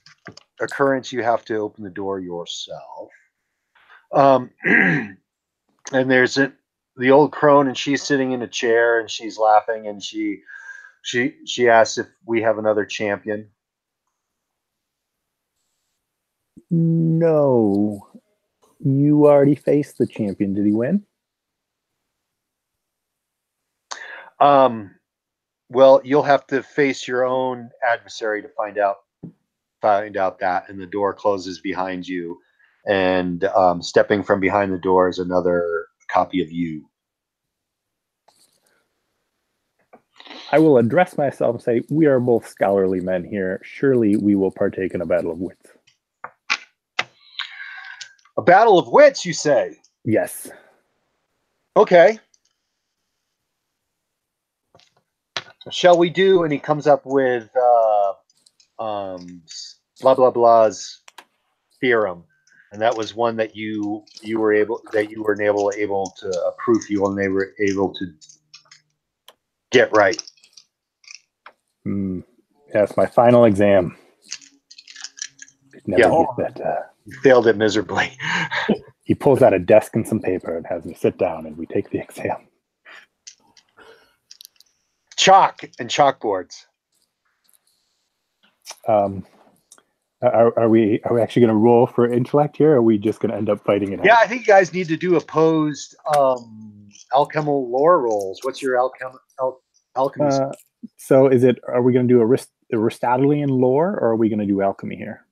occurrence, you have to open the door yourself. And there's the old crone, and she's sitting in a chair, and she's laughing, and she asks if we have another champion. No. You already faced the champion. Did he win? Well, you'll have to face your own adversary to find out that, and the door closes behind you, and stepping from behind the door is another copy of you. I will address myself and say, we are both scholarly men here. Surely we will partake in a battle of wits. A battle of wits, you say? Yes. Okay. Shall we do? And he comes up with blah blah blah's theorem, and that was one that you were able to proof you, and they were able to get right. Yes, my final exam. Never Yeah. get that You failed it miserably. He pulls out a desk and some paper and has me sit down, and we take the exam. Chalk and chalkboards. Are we actually going to roll for intellect here, or are we just going to end up fighting it out? Yeah, I think you guys need to do opposed alchemical lore rolls. What's your alchemy? So are we going to do Aristotelian lore, or are we going to do alchemy here?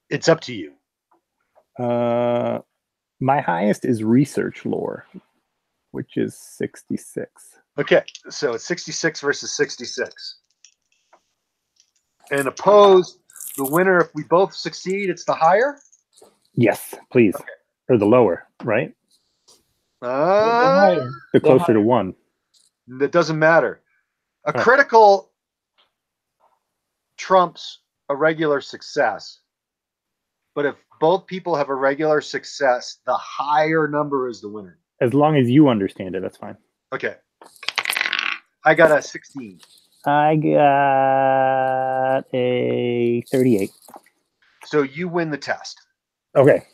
It's up to you. My highest is research lore, which is 66. Okay, so it's 66 versus 66. And opposed, the winner, if we both succeed, it's the higher? Yes, please. Okay. Or the lower, right? higher. The The closer higher. to 1. That doesn't matter. A Right. critical trumps a regular success. But if both people have a regular success, the higher number is the winner. As long as you understand it, that's fine. Okay. I got a 16. I got a 38. So you win the test. Okay.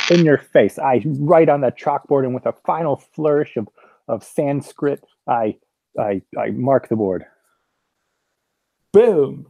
In your face. I write on the chalkboard, and with a final flourish of Sanskrit, I mark the board. Boom.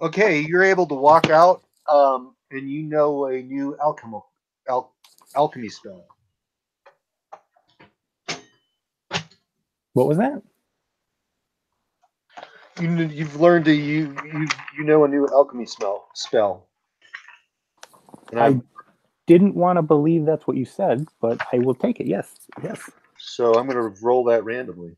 Okay, you're able to walk out, and you know a new alchemy spell. What was that? You've learned you know a new alchemy spell. And I didn't want to believe that's what you said, but I will take it. Yes. so I'm going to roll that randomly.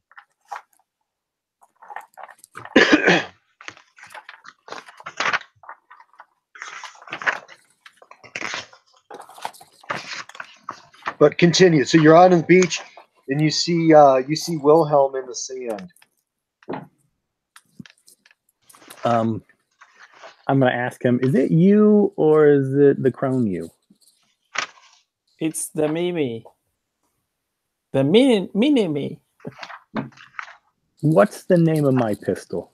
But continue. So you're on the beach, and you see Wilhelm in the sand. I'm going to ask him, is it you or is it the crone you? It's the Mimi. The mini me. What's the name of my pistol?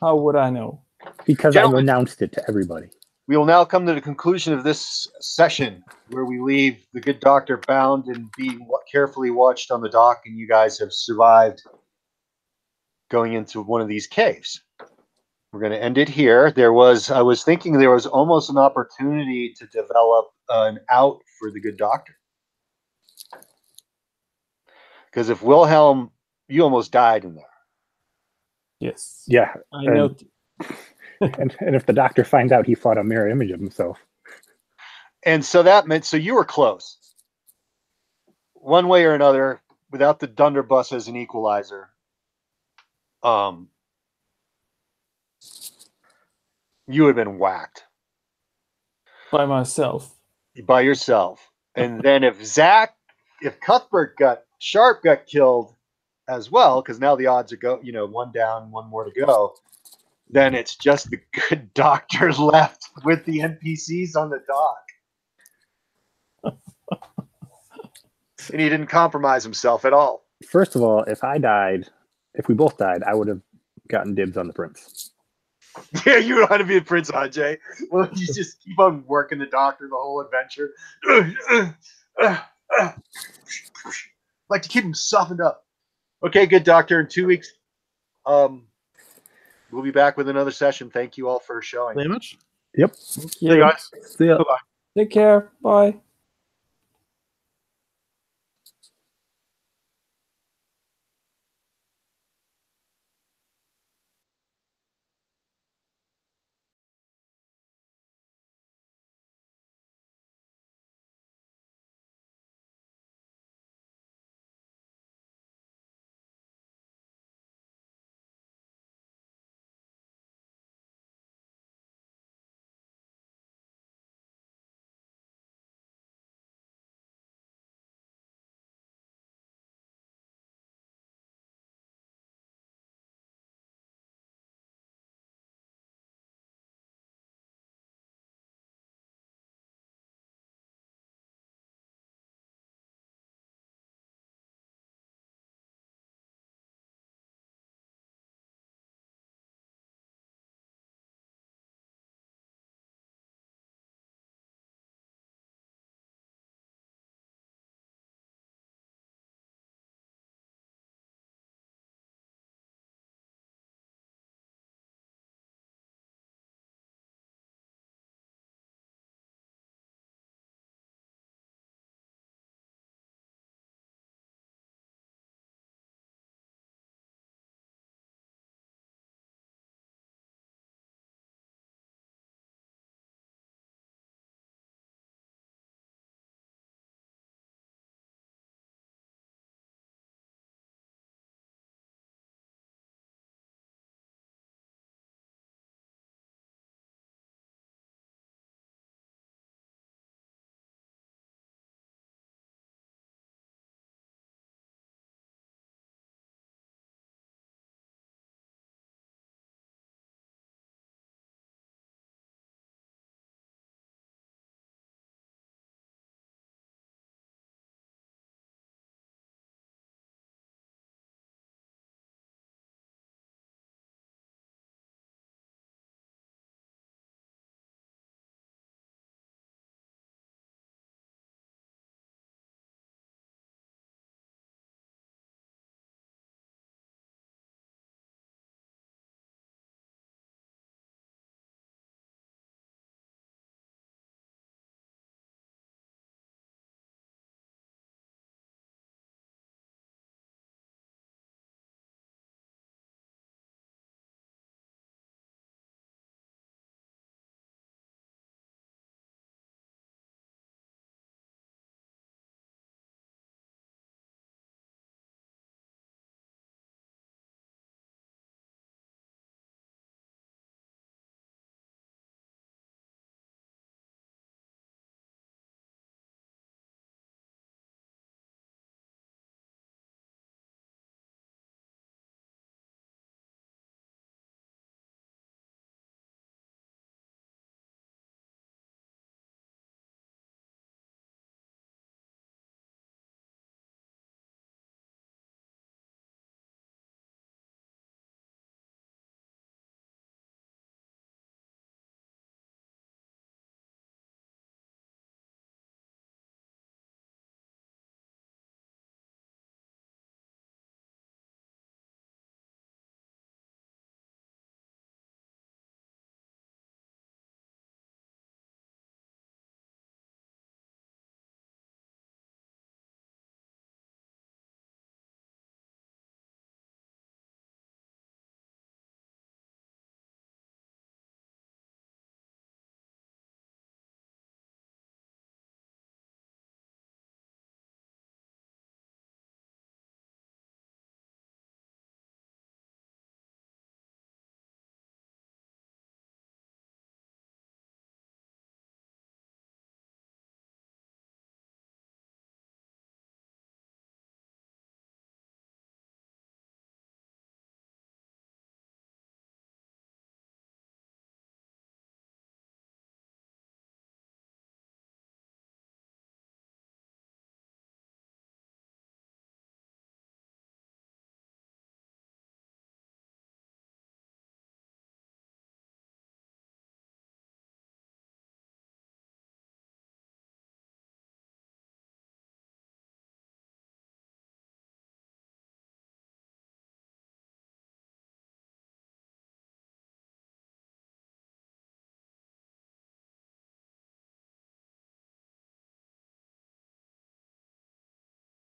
How would I know? Because Gentlemen. I've announced it to everybody. We will now come to the conclusion of this session, where we leave the good doctor bound and being carefully watched on the dock, and you guys have survived going into one of these caves. We're going to end it here. I was thinking there was almost an opportunity to develop an out for the good doctor. Because if Wilhelm, you almost died in there. Yes. Yeah. I know. And if the doctor finds out he fought a mirror image of himself. And so that meant, so you were close. One way or another, without the Dunderbus as an equalizer, you would have been whacked. By myself. By yourself. And then if Sharp got killed as well, because now the odds are one down, one more to go, then it's just the good doctor left with the NPCs on the dock. And he didn't compromise himself at all. First of all, if we both died, I would have gotten dibs on the prince. Yeah, you would want to be a Prince Ajay. Well, you just keep on working the doctor the whole adventure. Like to keep him softened up. Okay, good doctor. In 2 weeks, we'll be back with another session. Thank you all for showing. Very much. Yep. Thank See you you. guys. See ya. Bye-bye. Take care. Bye.